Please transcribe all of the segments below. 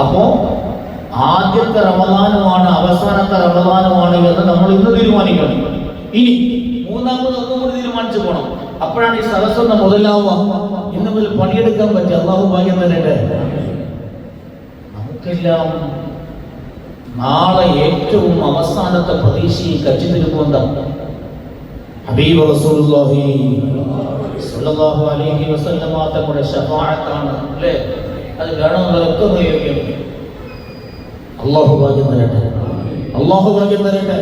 അപ്പോ ആദ്യത്തെ റമദാനുമാണ് അവസാനത്തെ റമദാനുമാണ് എന്ന് നമ്മൾ ഇന്ന് തീരുമാനിക്കണം. ഇനി മൂന്നാമത് ഒന്നും കൂടി തീരുമാനിച്ചു പോകണം. അപ്പോഴാണ് ഈ സദസ്സൊന്ന് മുതലാവുക. ഇന്ന് മുതൽ പണിയെടുക്കാൻ പറ്റും. അള്ളാഹു ഭാഗ്യം തരട്ടെ. നമുക്കെല്ലാം നാളെ ഏറ്റവും അവസാനത്തെ പ്രതീക്ഷയിൽ കച്ചിത്തിരുമ്പോൾ ഹബീബ് റസൂലുള്ളാഹി സ്വല്ലല്ലാഹു അലൈഹി വസല്ലമ തങ്ങളുടെ ശഫാഅത്താണ് അല്ലേ? അത് വേണമെന്നൊക്കെ ഉപയോഗിക്കും. അല്ലാഹു ഭാഗ്യം തരട്ടെ. അല്ലാഹു ഭാഗ്യം തരട്ടെ.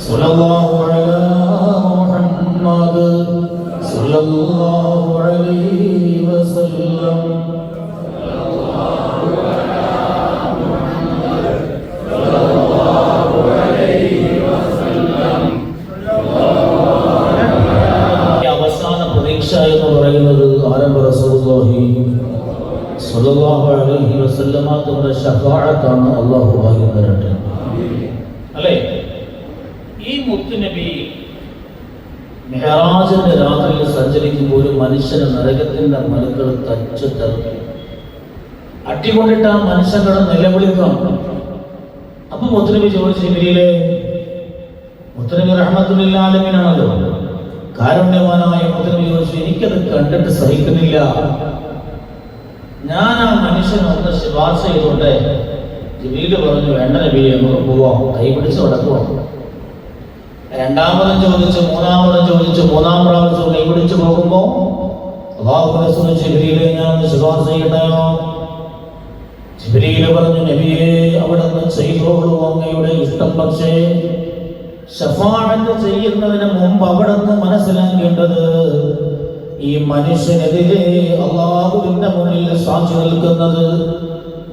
സ്വല്ലല്ലാഹു അലാ മുഹമ്മദ് സ്വല്ലല്ലാഹു അലൈഹി വസല്ലം എന്ന് പറയുന്നത് ആരംഭ റസൂലുള്ളാഹി സ്വല്ലല്ലാഹു അലൈഹി വസല്ലമ തങ്ങളുടെ ശഫാഅത്താണ്. അല്ലാഹു ഭാഗ്യം തരട്ടെ. അല്ലേ? ഈ മുത്തുനബി മിഅ്റാജിന്റെ രാത്രിയിൽ സഞ്ചരിക്കുമ്പോൾ ഒരു മനുഷ്യനെ നരകത്തിന്റെ മലക്കൾ തച്ചുതറി അട്ടിക്കൊണ്ടിട്ട് ആ മനുഷ്യരുടെ നിലവിളിക്കണം. അപ്പൊ മുത്തുനബി ചോദിച്ചു, ജിബ്രീലേ, മുത്തുനബി റഹ്മത്തുൽ ലിൽ ആലമീനാണല്ലോ, കാരുണ്യവാനായ മുത്തുനബി ചോദിച്ചു, എനിക്കത് കണ്ടിട്ട് സഹിക്കുന്നില്ല, ഞാൻ ആ മനുഷ്യനൊന്ന് ശുപാർശ ചെയ്തോട്ടെ. ജിബ്രീൽ പറഞ്ഞു, വേണ്ട നബിയെ, നമുക്ക് പോവാം, കൈപിടിച്ച് നടക്കുവാം. രണ്ടാമതും ചോദിച്ചു, മൂന്നാമതും ചോദിച്ചു, മൂന്നാം പ്രാവശ്യം കൈപിടിച്ച് പോകുമ്പോ അല്ലാഹു റസൂൽ ജിബ്രീലെ, ഞാൻ ഒന്ന് ശുപാർശ ചെയ്യട്ടെയോ? ജിബ്രീൽ പറഞ്ഞു, നബിയെ, അവിടെ നിന്ന് ചെയ്തോളൂ, അങ്ങയുടെ ഇഷ്ടം. പക്ഷേ ശഫാഅത്ത് ചെയ്യുന്നതിന് മുമ്പ് അവിടെ നിന്ന് മനസ്സിലാക്കേണ്ടത്, ഈ മനുഷ്യനെതിരെ അല്ലാഹുവിന്റെ മുന്നിൽ സാക്ഷി നിൽക്കുന്നത്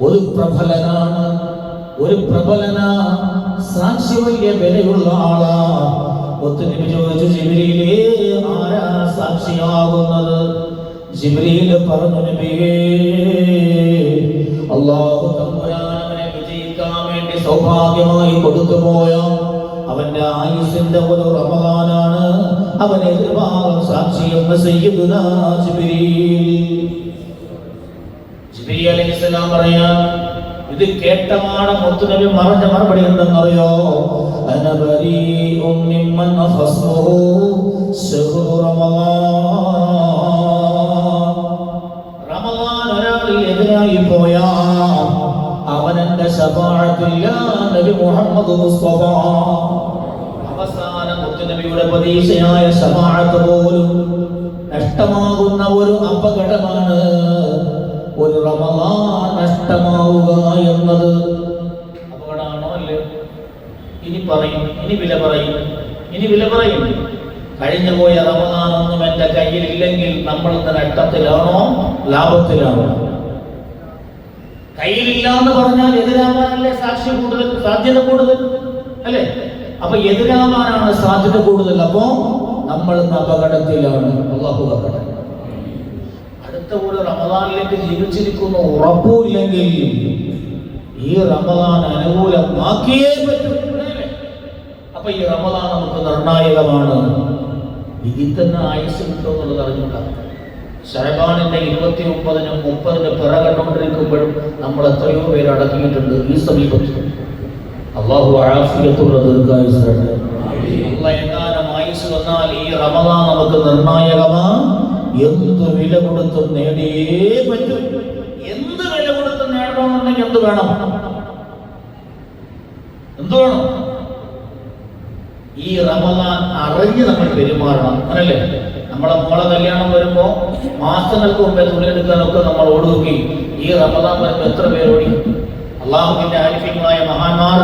ഒരു പ്രബലനാണ്. ഒരു പ്രബലന സാക്ഷി വലിയ വിലയുള്ള ആളാ. മുത്തുനബി ചോദിച്ചു, ജിബ്രീലേ, ആരാ സാക്ഷിയാകുന്നത്? ജിബ്രീൽ പറഞ്ഞു, നബിയേ, അല്ലാഹു തമ്പുരാനെ വിജയിക്കാൻ വേണ്ടി സൗഭാഗ്യമായി കൊടുത്തുപോയ അവന്റെ ആയുസിന്റെ ഒരു റമദാനാണ് അവൻ എതിർഭാഗം സാക്ഷിയെന്ന് സയ്യിദുനാ ജിബ്രീൽ അലൈഹിസ്സലാം പറയാ. ഇത് കേട്ടമാണ് മുത്തുനബി പറഞ്ഞ മറുപടി എന്തെന്നറിയോ? അന ബരീഉം മിമ്മൻ ഖസ്മുഹു ശഹ്റു റമദാൻ. റമദാൻ ഒരാളിൽ എതിരായി പോയാ അവനെന്റെ ശഫാഅത്തില്ല. നബി മുഹമ്മദ് മുസ്തഫ അവസാന മുത്തുനബിയുടെ പ്രതീക്ഷയായ ശഫാഅത്ത് പോലും നഷ്ടമാകുന്ന ഒരു അപകടമാണ് ഒരു റമദാൻ നഷ്ടമാവുക എന്നത്. അപകടമാണോ അല്ലേ? ഇനി പറയും, ഇനി വില പറയും, ഇനി വില പറയും. കഴിഞ്ഞു പോയ റമദാനൊന്നും എന്റെ കയ്യിൽ ഇല്ലെങ്കിൽ നമ്മൾ നഷ്ടത്തിലാണോ ലാഭത്തിലാണോ? കയ്യിലില്ല എന്ന് പറഞ്ഞാൽ എതിരാവാനല്ലേ സാക്ഷി കൂടുതൽ, സാധ്യത കൂടുതൽ അല്ലേ? അപ്പൊ എതിരാവാനാണ് സാധ്യത കൂടുതൽ. അപ്പോ നമ്മൾ അപകടത്തിലാണ്. അല്ലാഹു അപകടം. അടുത്ത ഒരു റമദാനിലേക്ക് ജീവിച്ചിരിക്കുന്ന ഉറപ്പില്ലെങ്കിൽ ഈ റമദാൻ അനുകൂലമാക്കിയേ പറ്റൂ. അപ്പൊ ഈ റമദാൻ നമുക്ക് നിർണായകമാണ്. ഇതിൽ തന്നെ ആയുസ് കിട്ടുമെന്നുള്ളത് അറിഞ്ഞുണ്ടാകും. ശഅബാനിന്റെ 29-നും 30-നും പിറകണ്ടുകൊണ്ടിരിക്കുമ്പോഴും നമ്മൾ എത്രയോ പേര് അടക്കിയിട്ടുണ്ട് ഈ സമീപത്ത്. അല്ലാഹു ആഫിയത്തുള്ള ദീർഘായുസ് തരട്ടെ. അല്ലാഹ് എങ്ങാനും ആയുസ് വന്നാൽ ഈ റമദാൻ നമുക്ക് നിർണായകമാ. എന്ത് വില കൊടുത്തും നേടിയേ പറ്റൂ. എന്ത് വില കൊടുത്തും നേടണമെന്നുണ്ടെങ്കിൽ എന്ത് വേണം? എന്ത് വേണം? ഈ റമദാൻ അറിഞ്ഞ് നമ്മൾ പെരുമാറണം. അങ്ങനല്ലേ? നമ്മളെ മോളെ കല്യാണം വരുമ്പോ മാസങ്ങൾക്ക് മുമ്പേ തുണിയെടുക്കാനൊക്കെ നമ്മൾ ഓടുകി. ഈ റമദാൻ വരുമ്പോ എത്ര പേരോടി? അള്ളാഹുവിന്റെ ആരിഫ്യങ്ങളായ മഹാന്മാർ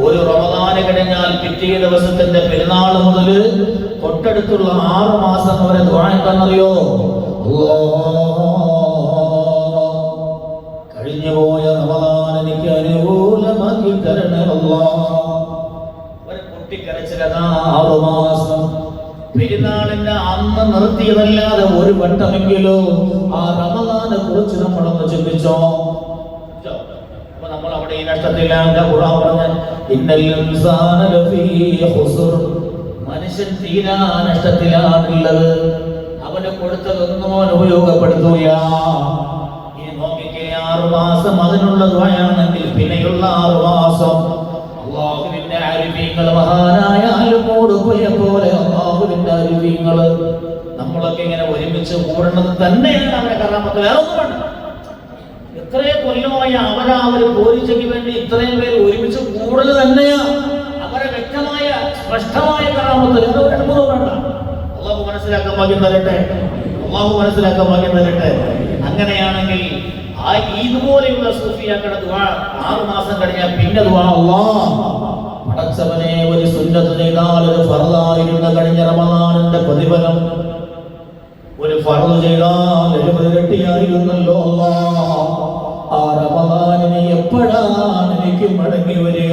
ഒരു റമദാന് കഴിഞ്ഞാൽ പിറ്റേ ദിവസത്തിന്റെ പെരുന്നാൾ മുതൽ തൊട്ടടുത്തുള്ള 6 മാസം വരെ ദുആ എന്താണെന്നറിയോ? കഴിഞ്ഞുപോയ റമദാൻ എനിക്ക് അനുകൂലമാക്കി തരണേ അല്ലാഹ്. ഒരു പൊട്ടിക്കരച്ചിലതാ 6 മാസം പെരുന്നാളിന്റെ അന്ന് നിർത്തിയതല്ലാതെ ഒരു വട്ടമെങ്കിലോ ആ റമദാനെ കുറിച്ച് നമ്മളൊന്ന് ചിന്തിച്ചോ? അപ്പൊ നമ്മൾ അവിടെ ഈ നഷ്ടത്തിലാണ്. ഖുർആൻ പറഞ്ഞാൽ ഇന്നൽ ഇൻസാന ലഫീ ഖുസ്ർ, മനുഷ്യൻ തീരാ നഷ്ടത്തിലാണുള്ളത്. അവന് കൊടുത്തതൊന്നും അവൻ ഉപയോഗപ്പെടുത്തൂല. ഇനി നോക്കിക്കേ, 6 മാസം അതിനുള്ള ദുആയാണെങ്കിൽ പിന്നെയുള്ള 6 മാസം അല്ലാഹുവിന്റെ അരിഫീങ്ങൾ മഹാനായ അൽമൂദ് പോലെ അല്ലാഹുവിന്റെ അരിഫീങ്ങൾ നമ്മളൊക്കെ ഇങ്ങനെ ഒരുമിച്ച് കൂടുന്നത് തന്നെയാണ് അവരെ കറാമത്ത്. വേറെ ഒന്നും വേണ്ട. ഇത്രയും കൊല്ലമായി അവര് പോലീസിന് വേണ്ടി ഇത്രയും പേര് ഒരുമിച്ച് കൂടുതൽ തന്നെയാ അവരെ വ്യക്തമായ സ്പഷ്ടമായ കറാമത്ത്. വേറെ അത്ഭുതം വേണ്ട. അള്ളാഹു മനസ്സിലാക്കാൻ ഭാഗ്യം തരട്ടെ. അള്ളാഹു മനസ്സിലാക്കാൻ ഭാഗ്യം തരട്ടെ. അങ്ങനെയാണെങ്കിൽ ആ ഇതുപോലെയുള്ള സൂഫിയാക്കളുടെ ദുആ 6 മാസം കഴിഞ്ഞാൽ പിന്നെ ദുആ പടച്ചവനെ ഒരു സുന്നത്ത് ചെയ്താൽ ഒരു ഫർളായിരുന്ന കഴിഞ്ഞ റമദാനിന്റെ പ്രതിഫലം ഒരു ഫർള് ചെയ്താൽ 70 ഇരട്ടിയായിരുന്നല്ലോ അല്ലാഹ്. ആ റമദാനിനെ എപ്പോഴാണ് എനിക്ക് മടങ്ങി വരിക?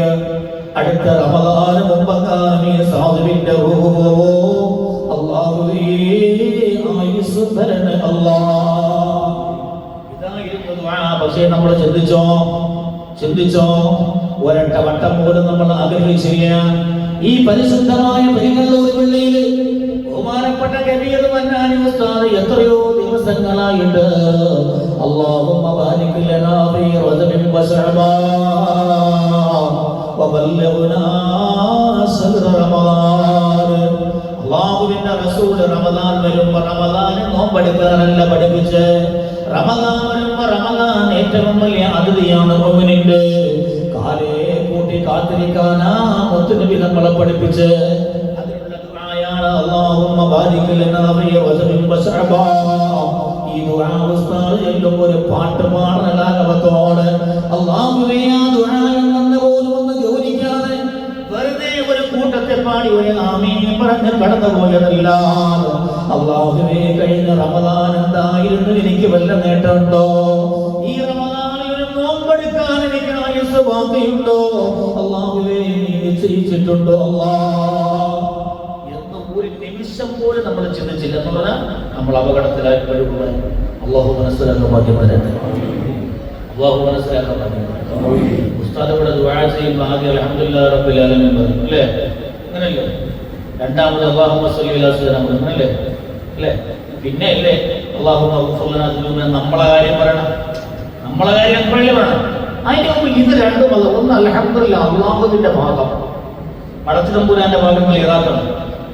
അടുത്ത റമദാന് മുമ്പെങ്ങാനും ഈ സാധുവിന്റെ റൂഹ് പോവോ? അല്ലാഹുവേ ആയുസ് തരണേ അല്ലാഹ്. ഇതായിരുന്നു ദുആ. പക്ഷേ നമ്മൾ ചിന്തിച്ചോ ഒരൊറ്റ വട്ടം പോലും നമ്മൾ ആഗ്രഹിച്ചില്ല. ഈ പരിശുദ്ധമായ പെരുങ്ങള്ളൂർ പള്ളിയിൽ ബഹുമാനപ്പെട്ട കബീർ മന്നാനി ഉസ്താദ് എത്രയോ ദിവസങ്ങളായിട്ട് അല്ലാഹുമ്മ ബാരിക് ലനാ ഫീ റജബിൻ വശഅബാൻ വബല്ലഗ്നാ ശഹ്റ റമദാൻ. അല്ലാഹുവിന്റെ റസൂൽ റമദാൻ വരുമ്പോൾ റമദാൻ നോമ്പെടുക്കാനല്ല പഠിപ്പിച്ച്. റമദാൻ വരുമ്പോൾ റമദാൻ ഏറ്റവും വലിയ അതിഥിയാണ് മുഅ്മിനിന്റെ. കാലേ കൂട്ടി കാത്തിരിക്കാനാ മുത്തുനബി നമ്മളെ പഠിപ്പിച്ച്. അതിനുള്ള ദുആയാണ് അല്ലാഹുമ്മ ബാരിക് ലനാ ഫീ റജബിൻ വശഅബാൻ. ഈ ദുആ ഉസ്താദ് എല്ലാം ഒരു പാട്ട് പാടുന്ന ലാഘവത്തോടെ അല്ലാഹുവേ ആ ദുആ എന്ന പോലും ഒന്ന് ഗൗനിക്കാതെ വെറുതെ ഒരു കൂട്ടത്തെ പാടി ഒരു ആമീൻ പറഞ്ഞ് കടന്നു പോയതല്ല. അല്ലാഹുവേ കഴിഞ്ഞ റമദാൻ എന്തായിരുന്നു? എനിക്ക് വല്ല നേട്ടമുണ്ടോ? ഈ റമദാനിൽ ഒരു നോമ്പെടുക്കാൻ എനിക്ക് ആയുസ് ബാക്കിയുണ്ടോ? അല്ലാഹുവേ നീ നിശ്ചയിച്ചിട്ടുണ്ടോ അല്ലാഹ് എന്ന് ഒരു നിമിഷം പോലും നമ്മൾ ചിന്തിച്ചില്ല എന്ന് പറഞ്ഞാൽ നമ്മൾ അപകടത്തിലായി പെടുക. അല്ലാഹു മനസ്സിലാക്കാൻ ഭാഗ്യം തരട്ടെ. അല്ലാഹു മനസ്സിലാക്കാൻ ഭാഗ്യം തരട്ടെ. ഉസ്താദ് ഇവിടെ ദുആ ചെയ്യുമ്പോൾ ആദ്യം അൽഹംദുലില്ലാഹി റബ്ബിൽ ആലമീൻ പറയും അല്ലേ? അങ്ങനെയല്ലേ? രണ്ടാമത് അല്ലാഹുമ്മ സ്വല്ലി അലാ സയ്യിദിനാ മുഹമ്മദ് അല്ലേ? പിന്നെ അല്ലേ അല്ലാഹുമ്മ ഗ്ഫിർ ലനാ ദുനൂബനാ. നമ്മളെ കാര്യം പറയണം. നമ്മളെ കാര്യം എപ്പോഴല്ലേ പറയണം? അതിന് മുമ്പ് ഇത് രണ്ടും അത് ഒന്ന് അൽഹംദുലില്ലാഹ് അല്ലാഹുവിന്റെ ഭാഗം പടച്ചതമ്പുരാന്റെ ഭാഗം ക്ലിയറാക്കണം.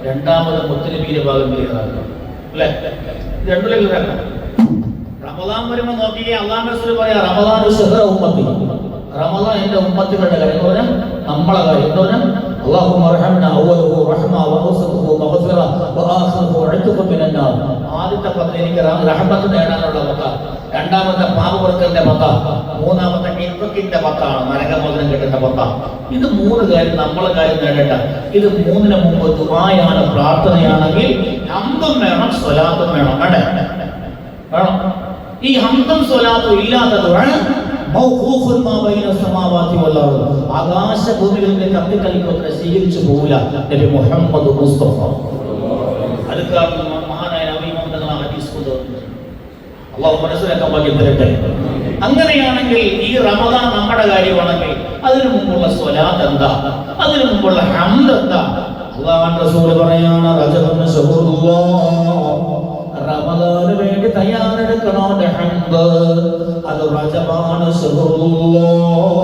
രണ്ടാമത് മുത്തുനബിയുടെ ഭാഗം ക്ലിയറാക്കണം അല്ലേ? ഇത് രണ്ടും ക്ലിയറാക്കണം. റമദാൻ വരുമ്പോൾ നോക്കിയേ അല്ലാഹുവിന്റെ റസൂൽ പറയാ റമദാൻ ശഹ്റ ഉമ്മത്തി. റമദാൻ എന്റെ ഉമ്മത്തികളുടെ കാര്യം പറഞ്ഞാൽ നമ്മളെ കാര്യം പറഞ്ഞാൽ اللهم ارحمنا اوله رحمه واوسطه مغفرة واخره عتق من النار. ആദ്യത്തെ പത്ത് എനിക്ക് റഹ്മത്ത് നേടാനുള്ള പത്ത, രണ്ടാമത്തെ പാപവർക്കന്റെ പത്ത, മൂന്നാമത്തെ ഇൻഫക്കിന്റെ പത്താണ് നരകമോചനം കിട്ടുന്ന പത്ത. ഇത് 3 കാര്യം നമ്മളെ കാര്യം നേടേണ്ട. ഇത് 3ന് മുമ്പ് ദുആയാണ്, പ്രാർത്ഥനയാണെങ്കിൽ ഹംദും വേണം, സ്വലാത്തും വേണം. വേണം. ഈ ഹംദും സ്വലാത്തും ഇല്ലാത്ത ദുആ ആകാശഭൂമികളിലെ കത്തിക്കളിക്കൊക്കെ സ്വീകരിച്ചു പോകില്ല. നബി മുഹമ്മദ് മുസ്തഫ മഹാനായ നബി മുഹമ്മദ് ഹദീസ് അല്ലാഹു മനസ്സിലാക്കാൻ ഭാഗ്യം തരട്ടെ. അങ്ങനെയാണെങ്കിൽ ഈ റമദാൻ നമ്മുടെ കാര്യമാണെങ്കിൽ അതിനു മുമ്പുള്ള സ്വലാത്ത് എന്താ? അതിനു മുമ്പുള്ള ഹംദ് എന്താ? അല്ലാഹുവിന്റെ റസൂൽ പറയാണ് റജബുൻ ശഹറുല്ലാഹ്. റമദാന് വേണ്ടി തയ്യാറെടുക്കണോ ഹംദ്? അത് റജബാണ് ശഹറുല്ലാഹ്.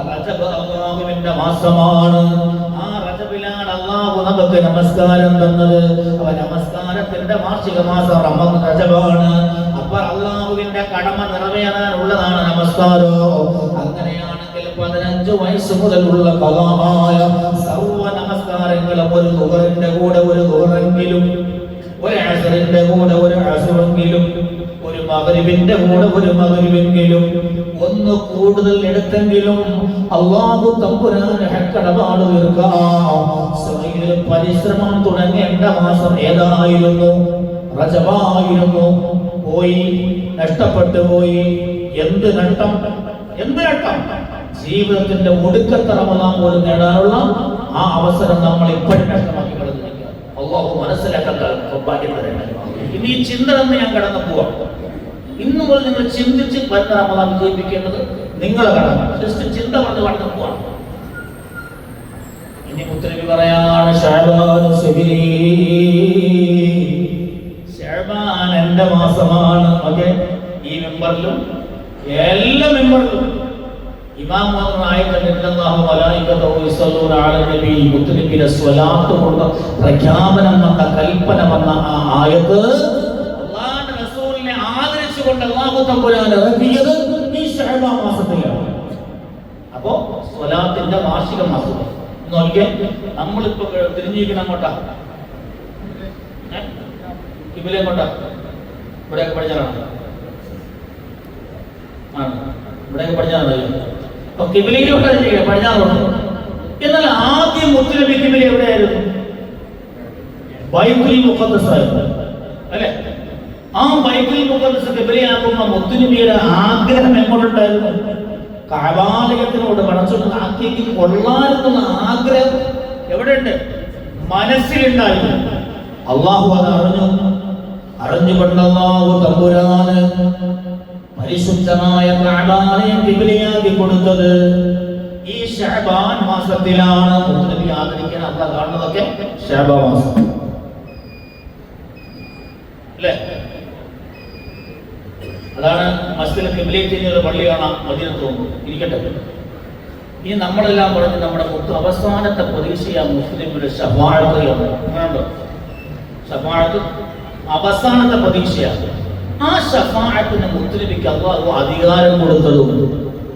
റജബ് അല്ലാഹുവിന്റെ മാസമാണ്. ആ റജബിലാണ് അല്ലാഹു നമുക്ക് നമസ്കാരം തന്നത്. അവ നമസ്കാരത്തിന്റെ വാർഷിക മാസം റജബാണ്. അപ്പൊ അല്ലാഹുവിന്റെ കടമ നിറവേറാനുള്ളതാണ് നമസ്കാരം. അങ്ങനെയാണെങ്കിൽ 15 വയസ്സ് മുതലുള്ള ഖളാമായ സർവ്വ നമസ്കാരങ്ങളും ഒരു ദുഹറിന്റെ കൂടെ ഒരു ദുഹറെങ്കിലും, ഒരു അസ്റിന്റെ കൂടെ ഒരു അസ്റെങ്കിലും, ഒരു മഗ്രിബിന്റെ കൂടെ ഒരു മഗ്രിബെങ്കിലും, ഒന്ന് കൂടുതൽ എടുത്തെങ്കിലും അല്ലാഹു തമ്പുരാന്റെ ഹക്കടപാട് തീർക്കാം. സ്വയം പരിശ്രമം തുടങ്ങേണ്ട മാസം ഏതായിരുന്നു? റജബായിരുന്നു. പോയി, നഷ്ടപ്പെട്ടു പോയി. എന്ത് നഷ്ടം? ജീവിതത്തിന്റെ ഒടുക്കത്തെ റമദാൻ പോലും നേടാനുള്ള ആ അവസരം നമ്മൾ ഇപ്പോഴും നഷ്ടമാക്കി കളഞ്ഞിരിക്കുക. അല്ലാഹു മനസ്സിലാക്കാൻ ഭാഗ്യം തരട്ടെ. ഇനി ഈ ചിന്ത തന്നെ ഞാൻ കടന്നു പോവാം. ഇന്നു മുതൽ നിങ്ങൾ ചിന്തിച്ച് വരുന്ന റമദാൻ വിജയിപ്പിക്കേണ്ടത് നിങ്ങളെ കടമ. ജസ്റ്റ് ചിന്ത പറഞ്ഞ് കടന്നു പോവാണ്. ഇനി മുത്തനബി പറയാണ് ശഅബാൻ എന്റെ മാസമാണ്. ഓക്കെ, ഈ ഈ മെമ്പറിലും എല്ലാ മെമ്പറിലും ഇമാം സ്വലാത്ത് കൊണ്ട് പ്രഖ്യാപനം വന്ന കൽപ്പന വന്ന ആ ആയത്ത് അല്ലാഹുവിന്റെ റസൂലിനെ ആദരിച്ചുകൊണ്ട് അല്ലാഹു തമ്പുരാൻ ഇറക്കിയത് ഈ ശഅബാൻ മാസത്തിലാണ്. അപ്പോ സ്വലാത്തിന്റെ വാർഷിക മാസം നോക്കിയാൽ നമ്മളിപ്പോ തിരിഞ്ഞിരിക്കണം അങ്ങോട്ടാ, കിബില എങ്ങോട്ടാ? ഇവിടെയൊക്കെ പഠിച്ചാലാണ് ഇവിടെയൊക്കെ പഠിച്ചാണല്ലോ. അപ്പൊ കിബിലയിലോട്ട് പടിഞ്ഞാറുണ്ട്. എന്നാൽ ആദ്യം മുത്തുനബി കിബില എവിടെയായിരുന്നു? ബൈത്തുൽ മുഖദ്ദസായിരുന്നു അല്ലെ? ആ ബൈത്തുൽ മുഖദ്ദസ് കിബിലയാക്കുമ്പോ മുത്തുനബിയുടെ ആഗ്രഹം എങ്ങോട്ടുണ്ടായിരുന്നു? കഅബാലയത്തിനോട് പടച്ചോണ്ട് ആക്കിയേക്ക് കൊള്ളാനെന്നുള്ള ആഗ്രഹം എവിടെയുണ്ട്? മനസ്സിലുണ്ടായിരുന്നു. അള്ളാഹു അത് അറിഞ്ഞുകൊണ്ട് അല്ലാഹു തമ്പുരാന് പരിശുദ്ധമായ കഅബാലയം ഖിബ്ലയാക്കി കൊടുത്തത് ഈ ശഅബാൻ മാസത്തിലാണ്. മുത്തുനബി ആദരിക്കാൻ അല്ലാഹ് കാണുന്നതൊക്കെ ശഅബാൻ മാസം അല്ലേ? അതാണ് മസ്ജിദുൽ ഖിബ്ലയിൽ പള്ളി കാണാം മദീനത്ത് പോകുമ്പോൾ. ഇരിക്കട്ടെ, ഇനി നമ്മളെല്ലാം പറഞ്ഞ് നമ്മുടെ മുത്ത് അവസാനത്തെ പ്രതീക്ഷയാ മുസ്ലിമിന്റെ ശഫാഅത്ത്. അങ്ങനെയുണ്ടോ? ശഫാഅത്ത് അവസാനത്തെ പ്രതീക്ഷയാണ്. ആ ശഫാഅത്തിന് മുത്തുനബിക്ക് അല്ലാഹു അധികാരം കൊടുത്തതും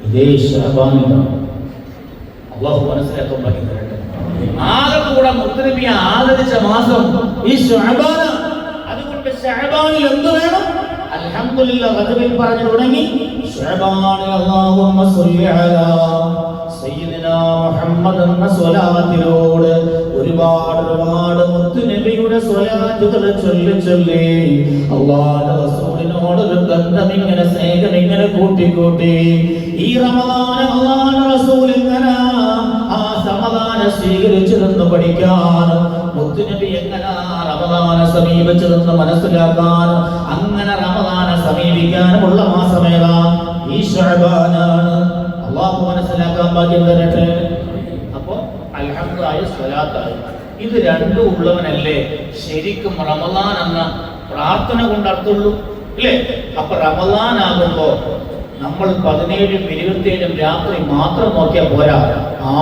ഇതേ ശഅബാനിലാണ്. അല്ലാഹു മനസ്സിലാക്കാൻ പറ്റുന്നുണ്ട്. ആകെ കൂടെ മുത്തുനബിയെ ആദരിച്ച മാസം ഈ ശഅബാനാണ്. അതുകൊണ്ട് ശഅബാനിൽ എന്ത് വേണം? അൽഹംദുലില്ലാഹ് റജബിൽ പറഞ്ഞു തുടങ്ങി. ശഅബാനിൽ അല്ലാഹുമ്മ സ്വല്ലി അലാ സയ്യിദിനാ മുഹമ്മദ് എന്ന സ്വലാത്തിലൂടെ ഒരുപാട് മുത്തുനബിയുടെ സ്വലാത്തുകൾ ചൊല്ലി അല്ലാഹുവിന്റെ റസൂലിനോട് ഒരു ബന്ധം ഇങ്ങനെ സ്നേഹം ഇങ്ങനെ കൂട്ടി ഈ റമദാൻ അല്ലാഹുവിന്റെ റസൂൽ എങ്ങനെ ആ റമദാനെ സ്വീകരിച്ചതെന്ന് പഠിക്കാനും മുത്തുനബി എങ്ങനെ റമദാനെ സമീപിച്ചതെന്ന് മനസ്സിലാക്കാനും അങ്ങനെ റമദാനെ സമീപിക്കാനുമുള്ള മാസമേതാ? ഈ ശഅബാനാണ്. അല്ലാഹു മനസ്സിലാക്കാൻ ഭാഗ്യം തരട്ടെ. അപ്പോ അൽഹംദുലില്ലാഹി സ്വലാത്തായി ഇത് രണ്ടും ഉള്ളവനല്ലേ ശരിക്കും റമദാൻ എന്ന പ്രാർത്ഥന കൊണ്ട് അർത്ഥമുള്ളൂ അല്ലേ? അപ്പൊ റമദാൻ ആകുമ്പോ നമ്മൾ 17 27 രാത്രി മാത്രം നോക്കിയാൽ പോരാ.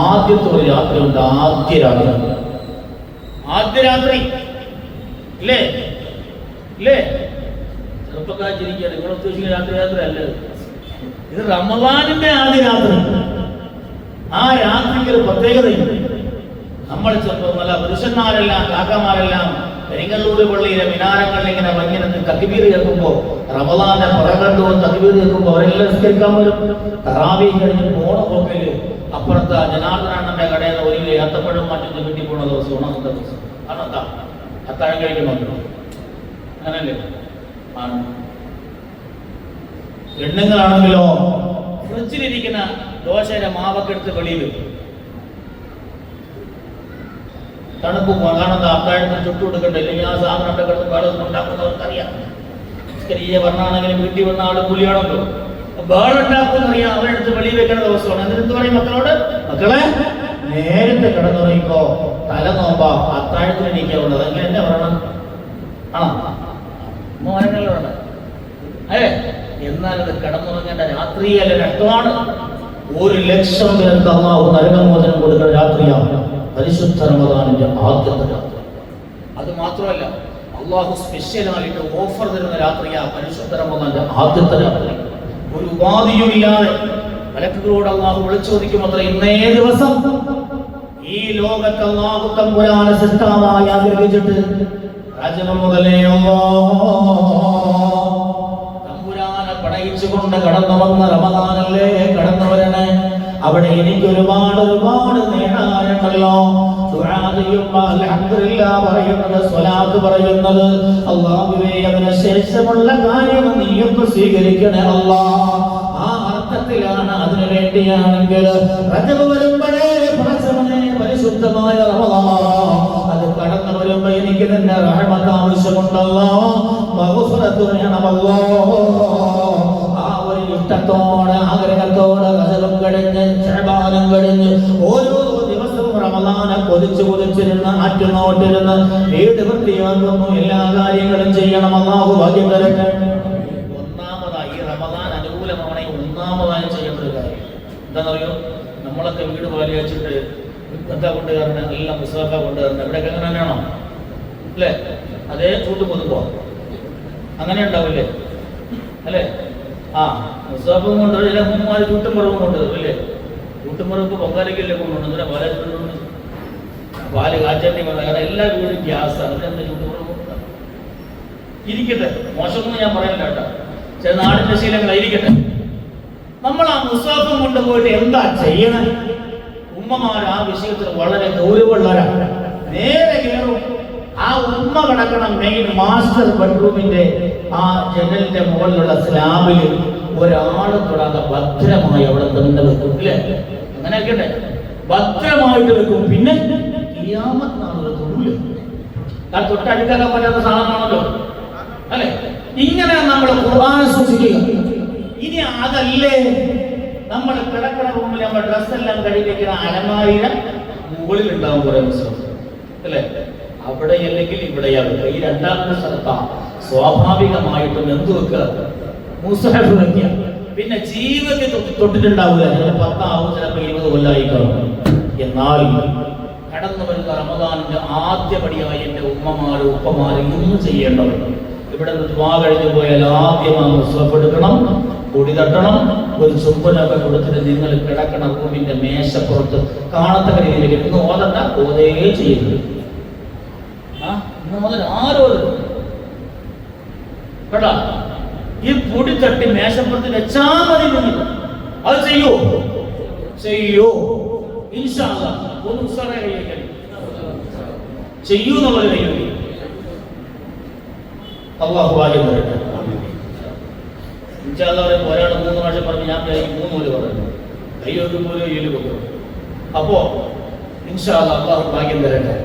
ആദ്യത്തെ ഒരു രാത്രി ഉണ്ട്, ആദ്യ രാത്രി ഇല്ലേ? ചെറുപ്പക്കാരിച്ചിരിക്കുകയാണ്. നിങ്ങൾ ഉദ്ദേശിക്കുന്ന രാത്രി അല്ല, ഇത് റമദാനിന്റെ ആദ്യ രാത്രി. ആ രാത്രിക്ക് ഒരു പ്രത്യേകതയുണ്ട്. നമ്മൾ നല്ല പുരുഷന്മാരെല്ലാം കാക്കമാരെല്ലാം പെരിങ്ങല്ലൂര് പള്ളിയിലെ മിനാരങ്ങളിൽ ഇങ്ങനെ ഭംഗിനത്ത് തക്ബീർ കേൾക്കുമ്പോ റമദാന്റെ പുറകണ്ടും തക്ബീർ കേൾക്കുമ്പോ അവരെല്ലാം നിസ്കരിക്കാൻ വരും. തറാവീഹ് കഴിഞ്ഞ് പോണ പോക്കല് അപ്പുറത്ത് ജനാർദ്ദനന്റെ കടയിൽ ഒരു ഏത്തപ്പഴം മാറ്റി വീട്ടിൽ പോണ ദിവസം ഉണർന്ന ദിവസം അതെന്താ? അത്താഴം കഴിക്കുമ്പോൾ അങ്ങനല്ലേ ആണ്. പെണ്ണുങ്ങളാണെങ്കിലോ ഫ്രിഡ്ജിലിരിക്കുന്ന ദോശയുടെ മാവൊക്കെ എടുത്ത് വെളിയിൽ വെക്കും. തണുപ്പ് കാണുന്ന അത്താഴത്തിന് ചുട്ടു കൊടുക്കണ്ട. ഇല്ലെങ്കിൽ ആ സാധനം വേളൊന്നും ഉണ്ടാക്കുന്നവർക്കറിയാം. ചെറിയ പറഞ്ഞാണെങ്കിലും വീട്ടിൽ വന്ന ആള് പുലിയാണല്ലോ, വേളുണ്ടാക്കുന്നറിയാം. അവരെടുത്ത് വെളിയിൽ വെക്കുന്ന ദിവസമാണ്. എന്നിട്ട് പറയും മക്കളോട്, മക്കളെ നേരത്തെ കിടന്നുറങ്ങിക്കോ, തല നോമ്പാ, അത്താഴത്തിന് എണീക്കാവുള്ളത്. അങ്ങനെ എന്നെ പറയണം. മോനല്ലോ എന്നാൽ അത് കിടന്നുറങ്ങേണ്ട രാത്രിയല്ല, നഷ്ടമാണ്. 1,00,000 പേർക്ക് അല്ലാഹു നരകമോചനം കൊടുക്കുന്ന രാത്രിയാണ് പരിശുദ്ധ റമദാനിന്റെ ആദ്യത്തെ രാത്രി. അത് മാത്രമല്ല, അല്ലാഹു സ്പെഷ്യലായിട്ട് ഓഫർ തരുന്ന രാത്രിയാണ് പരിശുദ്ധ റമദാനിന്റെ ആദ്യത്തെ രാത്രി. ഒരു ഉപാധിയുമില്ലാതെ മലക്കുകളോട് അല്ലാഹു വിളിച്ചോദിക്കും അത്ര ഇന്നേ ദിവസം ഈ ലോകത്ത് അല്ലാഹു തമ്പുരാനെ സൃഷ്ടാവായി ആഗ്രഹിച്ചിട്ട് രാജനം മുതലേ തമ്പുരാനെ പടയിച്ചുകൊണ്ട് കടന്നു വന്ന റമദാനല്ലേ കടന്നു വരണേ. അവിടെ എനിക്ക് ഒരുപാട് നേടാനുണ്ടല്ലോ. അൽഹംദുലില്ലാഹ് പറയുന്നത്, സ്വലാത്ത് പറയുന്നത്, അല്ലാഹുവേ അതിന് ശേഷമുള്ള കാര്യം നീയൊക്കെ സ്വീകരിക്കണേ അല്ലാഹ്. ആ അർത്ഥത്തിലാണ്, അതിനു വേണ്ടിയാണെങ്കിൽ റജബ് വരുമ്പോഴേ പരിശുദ്ധമായ റമദാൻ അത് കടന്നു വരുമ്പോ എനിക്ക് തന്നെ റഹ്മത്ത് ആവശ്യമുണ്ടല്ലോ, മഗ്ഫിറത്ത് വേണമല്ലോ. ആ ഒരു ഇഷ്ടത്തോടെ ആഗ്രഹത്തോടെ റജബും കഴിഞ്ഞ് ശഅബാനും കഴിഞ്ഞ് ഓരോ ദിവസവും റമദാനെ കൊതിച്ചിരുന്ന് ആറ്റുനോട്ടിരുന്ന് വീട് വൃത്തിയാക്കുന്നു, എല്ലാ കാര്യങ്ങളും ചെയ്യണം. അല്ലാഹു ഭാഗ്യം തരട്ടെ. ഒന്നാമതായി ഒന്നാമതായി ചെയ്യേണ്ട ഒരു കാര്യം എന്താണെന്നറിയോ? നമ്മളൊക്കെ വീട് പാലി വെച്ചിട്ട് എന്താ കൊണ്ടുവരണം, എല്ലാം പുസ്തക കൊണ്ടുവരണം. ഇവിടെയൊക്കെ അങ്ങനെ തന്നെയാണോ? അല്ലേ? അതേ ചൂട്ട് പൊതുപ്പോ അങ്ങനെ ഉണ്ടാവില്ലേ? അല്ലേ? പുസ്തകം കൊണ്ടുവരും. ചില മൂന്നുമാർ ചൂട്ടുംപുറവും കൊണ്ടുവരും അല്ലേ? ചൂട്ടുംപുറത്ത് പൊങ്കാലയ്ക്കല്ലേ കൊണ്ടുവന്നു. പിന്നെ പാലച്ചുകൊണ്ട് പാല് കാച്ചേണ്ടി വന്ന കാരണം എല്ലാ വീടും ഗ്യാസാണ്. അതിനെന്താ ചൂട്ടുംപുറവും ഇരിക്കട്ടെ, മോശമൊന്നും ഞാൻ പറയല്ല കേട്ടോ. ചില നാടിന്റെ ശീലങ്ങളായിരിക്കട്ടെ. നമ്മൾ ആ മുസാഫം കൊണ്ടുപോയിട്ട് എന്താ ചെയ്യണം? ഉമ്മമാർ ആ വിഷയത്തിൽ വളരെ ഗൗരവമുള്ളവരാണ്. നേരെ കയറും. ആ ഉമ്മ കിടക്കണം മെയിൻ മാസ്റ്റർ ബെഡ്റൂമിന്റെ ആ ജനലിന്റെ മുകളിലുള്ള സ്ലാബില് ഒരാള് തൊടാതെ ഭദ്രമായി അവിടെ തന്നെ വെക്കും. ഇല്ലേ? അങ്ങനെയൊക്കെ ഭദ്രമായിട്ട് വെക്കും. പിന്നെ ഖിയാമത്ത് നാളെ തൊഴില് അത് തൊട്ടടുക്കാൻ പറ്റാത്ത സാധനമാണല്ലോ അല്ലെ? ഇങ്ങനെ നമ്മൾ ഖുർആൻ സൂക്ഷിക്കുക. ഇനി അതല്ലേ നമ്മൾ കിടക്കണ റൂമിൽ നമ്മൾ ഡ്രസ്സെല്ലാം കഴുകി വെക്കുന്ന അലമാരിയുടെ മുകളിൽ ഉണ്ടാവും കുറെ പുസ്തകം അല്ലെ? അവിടെ അല്ലെങ്കിൽ ഇവിടെയാവുക. ഈ രണ്ടാമത്തെ സ്ഥലത്താ സ്വാഭാവികമായിട്ടും എന്ത് വെക്കുക? മുസ്ഹഫ് വെക്കുക. പിന്നെ ജീവിതത്തിൽ തൊട്ടിട്ടുണ്ടാവില്ല. ചിലപ്പോൾ 10 ആവും, ചിലപ്പോൾ 20 കൊല്ലമായി കാണും. എന്നാൽ കടന്നു വരുന്ന റമദാനിന്റെ ആദ്യപടിയായി എൻ്റെ ഉമ്മമാരും ഉപ്പമാരും ഇന്ന് ചെയ്യേണ്ടവർ ഇവിടെ നിന്ന് ദുആ കഴിഞ്ഞു പോയാൽ ആദ്യം ആ മുസ്ഹഫ് എടുക്കണം, പൊടി തട്ടണം, ഒരു ചുംബനൊക്കെ കൊടുത്തിട്ട് നിങ്ങൾ കിടക്കണ റൂമിന്റെ മേശപ്പുറത്ത് കാണത്തക്ക രീതിയിൽ ഇന്ന് ഓതണ്ട, ഓതേ ചെയ്യുന്നത്. ഇന്ന് മുതൽ ആരോത് കേട്ടാ? ഈ പൊടി തട്ടി മേശപ്പുറത്ത് വെച്ചാ മതി. നിങ്ങൾ അത് ചെയ്യൂ ഇൻഷാ അല്ലാഹ്. ഒന്ന് ഉസ്താദേ കൈയ്യടി ചെയ്യൂ എന്നുള്ളത് കൈയ്യടി. അല്ലാഹു ഭാഗ്യം തരട്ടെ. ഇൻഷാ അല്ലാഹ് ഒരാൾ 3 പ്രാവശ്യം പറഞ്ഞു, ഞാൻ 3 പോലെ പറഞ്ഞു. കൈയ്യൊക്കെ പോലെ ഏഴ് കൊടുക്കും. അപ്പോ ഇൻഷാ അല്ലാഹ് അല്ലാഹു ഭാഗ്യം തരട്ടെ.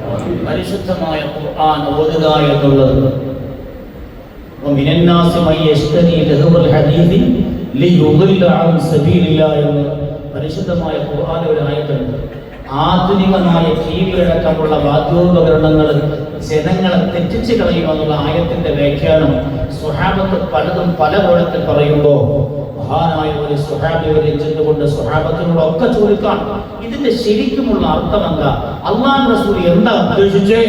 പരിശുദ്ധമായ ഖുർആൻ ഓതുക എന്നുള്ളത് മിനന്നാസി മൻ യശ്തരി ലഹുൽ ഹദീദി ലിയുദില്ല അൻ സബീലില്ലാഹ് എന്ന് പരിശുദ്ധമായ ഖുർആനിൽ ഒരു ആയത്തുണ്ട്. ആധുനികമായ ടിവിയടക്കമുള്ള വാദ്യോപകരണങ്ങൾ ജനങ്ങളെ തെറ്റിച്ച് കളയുമെന്നുള്ള ആയത്തിന്റെ വ്യാഖ്യാനം സ്വഹാബത്ത് പലതും പല കോലത്തിൽ പറയുമ്പോൾ മഹാനായ ഒരു സ്വഹാബിയെ രചിച്ചുകൊണ്ട് സ്വഹാബത്തിനോടൊക്കെ ചോദിക്കാൻ ഇതിന്റെ ശരിക്കുമുള്ള അർത്ഥം എന്താ? അല്ലാഹു റസൂൽ എന്താ ഉദ്ദേശിച്ചേ?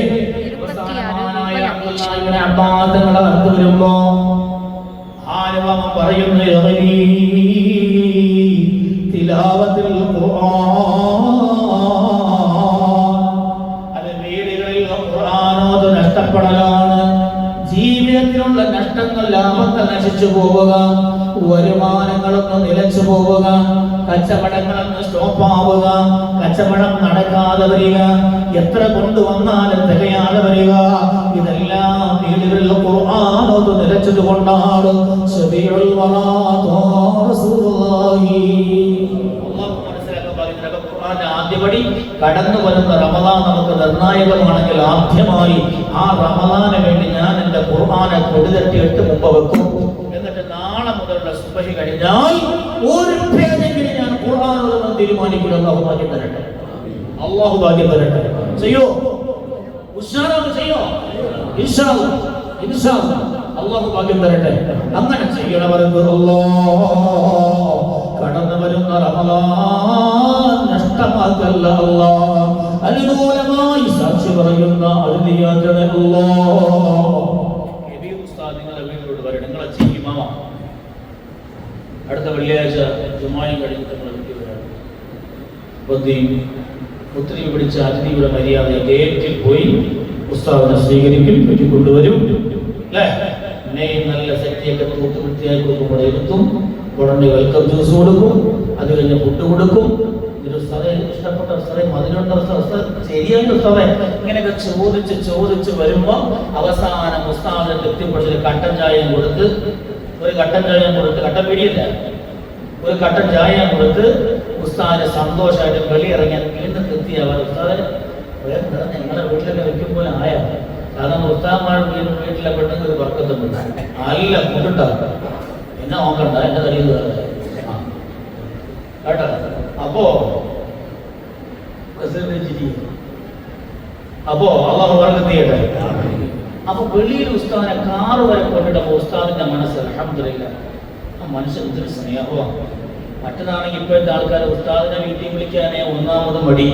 അബ്ബാദങ്ങളെ അടുത്ത് വരുമ്പോ ആരവം പറയുന്നു തിലാവത്തിൽ അത് വീടുകളിൽ ഖുർആനോത് നഷ്ടപ്പെടലാണ്. ജീവിതത്തിലുള്ള നഷ്ടങ്ങൾ, ലാഭങ്ങൾ നശിച്ചു പോവുക, വരുമാനങ്ങളൊന്ന് നിലച്ചു പോവുക, കച്ചവടങ്ങളൊന്ന് സ്റ്റോപ്പാവുക, കച്ചവടം നടക്കാതെ വരിക, എത്ര കൊണ്ടുവന്നാലും തികയാതെ വരിക. ഇതെല്ലാം വീടുകളിൽ ഖുർആനോത് നിലച്ചത് കൊണ്ടാണ്. ആദ്യപടി കടന്നു വരുന്ന റമദാൻ നമുക്ക് നിർണായകമാണെങ്കിൽ ആദ്യമായി ആ റമദാന് വേണ്ടി ഞാൻ എൻ്റെ ഖുർആനെ കൊടിതട്ടിയിട്ട് മുമ്പ് വെക്കും. എന്നിട്ട് നാളെ മുതലുള്ള സുബഹി കഴിഞ്ഞാൽ ഒരു പേജെങ്കിലും ഞാൻ ഖുർആൻ ഓതാൻ തീരുമാനിക്കും. അല്ലാഹു ഭാഗ്യം തരട്ടെ. അല്ലാഹു ഭാഗ്യം തരട്ടെ. ചെയ്യോ? ഉഷാറാണ്. ചെയ്യോ? ഇൻഷാ അല്ലാഹ് അല്ലാഹു ഭാഗ്യം തരട്ടെ. അങ്ങനെ ചെയ്യണവർക്ക് കടന്നു വരുന്ന റമദാൻ നഷ്ടമാക്കല്ല അല്ലാഹ്. അനുകൂലമായി സാക്ഷി പറയുന്ന അതിഥിയാക്കണേ അല്ലാഹ്. കബീർ ഉസ്താദ് നിങ്ങളുടെ വീട്ടിലോട്ട് വരണം. നിങ്ങളെ ചെയ്യുമാവാ അടുത്ത വെള്ളിയാഴ്ച ജുമായും കഴിഞ്ഞിട്ട് നമ്മൾ വീട്ടിൽ വരാം. ഒത്തിരി പിടിച്ച അതിഥിയുടെ മര്യാദ ഗേറ്റിൽ പോയി ഉസ്താദിനെ സ്വീകരിക്കും, വീട്ടിൽ കൊണ്ടുവരും അല്ലേ? പിന്നെയും നല്ല സെറ്റിയൊക്കെ തൂത്ത് വൃത്തിയായി കൊടുക്കുമ്പോൾ എടുത്തും ഉടനെ വെൽക്കം ജ്യൂസ് കൊടുക്കും. അത് കഴിഞ്ഞ് ഫുഡ് കൊടുക്കും. ഇതൊരു സ്ഥലം ഇഷ്ടപ്പെട്ട സ്ഥലം, അതിനുള്ള സ്ഥലം, ശരിയായ സ്ഥലം, ഇങ്ങനെയൊക്കെ ചോദിച്ച് വരുമ്പോൾ അവസാനം ഉസ്താദിനെ തൃപ്തിപ്പെടുത്തി കട്ടൻ ചായയും കൊടുത്ത്, കട്ടൻ പിടിയില്ല, ഒരു കട്ടൻ ചായയും കൊടുത്ത് ഉസ്താദിനെ സന്തോഷമായിട്ട് വെളിയിറങ്ങാൻ വീണ്ടും തൃപ്തിയാവാൻ. ഉസ്താദെ ഞങ്ങളെ വീട്ടിലൊക്കെ വെക്കുമ്പോൾ ആയ കാരണം ഉസ്താദന്മാർ വീട്ടിലെ പെട്ടെന്ന് ഒരു വർക്കത്തുണ്ട്, നല്ല ഫുഡുണ്ടാകും. എന്നെ നോക്കണ്ട, എന്റെ തലയിൽ കേട്ടോ. അപ്പോ അള്ളാഹു വർക്കത്ത് ചെയ്യട്ടെ. അപ്പൊ വെളിയിൽ ഉസ്താദിനെ കാറ് വരെ കൊണ്ടിട്ടപ്പോ ഉസ്താദിന്റെ മനസ്സ് അൽഹംദുലില്ലാഹ് ആ മനുഷ്യൻ ഇതൊരു സ്നേഹമാണ്. മറ്റന്നാണെങ്കിൽ ഇപ്പോഴത്തെ ആൾക്കാർ ഉസ്താദിനെ വീട്ടിൽ വിളിക്കാനേ ഒന്നാമത് മടി.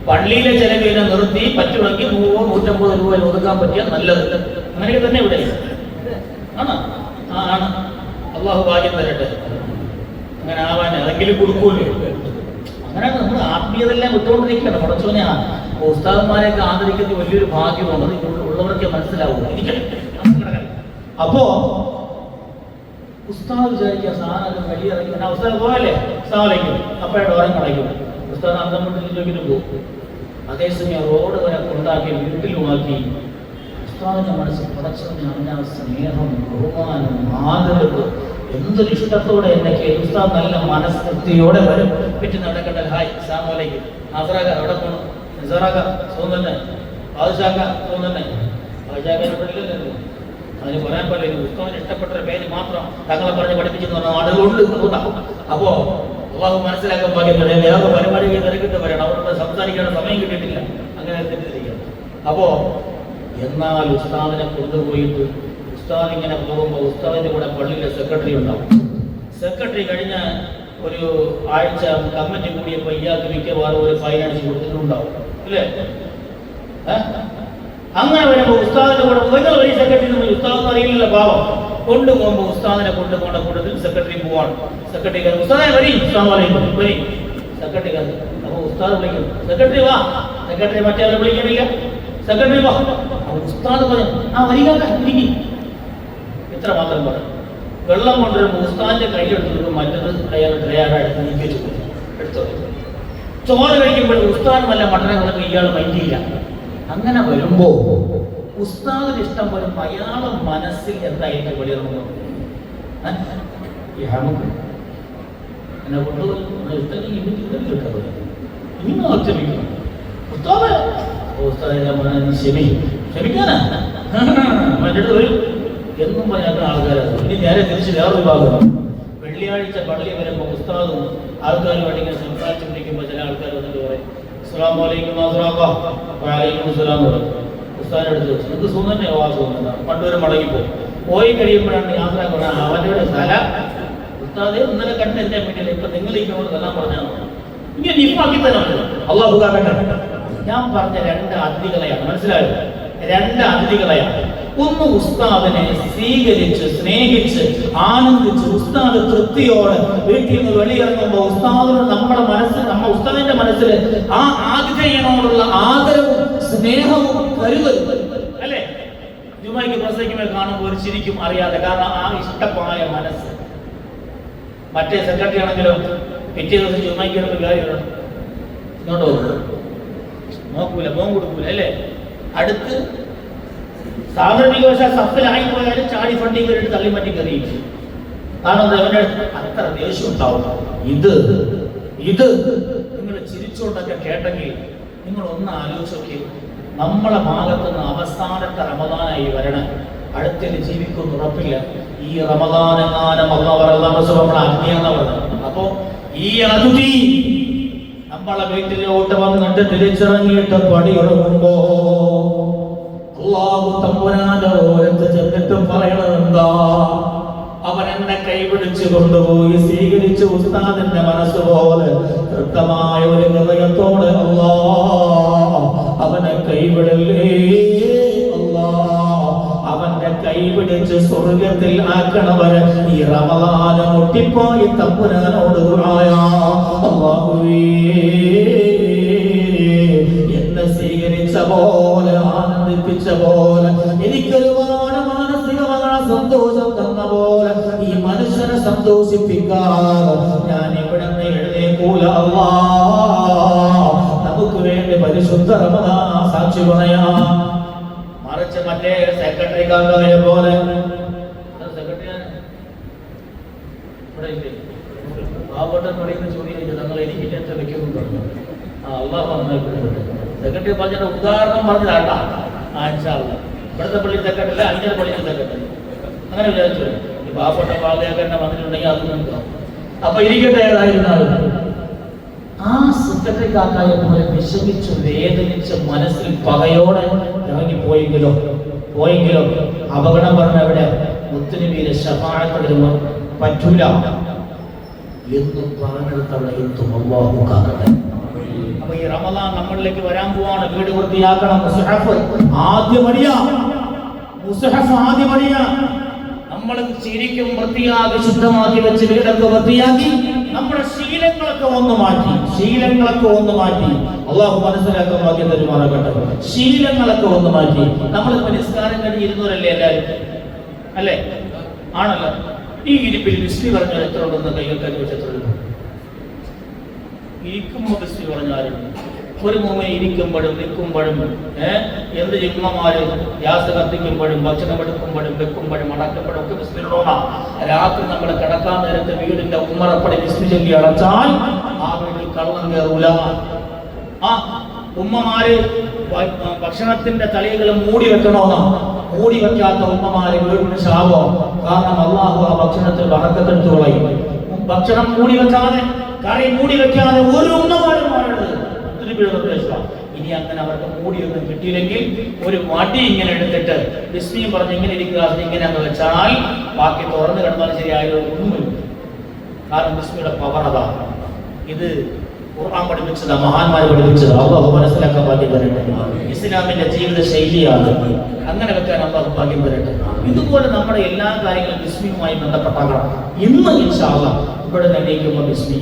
പള്ളിയിലെ ചെലവിനെ നിർത്തി പറ്റുമെങ്കിൽ 100-150 രൂപ ഒതുക്കാൻ പറ്റിയാൽ നല്ലത്. അങ്ങനെയൊക്കെ തന്നെ ഇവിടെ ആണ്. ആണ്. അള്ളാഹു ഭാഗ്യം തരട്ടെ. അങ്ങനെ ആവാൻ അതെങ്കിലും കൊടുക്കൂല്ലോ. അങ്ങനെ നമ്മൾ ആത്മീയതെല്ലാം വിട്ടുകൊണ്ടിരിക്കുകയാണ്. പടച്ചോനെ ഉസ്താദന്മാരെയൊക്കെ ആദരിക്കുന്നത് വലിയൊരു ഭാഗ്യമാണ്. ഉള്ളവരൊക്കെ മനസ്സിലാവും. അപ്പോ ഉസ്താദ് വിചാരിക്കുക സാധനം വലിയിറങ്ങി ഉസ്താദ് പോയല്ലേ ഉസ്താദിലേക്കും അപ്പോഴേ ഡോരം കളയും. ഉസ്താദ് അന്തം വീട്ടിലേക്ക് പോകും. അതേസമയം റോഡ് വരെ കൊണ്ടാക്കി വീട്ടിലുമാക്കി ഉസ്താദിന്റെ മനസ്സിൽ പടച്ചവനെ അറിഞ്ഞ സ്നേഹം, ബഹുമാനം, ആദരവ്, എന്തൊരു ഇഷ്ടത്തോടെ എന്നൊക്കെ ഉസ്താദ് നല്ല മനസ്സൃപ്തിയോടെ വരും. പറ്റി നടക്കട്ടെ. ഹായ് അസ്സലാമു ആസറാക്ക അവിടെ പോകണം, നിസാറാക്ക തോന്നുന്നെ, ബാദുഷാക്ക തോന്നുന്നെ. ബാദുഷാക്കനെ പഠിക്കില്ലല്ലോ, അതിന് പറയാൻ പറ്റില്ല. ഉസ്താദിന് ഇഷ്ടപ്പെട്ട ഒരു പേര് മാത്രം തങ്ങളെ പറഞ്ഞ് പഠിപ്പിച്ചെന്ന് പറഞ്ഞാൽ ആളുകളുണ്ട്. അപ്പോ അള്ളാഹു മനസ്സിലാക്കാൻ ഭാഗ്യത്തോടെ വേറെ പരിപാടികൾ തിരക്കിട്ട് പറയണം. അവരുടെ സംസാരിക്കാൻ സമയം കിട്ടിയിട്ടില്ല. അങ്ങനെ തെറ്റിദ്ധരിക്കണം. അപ്പോ എന്നാൽ ഉസ്താദിനെ കൊണ്ടുപോയിട്ട് ഉസ്താദ് ഇങ്ങനെ പോകുമ്പോൾ ഉസ്താദിന്റെ കൂടെ പള്ളിയിലെ സെക്രട്ടറി ഉണ്ടാവും. സെക്രട്ടറി കഴിഞ്ഞ ഒരു ആഴ്ച കമ്മിറ്റി കൂടിയപ്പോൾ ഇയാൾക്ക് മിക്കവാറും ഒരു ഫൈൻ അടിച്ച് കൊടുത്തിട്ടുണ്ടാവും അല്ലേ? അങ്ങനെ വരുമ്പോൾ ഉസ്താദിന്റെ കൂടെ ഒരു സെക്രട്ടറി ഉസ്താദ് അറിയില്ല പാവം കൊണ്ടുപോകുമ്പോൾ ഉസ്താദിനെ കൊണ്ടുപോകേണ്ട കൂട്ടത്തിൽ സെക്രട്ടറി പോവാണ്. സെക്രട്ടറി ഉസ്താദെ വരി, വരി. സെക്രട്ടറി അപ്പൊ ഉസ്താദ് വിളിക്കും, സെക്രട്ടറി വാ. സെക്രട്ടറി മറ്റേ വിളിക്കണില്ല, സെക്രട്ടറി വാ. ഉസ്താദ് പറഞ്ഞു വരിക. ഇത്ര മാത്രം പറഞ്ഞു. വെള്ളം കൊണ്ടുവരുമ്പോൾ ഉസ്താദിന്റെ കയ്യിലെടുത്തു, മറ്റത് അയാളുടെ അടുത്ത് നീക്കിച്ചു എടുത്തു. ചോറ് കഴിക്കുമ്പോൾ ഉസ്താദ് വല്ല മട്ടനെ കൊണ്ടൊക്കെ ഇയാൾ മൈൻഡില്ല. അങ്ങനെ വരുമ്പോ ഉസ്താദിന് ഇഷ്ടം വരുമ്പോ അയാളെ മനസ്സിൽ എന്തായിട്ട് വെളിയിറങ്ങുന്നു? എന്നെ കൊണ്ടുപോയി ക്ഷമിക്കാനാ അടുത്ത് വരും എന്നും പറയാത്ത ആൾക്കാരാണ്. ഇനി നേരെ തിരിച്ച് വേറൊരു വിഭാഗം. വെള്ളിയാഴ്ച പള്ളി വരുമ്പോൾ ഉസ്താദും ആൾക്കാരുമായിട്ട് ഇങ്ങനെ സംസാരിച്ചു പിടിക്കുമ്പോൾ ചില ആൾക്കാർ വന്നിട്ട് പറയും അസ്സലാമു അലൈക്കും വഅലൈക്കും അസ്സലാം പറയും. ഉസ്താദിന്റെ അടുത്ത് എന്ത് സുഖന്നെ വാസുന്നതാണ്. പണ്ടുവരെ മടങ്ങിപ്പോയി. പോയി കഴിയുമ്പോഴാണ് യാത്ര പറഞ്ഞാൽ അവരുടെ സ്ഥല ഉസ്താദ് ഇന്നലെ കണ്ട് എന്റെ വീട്ടിൽ ഇപ്പൊ നിങ്ങൾ ഈ എല്ലാം പറഞ്ഞാൽ ഇങ്ങനെ നിഫാക്കി തന്നെ അള്ളാഹു കാക്കട്ടെ. ഞാൻ പറഞ്ഞ രണ്ട് അതിഥികളെയാണ്, മനസ്സിലായത്? രണ്ട് അതിഥികളെയാണ്. ഒന്ന് ഉസ്താദിനെ സ്വീകരിച്ച് സ്നേഹിച്ച് ആനന്ദിച്ച് ഉസ്താദ് തൃപ്തിയോടെ വീട്ടിൽ നിന്ന് വെളിയിറങ്ങുമ്പോൾ ഉസ്താദിനോട് നമ്മുടെ മനസ്സിൽ, നമ്മുടെ ഉസ്താദിന്റെ മനസ്സിൽ ആ ആതിഥേയനോടുള്ള ആദരവും സ്നേഹവും കരുതലും അല്ലേ? ജുമായ്ക്ക് പ്രസംഗിക്കുമ്പോൾ കാണുമ്പോൾ ഒരു ചിരിക്കും അറിയാതെ, കാരണം ആ ഇഷ്ടമായ മനസ്സ്. മറ്റേ സെക്രട്ടറി ആണെങ്കിലോ പിറ്റേ ദിവസം ജുമായ്ക്ക് വരുമ്പോൾ കാര്യമാണ് ഇങ്ങോട്ടോ നോക്കൂല, ഫോൺ കൊടുക്കൂല അല്ലേ? അടുത്ത് സാധാരണവശാൽ സഫലായി പോയാലും ചാടി ഫണ്ടി കയറിയിട്ട് തള്ളി മാറ്റി കയറിയിരിക്കും. കാരണം അവന്റെ അത്ര ദേഷ്യം ഉണ്ടാവും. ഇത് നിങ്ങൾ ചിരിച്ചുകൊണ്ടൊക്കെ കേട്ടെങ്കിൽ നിങ്ങൾ ഒന്ന് ആലോചിച്ച് നോക്കി. നമ്മളെ ഭാഗത്തുനിന്ന് അവസാനത്തെ റമദാനായി വരണം. അടുത്തതിൽ ജീവിക്കുമെന്ന് ഉറപ്പില്ല. ഈ റമദാനെങ്ങാനും നമ്മളെ അഗ്നിയെന്ന പറഞ്ഞു. അപ്പോ ഈ അതിഥി നമ്മളെ വീട്ടിലോട്ട് വന്നിട്ട് തിരിച്ചിറങ്ങിയിട്ട് പടിയിറങ്ങുമ്പോ അല്ലാഹു തമ്പുരാന്റെ ഓരത്ത് ചെന്നിട്ട് പറയണതെന്താ? അവൻ എന്നെ കൈപിടിച്ചു കൊണ്ടുപോയി സ്വീകരിച്ചു ഉസ്താദിന്റെ മനസ്സുപോലെ കൃത്യമായ ഒരു ഹൃദയത്തോടെ അവനെ കൈവിടല്ലേ അവന്റെ കൈപിടിച്ച് സ്വർഗത്തിൽ ആക്കണവരെ ഈ റമദാന് മുട്ടിപ്പോയി തമ്പുരാനോട് അല്ലാഹുവേ എന്നെ സ്വീകരിച്ച പോലെ ആനന്ദിപ്പിച്ച പോലെ എനിക്കൊരുപാട് മാനസികമായ സന്തോഷം തന്ന പോലെ ഈ മനുഷ്യനെ സന്തോഷിപ്പിക്കാതെ ഞാൻ ഇവിടെ നിന്ന് എഴുന്നേൽക്കൂല. നമുക്ക് വേണ്ടി പരിശുദ്ധ റമദാൻ സാക്ഷി പറയാം. മറിച്ച് മറ്റേ സെക്രട്ടറി കാക്കായ പോലെ പാവപ്പെട്ടൻ പറയുന്ന ചോദ്യം തങ്ങൾ എനിക്ക് ഇന്നത്തെ വെക്കുന്നു പറഞ്ഞു. അള്ളാഹ് സെക്രട്ടറി പറഞ്ഞ ഉദാഹരണം പറഞ്ഞതാട്ടാ. ഇവിടുത്തെ പള്ളി സെക്രട്ടറി അല്ല, അഞ്ചര പള്ളി സെക്രട്ടറി അങ്ങനെ വിചാരിച്ചു. ഈ പാവപ്പെട്ട പാതയാക്കന്നെ വന്നിട്ടുണ്ടെങ്കിൽ അത് നോക്കാം. അപ്പൊ ഇരിക്കട്ടെ. ഏതായിരുന്നാലും ആ സെക്രട്ടറി കാക്കായെ പോലെ വിഷമിച്ച് വേദനിച്ച് മനസ്സിൽ പകയോടെ ഇറങ്ങിപ്പോയെങ്കിലോ അപകടം പറഞ്ഞ അവിടെ മുത്തുനബിയുടെ ശഫാഅത്ത് വരുമ്പോൾ പറ്റൂല. എന്ന് പറഞ്ഞിടത്ത് അവിടെ എത്തും. അല്ലാഹു കാക്കട്ടെ. അപ്പൊ ഈ റമദാൻ നമ്മളിലേക്ക് വരാൻ പോവാണ്. വീട് വൃത്തിയാക്കണം. മുസ്ഹഫ് ആദ്യം അടിയാ. മുസ്ഹഫ് ആദ്യം അടിയാ. നമ്മൾ ശരിക്കും വൃത്തിയാക്കി ശുദ്ധമാക്കി വെച്ച് വീടൊക്കെ വൃത്തിയാക്കി നമ്മുടെ ശീലങ്ങളൊക്കെ ഒന്ന് മാറ്റി അള്ളാഹു മനസ്സിലാക്കാൻ ഭാഗ്യം തരുമാറാകട്ടെ. ശീലങ്ങളൊക്കെ ഒന്ന് മാറ്റി. നമ്മൾ നിസ്കാരം കഴിഞ്ഞ് ഇരുന്നവരല്ലേ എല്ലാവരും, അല്ലേ? ആണല്ലോ. ഈ ഇരിപ്പിൽ ബിസ്മി പറഞ്ഞാൽ എത്ര ഉണ്ടെന്ന് കൈകൾക്കാർ ചോദിച്ചെത്ര ഇരിക്കുമ്പോൾ ബിസ്മി പറഞ്ഞാലും ഒരു മൂന്ന് ഇരിക്കുമ്പോഴും നിൽക്കുമ്പോഴും എന്ത് ജിമ്മമാരും ഗ്യാസ് കത്തിക്കുമ്പോഴും ഭക്ഷണം എടുക്കുമ്പോഴും വെക്കുമ്പോഴും അടക്കപ്പോഴും ഒക്കെ ബിസ്മില്ലോണം. രാത്രി നമ്മൾ കിടക്കാൻ നേരത്തെ വീടിന്റെ ഉമ്മറപ്പടി ബിസ്മി ചൊല്ലി അടച്ചാൽ ആ വീട്ടിൽ കള്ളം കയറൂല. ആ ഉമ്മമാര് ഭക്ഷണത്തിന്റെ തളികൾ മൂടി വെക്കണമെന്നാ. മൂടി വെക്കാത്ത ഉമ്മമാര് വീടിന് ശാപോ. കാരണം അല്ലാഹു ആ ഭക്ഷണത്തിൽ ബറക്കത്തെടുത്തു കളയും. ഭക്ഷണം മൂടി വെക്കാതെ, കറി മൂടി വെക്കാതെ ഒരു ഉമ്മമാരും മാറരുത്. ഇനി അങ്ങനെ അവർക്ക് മൂടിയൊന്നും കിട്ടിയില്ലെങ്കിൽ ഒരു വടി ഇങ്ങനെ എടുത്തിട്ട് ബിസ്മിയും പറഞ്ഞ് ഇങ്ങനെ ഇരിക്കുക, ഇങ്ങനെ അങ്ങ് വെച്ചാൽ ബാക്കി തുറന്നു കിടന്നാലും ശരിയായാലും ഒന്നുമില്ല. കാരണം ബിസ്മിയുടെ പവർ അതാണ്. ഇത് ഖുർആൻ പഠിപ്പിച്ചത്, മഹാന്മാർ പഠിപ്പിച്ചത്. അല്ലാഹു മനസ്സിലാക്കാൻ ഭാഗ്യം തരട്ടെ. ഇസ്ലാമിന്റെ ജീവിത ശൈലിയാണ്. അങ്ങനെ വെക്കാൻ അല്ലാഹു ഭാഗ്യം തരട്ടെ. ഇതുപോലെ നമ്മുടെ എല്ലാ കാര്യങ്ങളും ബിസ്മിയുമായി ബന്ധപ്പെട്ടാകണം. ഇന്ന് ഇൻഷാ അല്ലാഹ് ഇവിടെ എണീക്കുമ്പോൾ ബിസ്മി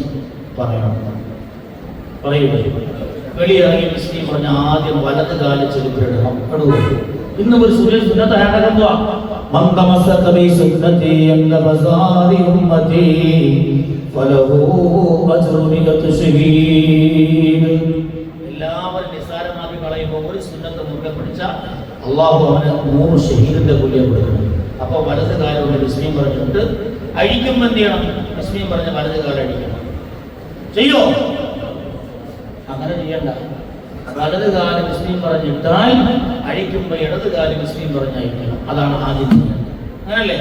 പറയണം. പറയുക വെളിയിറങ്ങി ബിസ്മി പറഞ്ഞ ആദ്യം വലത് കാലിൽ ചെരുപ്പിടണം. ഇന്ന് ഒരു സുന്നത്ത് ആകെന്തുവാ? എല്ലാവരും നിസ്സാരമാക്കി കളയുമ്പോൾ ഒരു സുന്നത്ത് മുറുകെ പിടിച്ചാൽ അള്ളാഹു അവന് 100 ഷഹീദിന്റെ കൂലിയെ കൊടുക്കണം. അപ്പൊ വലത് കാലം ബിസ്മി പറഞ്ഞിട്ട് അഴിക്കുമ്പോൾ എന്ത് ചെയ്യണം? ബിസ്മി പറഞ്ഞ വലത് കാലം അഴിക്കണം. ചെയ്യോ? അങ്ങനെ ചെയ്യണ്ട. വലത് കാലം ബിസ്മി പറഞ്ഞിട്ടാൽ അഴിക്കുമ്പോൾ ഇടത് കാലം ബിസ്മി പറഞ്ഞയക്കണം. അതാണ് ആദ്യം. അങ്ങനല്ലേ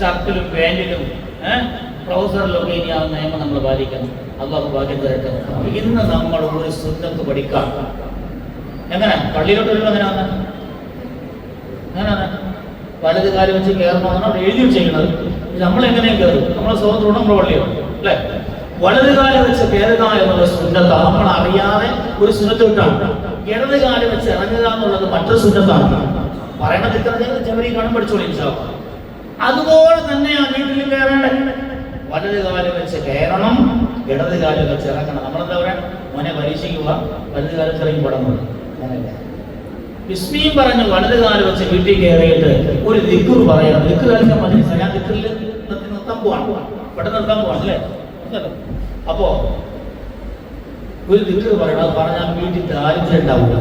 ഷർട്ടിലും പാന്റിലും ട്രൗസറിലൊക്കെ ഇനി ആ നിയമം നമ്മൾ പാലിക്കണം. അല്ലാഹു ഭാഗ്യം തരട്ടെ. ഇന്ന് നമ്മൾ ഒരു സുന്നത്ത് പഠിക്കാം. എങ്ങനെ പള്ളിയിലോട്ട് വരുമ്പോൾ അങ്ങനെയാണ് വലത് കാലം വെച്ച് കയറണമെന്നാണ് അവിടെ എഴുതി ചെയ്യുന്നത്. നമ്മളെങ്ങനെയും കയറും. നമ്മളെ സുഹൃത്തുക്കളും നമ്മുടെ പള്ളിയോ അല്ലേ? വലത് കാലം വെച്ച് കയറുക എന്നുള്ള സുന്നത്താണ്. നമ്മൾ അറിയാതെ ഒരു സുന്നത്ത് വിട്ടാണ്. ഇടത് കാലം വെച്ച് ഇറങ്ങുക എന്നുള്ളത് മറ്റൊരു സുന്നത്താണ്. പറയണത് ഇത്ര ചെവരി കാണും പഠിച്ചോളി. അതുപോലെ തന്നെയാണ് വീട്ടിൽ കയറേണ്ടത്. വലത് കാലം വെച്ച് കയറണം, ഇടത് കാലം വെച്ച് ഇറങ്ങണം. നമ്മളെന്താ പറയാ? മോനെ പരീക്ഷിക്കുക, വലത് കാലത്ത് ഇറങ്ങി പടം. ബിസ്മിയും പറഞ്ഞ് വലത് കാലം വെച്ച് വീട്ടിൽ കയറിയിട്ട് ഒരു ദിക്ർ പറയണം. ദിക്ർ കളിക്കാൻ മതി. ഞാൻ ദിക്റിൽ നിർത്താൻ പോവാണ്, പെട്ടെന്ന് നിർത്താൻ പോവാണ് അല്ലേ? അപ്പോ ഒരു ദിക്ർ പറയണം. അത് പറഞ്ഞാൽ വീട്ടിൽ ദാരിദ്ര്യം ഉണ്ടാവില്ല.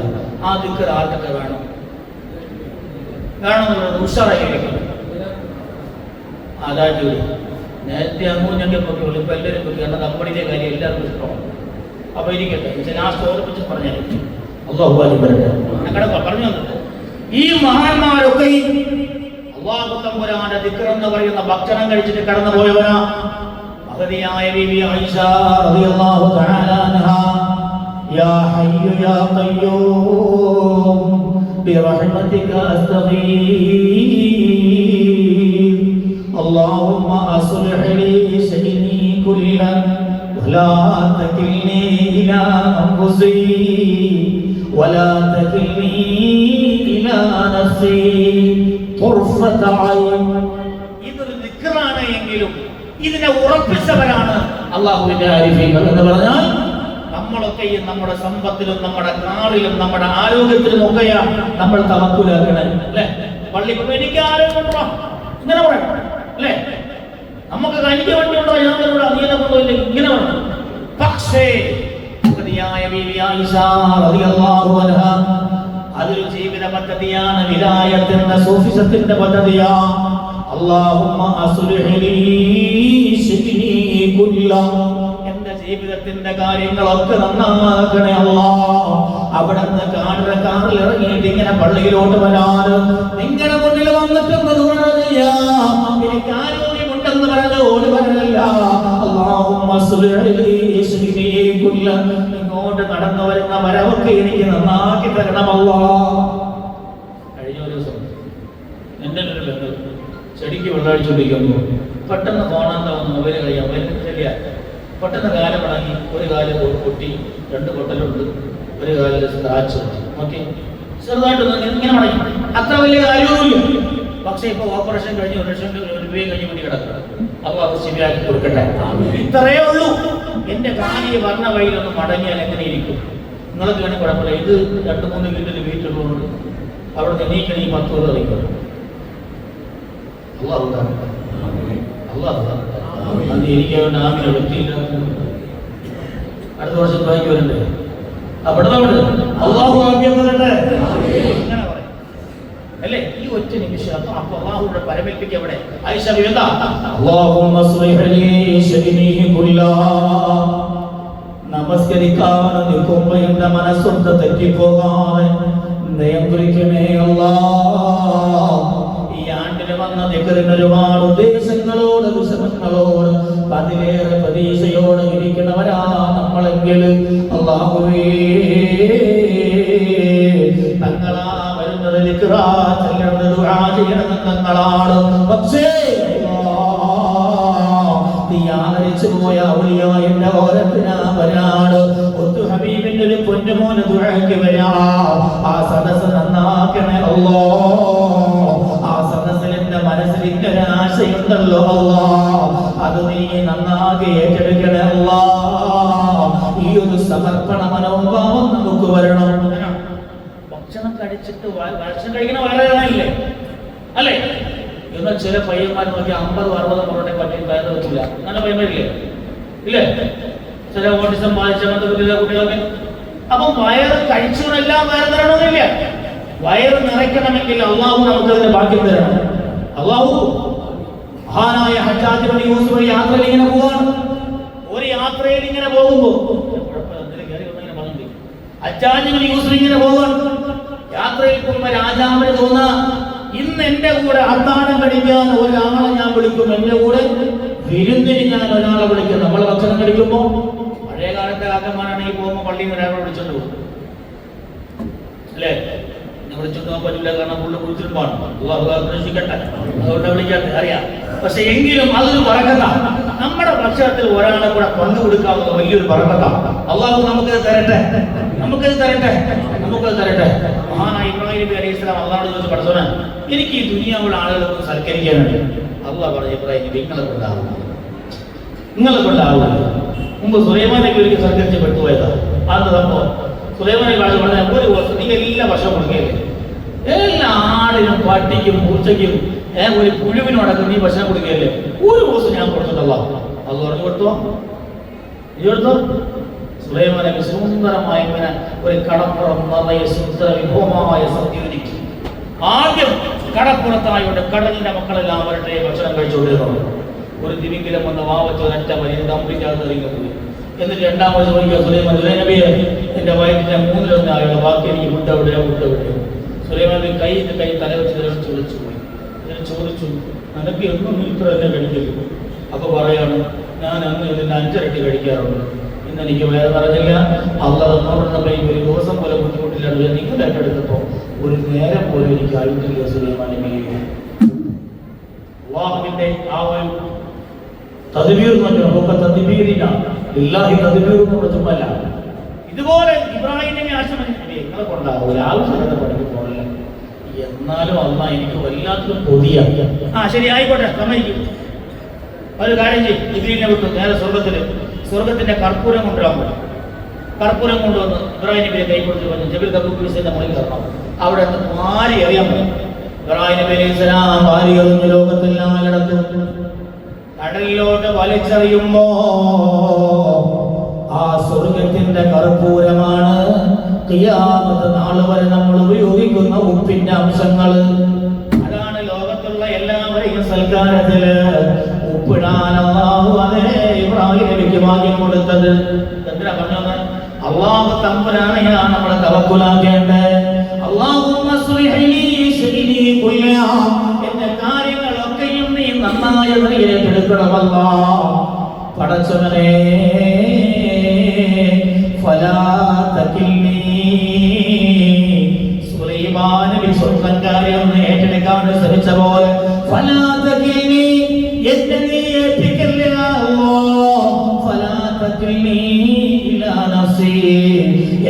ആ ദിക്ർ ആർക്കൊക്കെ വേണമെന്നുള്ളത് ഉഷാറായിരിക്കും. അതായത് നേരത്തെ അങ്ങോട്ട് ഞങ്ങൾ പൊക്കിയുള്ളൂ, ഇപ്പൊ എല്ലാവരും പൊക്കി. കാരണം കമ്പനിയിലെ കാര്യം എല്ലാവർക്കും ഇഷ്ടമാണ്. അപ്പൊ ഇരിക്കട്ടെ, ലാസ്റ്റ് ഓർപ്പിച്ച് പറഞ്ഞാൽ പറഞ്ഞു വന്നത് ഈ മഹാന്മാരൊക്കെ അല്ലാഹു തമ്പുരാന്റെ ദിക്ർ എന്ന് പറയുന്ന ഭക്ഷണം കഴിച്ചിട്ട് കടന്നു പോയവനാ. മഹദിയായ ബീവി ആയിഷ റളിയല്ലാഹു തആല അൻഹാ, യാ ഹയ്യു യാ ഖയ്യൂം ബിറഹ്മതിക അസ്തഗീർ اللهم أصلح لي شأني كله ولا تكلني إلى أنفسي ولا تكلني إلى نفسي طرفة عين. ഇതൊരു ദിക്റാണ് എങ്കിലും ഇതിനെ ഉറപ്പിച്ചവരാണ് അല്ലാഹുവിന്റെ ആരിഫീങ്ങൾ എന്ന് പറഞ്ഞാൽ നമ്മളൊക്കെയും നമ്മുടെ സമ്പത്തിലും നമ്മുടെ കാറിലും നമ്മുടെ ആരോഗ്യത്തിലും ഒക്കെയാണ് നമ്മൾ തവക്കുലാക്കണം അല്ലേ? പള്ളിക്ക് എനിക്ക് ആരോഗ്യമുണ്ടോ ഇങ്ങനെ പറയണം അല്ലേ? നമുക്ക് എനിക്ക് വണ്ടി ഉണ്ടോ? ഞാൻ നീനെ കൊണ്ടുപോയില്ല ഇങ്ങനെ വേണം. പക്ഷേ അതൊരു ജീവിത പദ്ധതിയാണ്. വിലായത്തിന്റെ സൂഫിസത്തിന്റെ പദ്ധതിയാ. അല്ലാഹുമ്മ അസ്ലിഹ് ലീ ശഅനി കുല്ലഹു, എന്റെ ജീവിതത്തിന്റെ കാര്യങ്ങളൊക്കെ നന്നാക്കണേ അല്ലാഹ്. അവിടുന്ന് കാറിൽ ഇറങ്ങിയിട്ട് ഇങ്ങനെ പള്ളിയിലോട്ട് വരാറ് നിങ്ങളുടെ മുന്നിൽ വന്നിട്ടെന്നത് എനിക്ക് ആരോഗ്യമുണ്ടെന്ന് പറഞ്ഞത് ഓടി വരല്ല. അല്ലാഹുമ്മ അസ്ലിഹ് ലീ ശഅനി കുല്ലഹു, ഇങ്ങോട്ട് കടന്നു വരുന്ന വരവൊക്കെ എനിക്ക് നന്നാക്കി തരണം അല്ലാഹ്. കഴിഞ്ഞ ഒരു ദിവസം എൻ്റെ ഒരു ബന്ധു ചെടിക്ക് വെള്ളമടിച്ചുകൊണ്ടിരിക്കുന്നു. പെട്ടെന്ന് ഫോണാന്താവുന്ന മൊബൈൽ കഴിയാം, മൊബൈൽ ശരിയാ. പെട്ടെന്ന് കാലം മടങ്ങി, ഒരു കാലം പൊട്ടി, 2 പൊട്ടലുണ്ട്, ഒരു കാലിൽ സ്ക്രാച്ച് ഓക്കെ, ചെറുതായിട്ടൊന്നും ഇങ്ങനെ മടങ്ങി, അത്ര വലിയ കാര്യമൊന്നുമില്ല. പക്ഷെ ഇപ്പൊ ഓപ്പറേഷൻ കഴിഞ്ഞ് 1 ലക്ഷം രൂപയും കഴിഞ്ഞ് വേണ്ടി കിടക്കുക. അപ്പൊ അത് ശരിയാക്കി കൊടുക്കട്ടെ. ഇത്രയേ ഉള്ളൂ. എന്റെ കാലിയെ പറഞ്ഞ വഴിയിലൊന്ന് മടങ്ങിയാൽ എങ്ങനെ ഇരിക്കും? നിങ്ങൾക്ക് വേണമെങ്കിൽ കുഴപ്പമില്ല. ഇത് 2-3 കിലോമീറ്റർ വീട്ടിലുള്ളതുകൊണ്ട് അവിടെ എണീക്കണി 10 രൂപ അറിയിക്കും. അത് എനിക്ക് ആമിനെ വ്യക്തിയില്ല. അടുത്ത വർഷം ബാക്കി വരണ്ടേ? അവിടെ അള്ളാഹു ആദ്യം വരട്ടെ അങ്ങനെ പറയും അല്ലേ? ഈ ഒറ്റ നിമിഷം അപ്പൊ അള്ളാഹുവിടെ പരമേൽപ്പിക്കുക. അവിടെ ആയിഷ എന്താ നമസ്കരിക്കാൻ നിൽക്കുമ്പോ എന്റെ മനസ്സൊന്ന് തെറ്റിപ്പോകാതെ നിയന്ത്രിക്കണേ അല്ലാഹ്. ഈ ആണ്ടിന് വന്ന ദിക്റിന് ഒരുപാട് ഉദ്ദേശങ്ങളോട് വിഷമങ്ങളോട് അതിലേറെ പ്രതീക്ഷയോട് ഇരിക്കുന്നവരാ നമ്മളെങ്കിൽ അല്ലാഹുവേ തങ്ങളാ വരുന്നത് ദിക്റാ ചെല്ലുന്നത് ദുആ ചെയ്യണത് തങ്ങളാണ്. പക്ഷേ ാരിച്ചു പോയ ഔലിയ എന്റെ ഓരത്തിനാവരാണ്. ഒത്തു ഹബീബിന്റെ ഒരു പൊന്നുമോന് ദുആക്ക് വരാ. ആ സദസ്സ് നന്നാക്കണേ അല്ലാ. ആ സദസ്സിൽ എന്റെ മനസ്സിൽ ഇന്നൊരാശയുണ്ടല്ലോ അല്ലാ, അത് നീ നന്നാക്കി ഏറ്റെടുക്കണേ അല്ലാ. ഈ ഒരു സമർപ്പണ മനോഭാവം നമുക്ക് വരണം. ഭക്ഷണം കഴിച്ചിട്ട് ഭക്ഷണം കഴിക്കണ വയറില്ലേ അല്ലേ? എന്നാൽ ചില പയ്യന്മാർ നോക്കി 50-60 പൊറോട്ടയെ പറ്റി വയറ് വെച്ചില്ല. നല്ല പയ്യന്മാരില്ലേ? ഇല്ലേ? ചില ഓട്ടിസം ബാധിച്ച കുട്ടികളൊക്കെ. അപ്പം വയറ് കഴിച്ചവരെല്ലാം വയറ് തരണമെന്നില്ല. വയറ് നിറയ്ക്കണമെങ്കിൽ അള്ളാഹു നമുക്കതിന്റെ ഭാഗ്യം തരണം. അള്ളാഹു മഹാനായ ഹജ്ജാജ് ബിൻ യൂസുഫ് യാത്രയിൽ ഇങ്ങനെ പോവാണ്. ഒരു യാത്രയിൽ ഇങ്ങനെ പോകുമ്പോ ഹജ്ജാജ് ബിൻ യൂസുഫ് ഇങ്ങനെ പോവാണ്. യാത്രയിൽ പോകുമ്പോ രാജാവിന് തോന്നാ, ഇന്ന് എന്റെ കൂടെ അത്താഴം കഴിക്കാൻ ഒരാളെ ഞാൻ വിളിക്കും, എന്റെ കൂടെ വിരുന്നിന് ഞാൻ ഒരാളെ വിളിക്കും. നമ്മൾ ഭക്ഷണം കഴിക്കുമ്പോ പഴയ കാലത്തെ കാക്കന്മാരാണെങ്കിൽ പോകുമ്പോ പള്ളിയിൽ നിന്ന് ഒരാളെ വിളിച്ചോണ്ട് പോകും അല്ലേ? വിളിച്ചോണ്ട് പോകാൻ പറ്റില്ല, കാരണം പുള്ളി കുളിച്ചിരുമ്പാണ്. അന്വേഷിക്കട്ടെ, അതുകൊണ്ട് വിളിക്കാത്ത അറിയാം. പക്ഷെ എങ്കിലും അതൊരു ബറക്കത്താ. നമ്മുടെ ഭക്ഷണത്തിൽ ഒരാളെ കൂടെ പങ്കുകൊടുക്കാവുന്ന വലിയൊരു ബറക്കത്താ. അള്ളാഹു നമുക്കത് തരട്ടെ, നമുക്കത് തരട്ടെ, നമുക്കത് തരട്ടെ. മഹാനായ ഇബ്രാഹിം നബി അലൈഹി സ്വലാം അള്ളാഹുവോട് ചോദിച്ചു, പഠിച്ചോനെ എനിക്ക് ഈ ദുനിയാവുള്ള ആളുകളൊക്കെ സൽക്കരിക്കാനുണ്ട്. അള്ളാഹ് പറഞ്ഞു, ഇബ്രാഹിം നബി നിങ്ങളെ കൊണ്ടാവുന്നു, നിങ്ങളെ കൊണ്ടാവുന്നു. മുമ്പ് സുലൈമാൻ നബി ഒരിക്കൽ സൽക്കരിച്ച് പെട്ടുപോയതാ. അത് സംഭവം സുലൈമാൻ നബി പറഞ്ഞ ഒരു ദിവസം നിങ്ങൾ എല്ലാ ഭക്ഷണം കൊടുക്കുകയല്ലേ, എല്ലാ ആടിനും പട്ടിക്കും പൂച്ചയ്ക്കും ഒരു പുഴുവിനോടൊക്കെ നീ ഭക്ഷണം കൊടുക്കുകയല്ലേ, ഒരു ദിവസം ഞാൻ കൊടുത്തിട്ടല്ല. അത് പറഞ്ഞു കൊടുത്തോ, നീ കൊടുത്തോ. സുലൈമാൻ നബി സുന്ദരമായ ഇങ്ങനെ ഒരു കടപ്പുറം നിറയെ സുന്ദര വിഭവമായ സദ്യ ഒരുക്കി. ആദ്യം കടപ്പുറത്തായോണ്ട് കടലിന്റെ മക്കളെല്ലാം അവരുടെ ഭക്ഷണം കഴിച്ചുകൊണ്ടിരുന്നു. ഒരു ദിവിങ്കിലും വന്ന വാവച്ച് ഒരൊറ്റ വലിയ കമ്പിക്കാതെ ഇറങ്ങിപ്പോയി. എന്നിട്ട് രണ്ടാമത് ചോദിക്കുക, സുലൈമാൻ നബിയെ എന്റെ വയറ്റിന്റെ 1/3 ബാക്കി എനിക്ക് ഫുഡ് എവിടെയോ, ഫുഡ് എവിടെയോ. സുലൈമാൻ നബി കൈ തല വെച്ച് ചോദിച്ചു പോയി. ചോദിച്ചു, നിനക്ക് എന്നും ഇത്ര തന്നെ കഴിക്കരുത്. അപ്പൊ പറയാണ്, ഞാൻ അന്ന് ഇതിന്റെ 5 ഇരട്ടി കഴിക്കാറുണ്ട്, ഇന്ന് എനിക്ക് വേറെ പറഞ്ഞില്ല. അള്ളാഹ് തന്നോടുന്നപ്പോ ഒരു ദിവസം പോലെ ബുദ്ധിമുട്ടില്ല. നിങ്ങൾ ഏറ്റെടുത്തപ്പോ ഒരു നേരം പോലെ എനിക്ക് ആയിട്ടില്ല. സുലൈമാൻ നബിയെ അള്ളാഹുവിന്റെ ആ ഒരു തദ്ബീർ നമുക്ക് തദ്ബീറില്ല, ഇല്ലാഹി തദ്ബീർ ചുമല്ല. ഇതുപോലെ ഇബ്രാഹിം നബി നിങ്ങളെ കൊണ്ടാകും ഒരാവശ്യമില്ല, പഠിക്കും പോകണില്ല. എന്നാലും അള്ളാഹ് എനിക്ക് വല്ലാത്തൊരു കൊതിയാണ്. ശരി ആയിക്കോട്ടെ, സമ്മതിക്കും. ഒരു കാര്യം ചെയ്യും, ജിബ്രീലിനെ വിട്ടു നേരെ സ്വർഗത്തിന്റെ കർപ്പൂരം കൊണ്ടുവരാൻ പോയി. കർപ്പൂരം കൊണ്ടുവന്ന് ഇബ്രാഹിം നബിയെ കൈ കൊടുത്ത് പറഞ്ഞു, ജബിൽ കബൂസിന്റെ മുകളിൽ കയറണം. അവിടെ വാരി എറിയാൻ പോയി. ഇബ്രാഹിം നബി അലൈഹി സ്വലാം വാരി എറിഞ്ഞ ലോകത്തെല്ലാം നടത്തും. കടലിലോട്ട് വലിച്ചെറിയുമ്പോ ആ സ്വർഗത്തിന്റെ കർപ്പൂരമാണ് ഖിയാമത്ത് നാൾ വരെ നമ്മൾ ഉപയോഗിക്കുന്ന ഉപ്പിന്റെ അംശങ്ങൾ. അതാണ് ലോകത്തുള്ള എല്ലാവരെയും സൽക്കാരത്തില് ഉപ്പിടാൻ അല്ലാഹു അതേ ഇബ്രാഹിം നബിക്ക് ഭാഗ്യം കൊടുത്തത്. എന്തിനാ പറഞ്ഞത്? അല്ലാഹു തമ്പുരാനെയാണ് നമ്മളെ തവക്കുലാക്കേണ്ടത്. അല്ലാഹുമ്മ സ്ലിഹ് ലീ ശരീരി കുല്ലഹാ, എന്റെ കാര്യങ്ങളൊക്കെയും നീ നന്നായി ഏറ്റെടുക്കണമല്ലാ. പടച്ചവനെ ഫലാ തകിൽനി, സുലൈമാൻ നബി സ്വന്തം കാര്യം ഏറ്റെടുക്കാൻ ശ്രമിച്ച പോലെ ഫലാ തകിൽനി, എന്നെ നീ ഏൽപ്പിക്കല്ലേ അല്ലാഹ് ഫലാ തകിൽനി ഇലാ നഫ്സി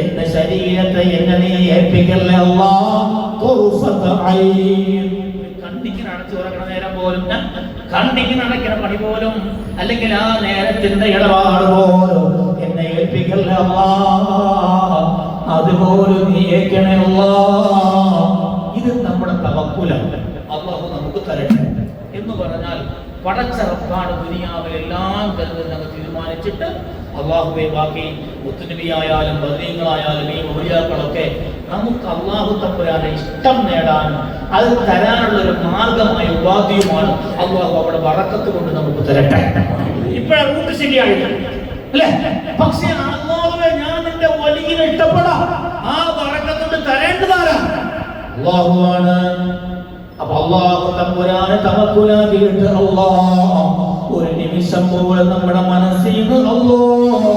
എന്റെ ശരീരത്തെ എന്നെ നീ ഏൽപ്പിക്കല്ലേ അല്ലാഹ് തുർഫത ഐൻ കണ്ണിക്ക് അടച്ചു തുറക്കണ നേരം പോലും കണ്ണിക്ക് നടക്കുന്ന പണി പോലും അല്ലെങ്കിൽ ആ നേരത്തിന്റെ ഇടപാട് പോലും എന്നെ ഏൽപ്പിക്കല്ലേ അല്ലാഹ് അതുപോലും നീ ഏൽക്കണേ അല്ലാഹ് ഇത് നമ്മുടെ തവക്കുലാണ് അല്ലാഹു നമുക്ക് തരട്ടെ എന്ന് പറഞ്ഞാൽ പടച്ച റബ്ബാണ് ദുനിയാവിലെല്ലാം തരുന്നത് തീരുമാനിച്ചിട്ട് അള്ളാഹുവെ ബാക്കി മുത്തുനബിയായാലും ബദരീങ്ങളായാലും ഈ ഔലിയാക്കളൊക്കെ നമുക്ക് അള്ളാഹു തമ്പുരാന്റെ ഇഷ്ടം നേടാനും അത് തരാനുള്ള ഒരു മാർഗമായ ഉപാധിയുമാണ് അള്ളാഹു അവിടെ ബറക്കത്ത് കൊണ്ട് നമുക്ക് തരട്ടെ. ഇപ്പോഴാ റൂട്ട് ശരിയായില്ല അല്ലേ? പക്ഷേ അള്ളാഹുവെ ഞാൻ നിന്റെ വലിയ ഇഷ്ടപ്പെടാം ആ ബറക്കത്ത് തരേണ്ടതാരാ? അള്ളാഹുവാണ്. അപ്പൊ അള്ളാഹു തമ്പുരാനെ തവക്കുലാക്കിയിട്ട് അല്ലാഹ് ഒരു നിമിഷം പോലും നമ്മുടെ മനസ്സിൽ നിന്ന് അല്ലാഹ്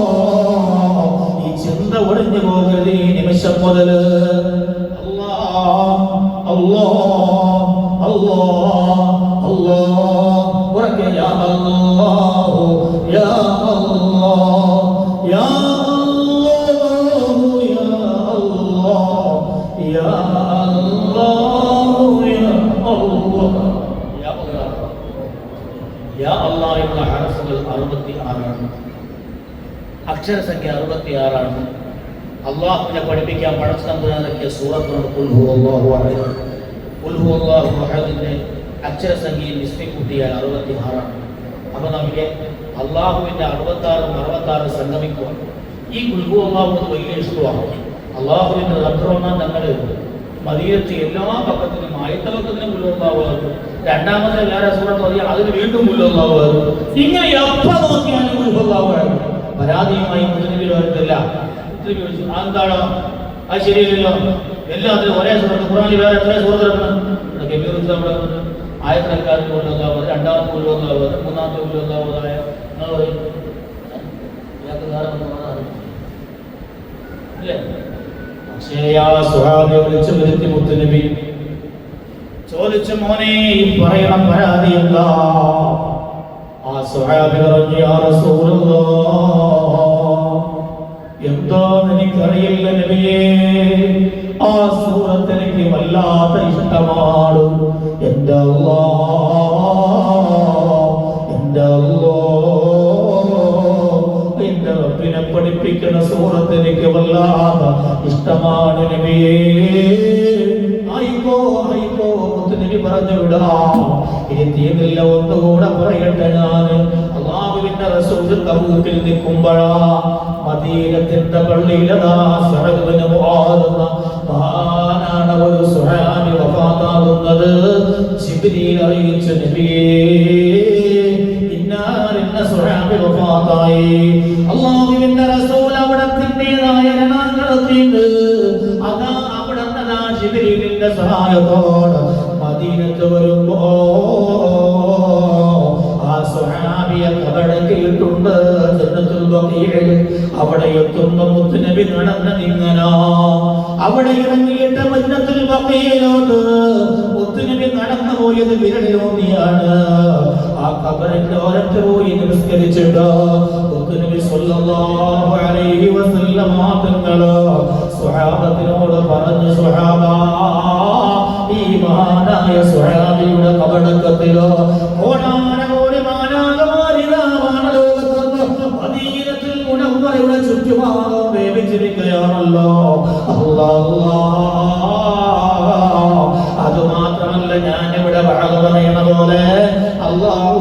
ഈ ചിന്ത ഒഴിഞ്ഞു പോകരുത്. ഈ നിമിഷം മുതൽ അല്ലാഹ് അല്ലാഹ് അല്ലാഹ് അല്ലാഹ് ഉറക്കെ യാ അല്ലാഹു യാ അല്ലാഹ് യാ അല്ലാഹു യാ അല്ലാഹ് യാ അക്ഷരസംഖ്യ 66 അള്ളാഹുവിനെ പഠിപ്പിക്കാൻ പടച്ചതമ്പുരാനിറക്കിയ സൂറത്തുണ്ട് ഖുൽ ഹുവല്ലാഹു അഹദ്. ഖുൽ ഹുവല്ലാഹു അഹദിന്റെ അക്ഷരസംഖ്യയിൽ നിസ്ബി കൂട്ടിയാൽ 66. അപ്പൊ നമുക്ക് അള്ളാഹുവിന്റെ 66 സംഗമിക്കുക. ഈ ഖുൽ ഹുവല്ലാഹു വലിയ ഇഷ്ടമാണ്. അള്ളാഹുവിന്റെ റബ്ബുറഹ്മാൻ തങ്ങൾ മദീനത്ത് എല്ലാ പക്കത്തിനും ആയത്തവക്കത്തിനും മുല്ലുള്ളാവുക, രണ്ടാമത്തെ എല്ലാവരും സൂറത്ത് ഓതിയാൽ അതിന് വീണ്ടും മുല്ലുള്ളാവുക. ഇങ്ങനെ എപ്പോൾ നോക്കിയാലും മുല്ലുള്ളാവുകയാണ്. പരാതിയുമായി മുസ്ലിമിൽ വരുന്നില്ല. മുസ്ലിം ചോദിച്ചു അതെന്താണോ? അത് ശരിയല്ലല്ലോ, എല്ലാത്തിനും ഒരേ സൂറത്ത്. ഖുർആനിൽ വേറെ എത്ര സൂറത്ത് ആയത്തിനക്കാർക്ക് മുല്ലുള്ളാവുക, രണ്ടാമത്തെ മുല്ലുള്ളാവുക, മൂന്നാമത്തെ മുല്ലുള്ളാവുക. നിങ്ങൾ പറയും അല്ലേ? മുത്തുനബി ചോദിച്ചു മോനെ ഈ പറയണം പരാതിയല്ല. ആ സ്വഹാബി പറഞ്ഞു യാ റസൂലല്ലാഹ് എന്താന്ന് എനിക്കറിയില്ല നബിയേ, ആ സൂറത്ത് എനിക്ക് വല്ലാത്ത ഇഷ്ടമാണ്. എൻ്റെ അല്ലാഹ് എൻ്റെ റബ്ബിനെ പഠിപ്പിക്കുന്ന സൂറത്ത് എനിക്ക് വല്ലാതെ ഇഷ്ടമാണ് നബിയേ. ആയിക്കോ ആയിക്കോ മുത്തുനബി പറഞ്ഞു വിടാം. ഇനി തീർന്നില്ല, ഒന്നുകൂടെ പറയട്ടെ. ഞാൻ അല്ലാഹുവിന്റെ റസൂൽ തബൂക്കിൽ നിൽക്കുമ്പോഴാ മദീനത്തിന്റെ പള്ളിയിലതാ സഅദ്ബിന് മുആദ് മഹാനാണ് ഒരു സ്വഹാബി വഫാത്താകുന്നത്. ജിബ്രീൽ അറിയിച്ചു നബിയേ അള്ളാഹുവിന്റെ റസൂൽ അവിടത്തിന്റേതായ രണാങ്കളത്തിണ്ട്. അതാ അവിടുന്ന് ജിബ്രീലിന്റെ സഹായത്തോടെ മദീനത്ത് വരുമ്പോ ആ സ്വഹാബിയെ കബറടക്കിയിട്ടുണ്ട് ജന്നത്തുൽ ബഖീഇൽ. അവിടെ എത്തുന്ന മുത്തുനബി നടന്ന നിങ്ങനാ അവിടെ ഇറങ്ങിയിട്ട് ജന്നത്തുൽ ബഖീഇലോട്ട് മുത്തുനബി നടന്നു പോയത് വിരലിലൂന്നിയാണ്. ആ ഖബറിന്റെ ഓരത്ത് പോയി നമസ്കരിച്ചിട്ട് മുത്തുനബി സ്വല്ലല്ലാഹു അലൈഹി വസല്ലം തങ്ങൾ സ്വഹാബത്തിനോട് പറഞ്ഞു, സ്വഹാബാ ഈ മഹാനായ സ്വഹാബിയുടെ ഖബറടക്കത്തിലോ കോടാനകോടി മാലാഖമാരിതാണ് ലോകത്ത് മദീനത്തുൽ മുനവ്വറയുടെ ചുറ്റുഭാഗം വേവിച്ചിരിക്കുകയാണല്ലോ. അല്ലാഹ് അതുമാത്രമല്ല, ഞാൻ ഇവിടെ വഅദ് പറയണ പോലെ അല്ലാഹു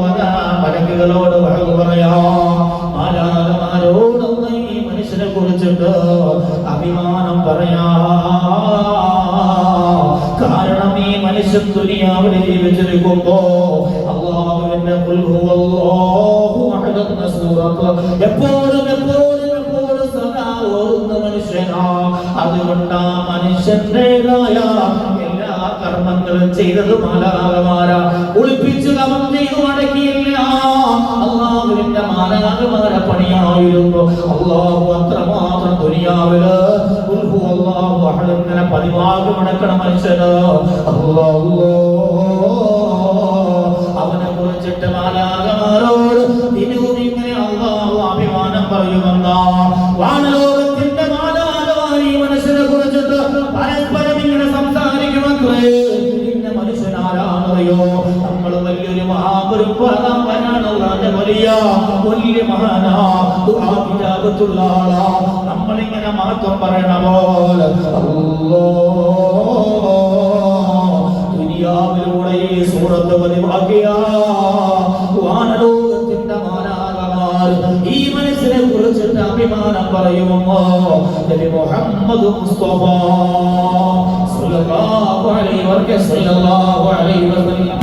മലക്കുകളോട് വഅദ് പറയാ, മാലാഖമാരോടൊന്ന് ഈ മനുഷ്യനെ കുറിച്ചിട്ട് അഭിമാനം പറയാ. കാരണം ഈ മനുഷ്യൻ ദുനിയാവിൽ ജീവിച്ചിരിക്കുമ്പോ അല്ലാഹുവിന്റെ ഖുൽ ഹുവല്ലാഹു അഹദ് എന്ന സൂറത്ത് എപ്പോഴും എപ്പോഴും എപ്പോഴും സദാ ഓതുന്ന മനുഷ്യനാ. അതുകൊണ്ട് ആ മനുഷ്യന്റേതായ എല്ലാ കർമ്മങ്ങളും ചെയ്തത് മാലാഖമാരാ. ഒളിപ്പിച്ചു അവൻ ചെയ്തു അടക്കിയില്ല. അല്ലാഹുവിന്റെ മാലാഖമാരെ പണിയായിരുന്നു. അല്ലാഹു അത്രമാത്രം ദുനിയാവില് ഖുൽ ഹുവല്ലാഹു അഹദ് ഇങ്ങനെ പതിവാകെ മടക്കണ മനുഷ്യന് അല്ലാഹു അവനെ കുറിച്ചിട്ട് മാലാ പറയുമെന്നാ. വാനലോകത്തിന്റെ മാലാഖമാർ ഈ മനുഷ്യനെ കുറിച്ചിട്ട് പരസ്പരം ഇങ്ങനെ സംസാരിക്കുമത്രേ. ഇന്ന മനുഷ്യനാരാണറിയോ? നമ്മൾ വലിയൊരു മഹാപുരുപ്പനാണ്, വലിയ മഹാനാ, ദുആ ആളാ. നമ്മളിങ്ങനെ മാത്രം പറയണ പോലെ ദുനിയാവിലൂടെ ഈ സൂറത്ത് പതിവാക്കിയ വാനലോകത്തിന്റെ മാലാഖമാർ ഈ മനുഷ്യനെ കുറിച്ചിട്ട് അഭിമാനം പറയുമോ? നബി മുഹമ്മദ് മുസ്തഫ സല്ലല്ലാഹു അലൈഹി വസല്ലം.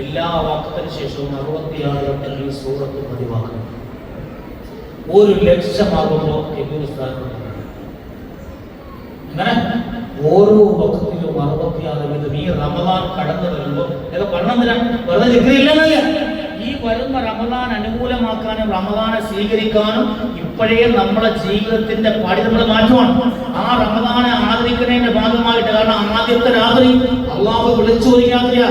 എല്ലാ വാക്കത്തിന് ശേഷവും 66 വട്ടം ഈ സൂറത്ത് പതിവാക്കണം. 1,00,000 അങ്ങനെ ഓരോ വക്തിലും 66 വീതം. ഈ റമദാൻ കടന്നു വരുമ്പോൾ വെറുതെ ജിക്രില്ലെന്നല്ല, ഈ വരുന്ന റമദാൻ അനുകൂലമാക്കാനും റമദാനെ സ്വീകരിക്കാനും ഇപ്പോഴേ നമ്മുടെ ജീവിതത്തിന്റെ പടി നമ്മൾ മാറ്റുവാണ്. ആ റമദാനെ ആദരിക്കുന്നതിന്റെ ഭാഗമായിട്ട്, കാരണം ആദ്യത്തെ രാത്രി അള്ളാഹു വിളിച്ചു ഒരു രാത്രിയാ.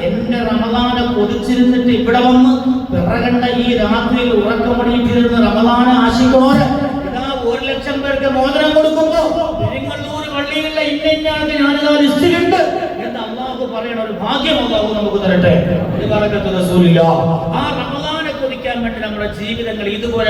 എന്റെ റമദാനെ കൊതിച്ചിരുന്നിട്ട് ഇവിടെ വന്ന് പിറകണ്ട ഈ രാത്രിയിൽ ഉറക്കമടിയിട്ടിരുന്ന് റമദാനെ ആശിക്കണോര് ഇതാ 1,00,000 പേർക്ക് മോചനം കൊടുക്കുമ്പോ പെരിങ്ങള്ളൂർ പള്ളിയിലുള്ള ഇന്നയാൾക്ക് ഞാനിതാ ലിസ്റ്റിലുണ്ട് എന്ന് അള്ളാഹു പറയണ ഒരു ഭാഗ്യം അള്ളാഹു നമുക്ക് തരട്ടെ. ആ റമദാനെ കൊതിക്കാൻ വേണ്ടി നമ്മുടെ ജീവിതങ്ങൾ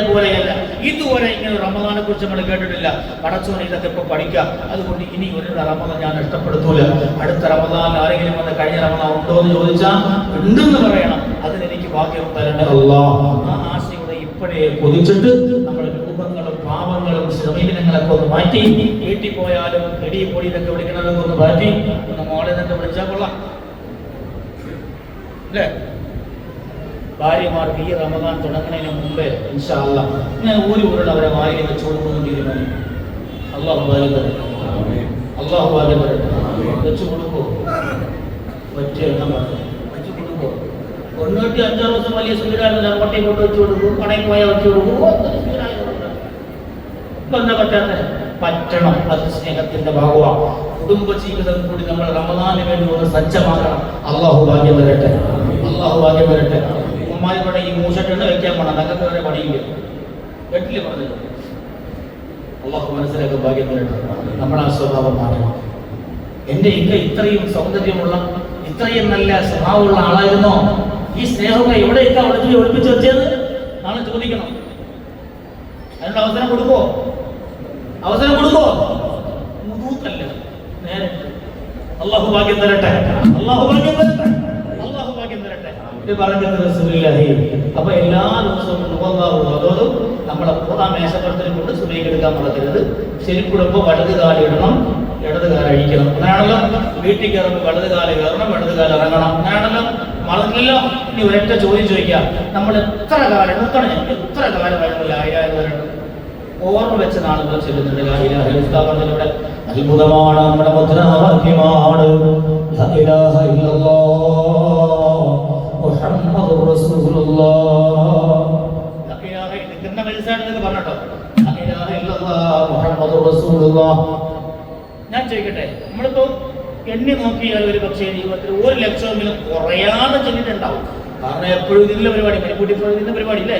പോലെയല്ല. ഇതുവരെ ഇങ്ങനെ റമദാനെ കുറിച്ച് നമ്മൾ കേട്ടിട്ടില്ല. പടച്ചോനെ ഇതൊക്കെ ഇപ്പൊ പഠിക്കാം. അതുകൊണ്ട് ഇനി ഒരു റമദാൻ ഞാൻ ഇഷ്ടപ്പെടുത്തൂല. അടുത്ത റമദാൻ ആരെങ്കിലും വന്ന് കഴിഞ്ഞ റമദാൻ ഉണ്ടോ എന്ന് ചോദിച്ചാൽ ഉണ്ടെന്ന് പറയണം. അതിനെനിക്ക് ഭാഗ്യം തരട്ടെ അല്ലാഹ്. ആ ആശയുടെ ഇപ്പോഴേ കൊതിച്ചിട്ട് നമ്മുടെ രൂപങ്ങളും പാവങ്ങളും ശ്രമീനങ്ങളൊക്കെ ഒന്ന് മാറ്റി, വീട്ടിൽ പോയാലും എടി പൊടി ഇതൊക്കെ വിളിക്കണമെന്നൊക്കെ ഒന്ന് മാറ്റി ഒന്ന് മോളെ തന്നെ വിളിച്ചാൽ കൊള്ളാം അല്ലേ? ഭാര്യമാർക്ക് ഈ റമദാൻ തുടങ്ങുന്നതിന് മുമ്പേ ഇൻഷാ അല്ലാഹ് ഞാൻ ഊരുള്ള അവരെ വായിൽ വെച്ച് കൊടുക്കുന്നു തീരുമാനിക്കും. അള്ളാഹു ഭാഗ്യം തരട്ടെ, അള്ളാഹു ഭാഗ്യം തരട്ടെ. വെച്ചു കൊടുക്കോ? ഒറ്റ എണ്ണം പറഞ്ഞു വെച്ചു കൊടുക്കോ? 95 ദിവസം വലിയ സ്പീഡായിരുന്നു. കോട്ടയം കൊണ്ട് വെച്ചു കൊടുക്കും, കടയിൽ പോയാൽ വെച്ചു കൊടുക്കും. ഇപ്പൊ എന്താ പറ്റാത്ത? പറ്റണം. അത് സ്നേഹത്തിന്റെ ഭാഗമാണ്. കുടുംബ ജീവിതം കൂടി നമ്മൾ റമദാന് വേണ്ടി ഒന്ന് സജ്ജമാക്കണം. അള്ളാഹു ഭാഗ്യം തരട്ടെ, അള്ളാഹു ഭാഗ്യം തരട്ടെ. ഉമ്മാരിവിടെ ഈ മൂശട്ടെണ്ണ വെക്കാൻ പോണം, തങ്ങൾക്ക് വരെ പണിയില്ല. വീട്ടില് പറഞ്ഞത് അള്ളാഹു മനസ്സിലാക്കി ഭാഗ്യം തരട്ടെ. നമ്മളാ സ്വഭാവം മാറ്റണം. എന്റെ ഇത്രയും സൗന്ദര്യമുള്ള, ഇത്രയും നല്ല സ്വഭാവമുള്ള ആളായിരുന്നോ? ഈ സ്നേഹമൊക്കെ എവിടെയൊക്കെ ഒളിപ്പിച്ച് വെച്ചത് നാളെ ചോദിക്കണം. അതിനുള്ള അവസരം കൊടുക്കോ? അവസരം കൊടുക്കോ? മുതൂത്തല്ല, നേരെ. അള്ളാഹു ഭാഗ്യം തരട്ടെ, അള്ളാഹു ഭാഗ്യം തരട്ടെ, അള്ളാഹു ഭാഗ്യം തരട്ടെ. ഇത് പറഞ്ഞത് റസൂലുള്ളാഹി. അപ്പൊ എല്ലാ ദിവസവും അതോടും നമ്മളെ ആ മേശപ്പുറത്തിൽ കൊണ്ട് സുബഹിക്കെടുക്കാൻ മറക്കരുത്. ശരിക്കുടുമ്പോൾ വലത് കാലിടണം, ഇടത് കാല അഴിക്കണം. അങ്ങനെയാണല്ലോ. വീട്ടിൽ കയറുമ്പോൾ വലത് കാല് കയറണം, ഇടത് കാല ഇറങ്ങണം. അങ്ങനെയാണല്ലോ. മറന്നില്ലല്ലോ. ഇനി ഒരൊറ്റ ചോദ്യം ചോദിക്കാം. നമ്മൾ എത്ര കാലം വേണമെന്നില്ല 1000 വരണം. ഓർമ്മ വെച്ച നാളുകൾ ചെല്ലുന്നുണ്ട്. ഇവിടെ അത്ഭുതമാണ്, നമ്മുടെ മുദ്രാവാക്യമാണ് ലാ ഇലാഹ ഇല്ലല്ലാഹ് മുഹമ്മദുർ റസൂലുള്ളാഹ്. ലാ ഇലാഹ ഇല്ലല്ലാഹ് മനസ്സിലാണെന്ന് പറഞ്ഞട്ടോ. ലാ ഇലാഹ ഇല്ലല്ലാഹ് മുഹമ്മദുർ റസൂലുള്ളാഹ്. ഞാൻ ചോദിക്കട്ടെ, നമ്മളിപ്പോ എണ്ണി നോക്കിയാൽ ഒരു പക്ഷേ ജീവിതത്തിൽ 1,00,000 കുറയാതെ ചെല്ലിട്ടുണ്ടാവും. കാരണം എപ്പോഴും ഇതിന്റെ പരിപാടി, മരിക്കൂട്ടി ഇതിന്റെ പരിപാടി ഇല്ലേ?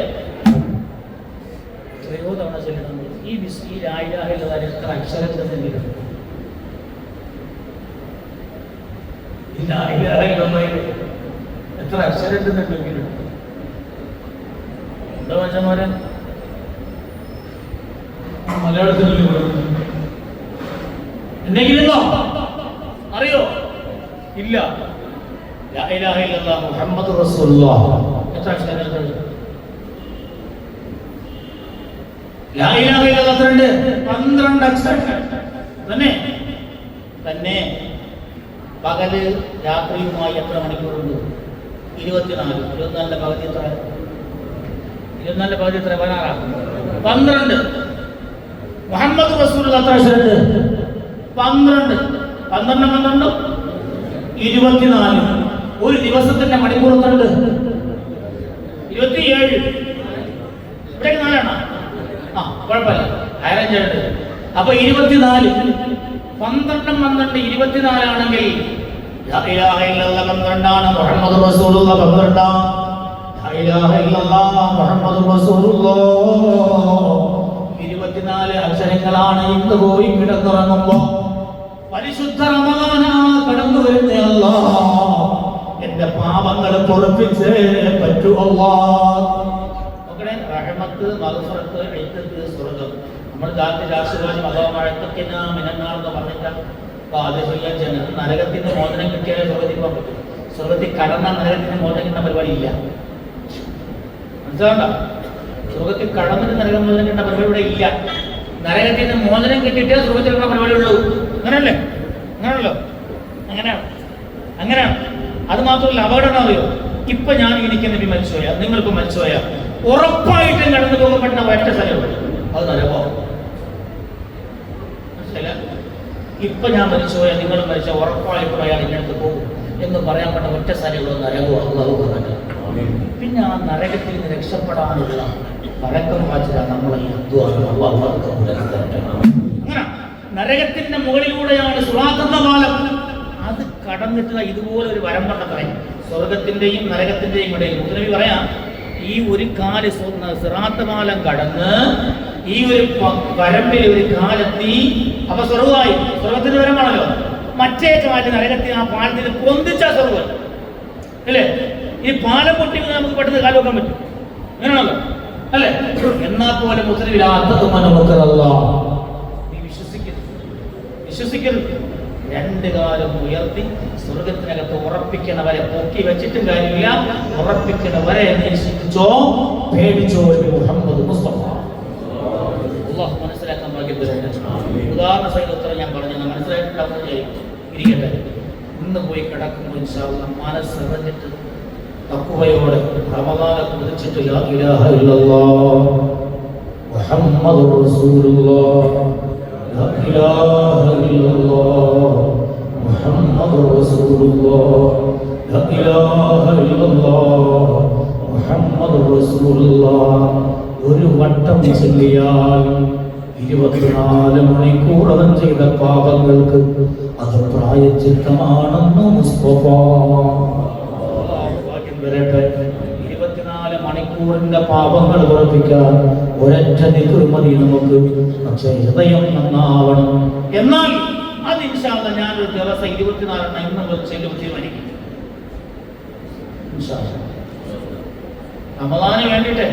എത്രയോ തവണ ചെല്ലണം. ഈ ലാ ഇലാഹ ഇല്ലല്ലാഹ് എത്ര അക്ഷരം ചെന്നിട്ടുണ്ട്? ലാ ഇലാഹ ഇല്ലല്ലാഹ് എത്ര അക്ഷരം ചെന്നിട്ടുണ്ടെങ്കിലും എന്താ മനുഷ്യന്മാരെ മലയാളത്തിൽ എന്തെങ്കിലും അറിയോ? ഇല്ല. ലാ ഇലാഹ ഇല്ലല്ലാഹ് മുഹമ്മദുർ റസൂലുള്ളാഹ് എത്ര അക്ഷരം? ലാ ഇലാഹ ഇല്ലല്ലാഹ് 12 അക്ഷരങ്ങൾ തന്നെ. പകല് രാത്രിയുമായി എത്ര മണിക്കൂറുണ്ട്? 24. 24 പകുതി എത്ര? 24 പകുതി എത്ര? 12. മുഹമ്മദ് റസൂലുള്ളാഹ് എത്ര അക്ഷരമുണ്ട്? 12. 12 24. ഒരു ദിവസത്തിന്റെ മണിക്കൂർ എത്രയുണ്ട്? 27. ഇവിടെ 4 ആ കുഴപ്പമില്ല, അയറേഞ്ച്. അപ്പൊ 24. 12 24 ആണെങ്കിൽ 12 മുഹമ്മദ് റസൂലുള്ളാഹ് 12. ഇലാഹ ഇല്ലല്ലാഹ് മുഹമ്മദുർ റസൂലുള്ളാഹ് 24 അക്ഷരങ്ങളാണ് ഇന്ന് പോയി കിടന്നുറങ്ങുമ്പോ പരിശുദ്ധ റമദാനാണ് കടന്നു വരുന്ന അല്ലാഹ് എന്റെ പാപങ്ങൾ പൊറുപ്പിച്ചേ പറ്റൂ അല്ലാഹ്. നോക്കണേ, റഹ്മത്ത്, മഗ്ഫിറത്ത്, ഇസ്സത്ത്, സ്വർഗ്ഗം. നമ്മൾ രാഷ്ട്രീയവാദി മതമാഴത്തക്കിന മിനന്നാർന്ന് പറഞ്ഞിട്ട് നരകത്തിന്റെ മോചനം കിട്ടിയാലേ സ്വർഗത്തിൽ പോകാൻ പറ്റും. സ്വർഗത്തിൽ കടന്ന നരകത്തിന്റെ മോചനം കിട്ടുന്ന പരിപാടി ഇല്ല. മനസ്സിലാണ്ട? സ്വർഗത്തിൽ കടന്നിട്ട് നരകം മോചനം കിട്ടുന്ന പരിപാടി ഇവിടെ ഇല്ല. നരകത്തിന്റെ മോചനം കിട്ടിയിട്ടേ സ്വർഗത്തിൽ കിട്ടുന്ന പരിപാടി ഉള്ളൂ. അങ്ങനെയല്ലേ? അങ്ങനെയല്ലോ, അങ്ങനെയാണ്. അത് മാത്രമല്ല, അപകടം അറിയോ? ഇപ്പൊ ഞാൻ എനിക്ക് നബി മരിച്ചുപോയാ, നിങ്ങൾക്ക് മരിച്ചുപോയാ, ഉറപ്പായിട്ടും കടന്നു പോകാൻ പറ്റുന്ന ഒറ്റ സ്ഥലമുണ്ട്, അത് നരകമാണ്. മനസ്സിലായില്ല? ഇപ്പൊ ഞാൻ മരിച്ചുപോയാൽ നിങ്ങൾ മരിച്ച ഉറപ്പായിട്ടും അയാൾ ഇങ്ങനത്തെ പോകും എന്ന് പറയാൻ പറ്റുന്ന ഒറ്റ സ്ഥലമുള്ള നരകമാണ്. പിന്നെ ആ നരകത്തിൽ നിന്ന് രക്ഷപ്പെടാനുള്ള പഴക്കം വാച്ചില്ല നമ്മളെ അങ്ങനെ നരകത്തിന്റെ മുകളിലൂടെയാണ് സുറാത്തുന്ന പാലം. അത് കടന്നിട്ട് ഇതുപോലെ ഒരു വരം പണ്ടത്രേ, സ്വർഗത്തിന്റെയും നരകത്തിന്റെയും ഇടയിൽ. മുത്തനബി പറയാം, ഈ ഒരു കാല് സിറാത്ത് പാലം കടന്ന് ഈ ഒരു വരമ്പിൽ ഒരു കാലെത്തി, അപ്പൊ സ്വർഗമായി. സ്വർഗത്തിന്റെ വരമാണല്ലോ. മറ്റേ കാല് നരകത്തിൽ ആ പാലത്തിൽ പൊന്തിച്ച സ്വർഗം അല്ലേ? ഈ പാലം പൊട്ടി നമുക്ക് പെട്ടെന്ന് കാല് വെക്കാൻ പറ്റും, അങ്ങനെയാണല്ലോ അല്ലേ? എന്നാ പോലെ മുത്തനബി വിശ്വസിക്കരുത്. 2 കാലം ഉയർത്തി സ്വർഗത്തിനകത്ത് ഉറപ്പിക്കണവരെ പൊക്കി വെച്ചിട്ടും കാര്യമില്ല, ഉറപ്പിക്കണവരെ ചിന്തിച്ചോ, പേടിച്ചോ. മുഹമ്മദ് മുസ്തഫ അല്ലാഹു മനസ്സിലാക്കാൻ ഭാഗ്യം തരട്ടെ. ഉദാഹരണ സഹിതം ഞാൻ പറഞ്ഞു, മനസ്സിലായിട്ടുണ്ടാവുന്ന ഇരിക്കട്ടെ. ഇന്ന് പോയി കിടക്കുമ്പോൾ ഇൻഷാ അല്ലാഹ് മനസ്സറിഞ്ഞിട്ട് തഖ്വയോടെ റമദാനെ കുറിച്ചിട്ട് ലാ ഇലാഹ ഇല്ലല്ലാഹ് മുഹമ്മദുർ റസൂലുള്ളാഹ്, ലാ ഇലാഹ ഇല്ലല്ലാഹ് മുഹമ്മദുർ റസൂലുള്ളാഹ്, ലാ ഇലാഹ ഇല്ലല്ലാഹ് മുഹമ്മദുർ റസൂലുള്ളാഹ് ഒരു വട്ടം ചൊല്ലിയാൽ 24 മണിക്കൂർ അവൻ ചെയ്ത പാപങ്ങൾക്ക് അത് പ്രായശ്ചിത്തമാണെന്ന് മുസ്തഫ. 24 മണിക്കൂറിന്റെ പാപങ്ങൾ ഉറപ്പിക്കാൻ ഒരൊറ്റ ദിക്ർ മതി നമുക്ക്. പക്ഷേ ഹൃദയം നന്നാവണം. എന്നാൽ അത് ഇൻഷാ അല്ലാഹ് ഞാനൊരു ദിവസം 24 ഇന്നും ചെല്ലും തീരുമാനിക്കും. റമദാന് വേണ്ടിയിട്ട്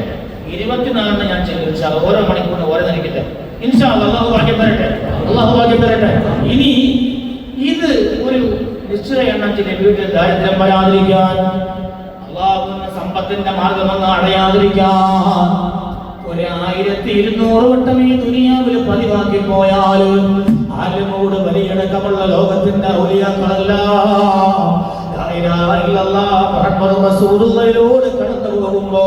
24 ഞാൻ ചെല്ലും. ഇൻഷാ അല്ലാഹ് ഓരോ മണിക്കൂറിന് ഓരോ നിലയ്ക്കില്ല. ഇൻഷാ അല്ലാഹ് അല്ലാഹു ഭാഗ്യം തരട്ടെ, അല്ലാഹു ഭാഗ്യം തരട്ടെ. ഇനി ഇത് ഒരു നിശ്ചയ എണ്ണത്തിന്റെ വീട്ടിൽ ദാരിദ്ര്യം വരാതിരിക്കാൻ, അള്ളാഹുവിന്റെ സമ്പത്തിന്റെ മാർഗമെന്ന് അടയാതിരിക്കാൻ 1200 വട്ടം ഈ ദുനിയാവിൽ പതിവാക്കി പോയാൽ ആലിമോട് വലിയടക്കമുള്ള ലോകത്തിന്റെ ഔലിയാക്കളല്ല മുഹമ്മദ് റസൂലുള്ളാഹിയോട് കടന്നു പോകുമ്പോ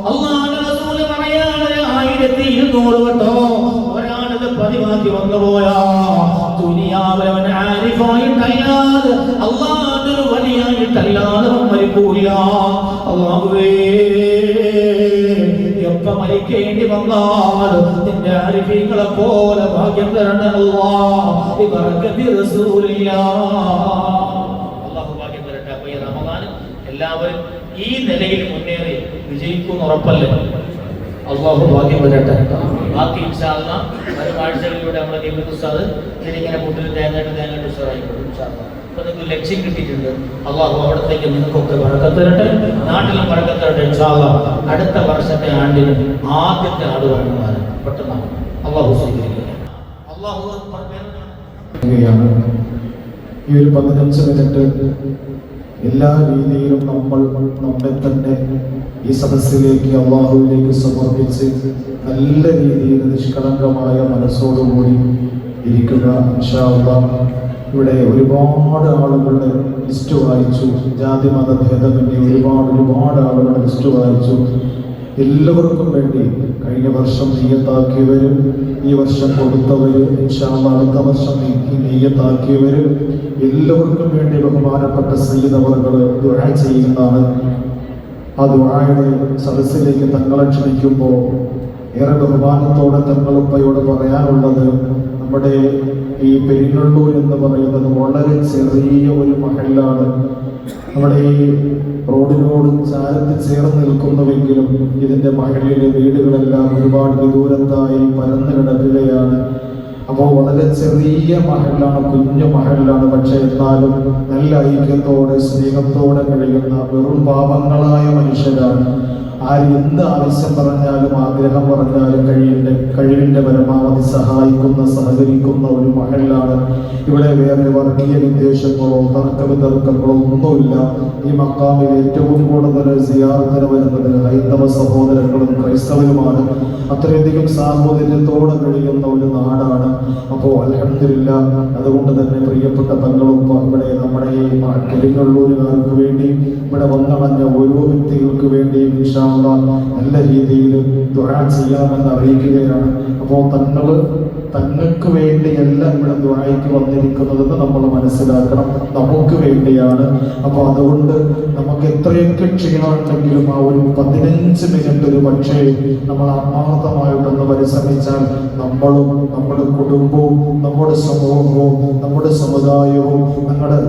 അല്ലാഹുവിന്റെ റസൂൽ പറയാണ് 1200 വട്ടോ ഒരാളിത് പതിവാക്കി വന്നുപോയാ ദുനിയാവിൽ അവൻ ആരിഫായിട്ടല്ലാതെ അല്ലാഹുവിന്റെ വലിയായിട്ടല്ലാതെ മരിക്കൂല. അല്ലാഹുവേ, എപ്പ മരിക്കേണ്ടി വന്നാലും നിന്റെ ആരിഫീങ്ങളെ പോലെ ഭാഗ്യം തരണേ അല്ലാഹ് ബിബറകത്തി റസൂലില്ലാഹ്. അല്ലാഹു ഭാഗ്യം തരട്ടെ. അപ്പോൾ ഈ റമദാൻ എല്ലാവരും ഈ നിലയിൽ മുന്നേറി വിജയിക്കും ഉറപ്പല്ലേ? അല്ലാഹു ഭാഗ്യം തരട്ടെ. ബാക്കി ഇൻഷാ അല്ലാഹ് വരും ആഴ്ചകളിലൂടെ നമ്മുടെ ദീപക് ഉസ്താദ് ഇതിങ്ങനെ കൂട്ടിൽ തേങ്ങായിട്ട് ഉസ്താദായിക്കോളും ഇൻഷാ അല്ലാഹ്. അപ്പോൾ നിങ്ങൾക്ക് ലക്ഷ്യം കിട്ടിയിട്ടുണ്ട്. അല്ലാഹു അവിടത്തേക്ക് നിങ്ങൾക്കൊക്കെ ബറക്കത്ത് തരട്ടെ, നാട്ടിലും ബറക്കത്ത് തരട്ടെ ഇൻഷാ അല്ലാഹ്. അടുത്ത വർഷത്തെ ആണ്ടിന് ആദ്യത്തെ ആട് വാങ്ങുവാൻ പെട്ടെന്ന് അല്ലാഹു സ്വീകരിക്കുക. അല്ലാഹു ഈ ഒരു 15 മിനിറ്റ് എല്ലാ രീതിയിലും നമ്മൾ നമ്മെ തന്നെ ഈ സദസ്സിലേക്ക് അള്ളാഹുവിലേക്ക് സമർപ്പിച്ച് നല്ല രീതിയിൽ നിഷ്കളങ്കമായ മനസ്സോടുകൂടി ഇരിക്കുക. ഇൻഷാ അല്ലാഹ് ഇവിടെ ഒരുപാട് ആളുകളുടെ ലിസ്റ്റ് വായിച്ചു, ജാതി മത ഭേദമന്യേ ഒരുപാട് ആളുകളുടെ ലിസ്റ്റ് വായിച്ചു. എല്ലാവർക്കും വേണ്ടി കഴിഞ്ഞ വർഷം നെയ്യത്താക്കിയവരും ഈ വർഷം കൊടുത്തവരും ഇൻഷാ അല്ലാഹ് അടുത്ത വർഷം നെയ്യത്താക്കിയവരും എല്ലാവർക്കും വേണ്ടി ബഹുമാനപ്പെട്ട സയ്യിദ് അവറുകൾ ദുആ ചെയ്യുന്നതാണ്. ആ ദുആയുടെ സദസ്സിലേക്ക് തങ്ങളെ ക്ഷണിക്കുമ്പോൾ ഏറെ ബഹുമാനത്തോടെ തങ്ങളുപ്പയോട് പറയാനുള്ളത്, നമ്മുടെ ഈ പെരിങ്ങള്ളൂർ എന്ന് പറയുന്നത് വളരെ ചെറിയ ഒരു മഹല്ലാണ്. നമ്മുടെ ഈ റോഡിനോട് ചാരത്ത് ചേർന്ന് നിൽക്കുന്നുവെങ്കിലും ഇതിൻ്റെ മഹലിലെ വീടുകളെല്ലാം ഒരുപാട് വിദൂരത്തായി പരന്നു കിടക്കുകയാണ്. അപ്പോൾ വളരെ ചെറിയ മഹലാണ്, കുഞ്ഞു മഹലാണ്. പക്ഷെ എന്നാലും നല്ല ഐക്യത്തോടെ സ്നേഹത്തോടെ കഴിയുന്ന വെറും പാപങ്ങളായ മനുഷ്യരാണ്. ആര് എന്ത് ആവശ്യം പറഞ്ഞാലും ആഗ്രഹം പറഞ്ഞാലും കഴിവിൻ്റെ പരമാവധി സഹായിക്കുന്ന സഹകരിക്കുന്ന ഒരു മഹലാണ്. ഇവിടെ വേറെ വർഗീയ വിദ്വേഷങ്ങളോ തർക്കവിതർക്കങ്ങളോ ഒന്നുമില്ല. ഈ മക്കാമിൽ ഏറ്റവും കൂടുതൽ സിയാറത്തിന് വരുന്നത് ഹൈന്ദവ സഹോദരങ്ങളും ക്രൈസ്തവരുമാണ്. അത്രയധികം സാഹോദര്യത്തോടെ കഴിയുന്ന ഒരു നാടാണ്. അപ്പോൾ അൽഹംദുലില്ലാ, അതുകൊണ്ട് തന്നെ പ്രിയപ്പെട്ട തങ്ങളും ഇവിടെ നമ്മുടെ ഈ പെരിങ്ങള്ളൂരുകാർക്ക് വേണ്ടി ഇവിടെ വന്നണഞ്ഞ ഓരോ വ്യക്തികൾക്ക് വേണ്ടിയും ഇൻഷാ അല്ലാഹ് നല്ല രീതിയിൽ ദുആ ചെയ്യാമെന്ന് അറിയിക്കുകയാണ്. അപ്പോൾ തങ്ങൾക്ക് വേണ്ടിയല്ല ഇവിടെ ദുആയ്ക്ക് വന്നിരിക്കുന്നതെന്ന് നമ്മൾ മനസ്സിലാക്കണം. നമുക്ക് വേണ്ടിയാണ്. അപ്പോൾ അതുകൊണ്ട് നമുക്ക് എത്രയൊക്കെ ക്ഷീണമുണ്ടെങ്കിലും ആ ഒരു 15 മിനിറ്റ് ഒരു പക്ഷേ നമ്മൾ ആത്മാർത്ഥമായിട്ടൊന്ന് പരിശ്രമിച്ചാൽ നമ്മളും നമ്മുടെ കുടുംബവും നമ്മുടെ സമൂഹവും നമ്മുടെ സമുദായവും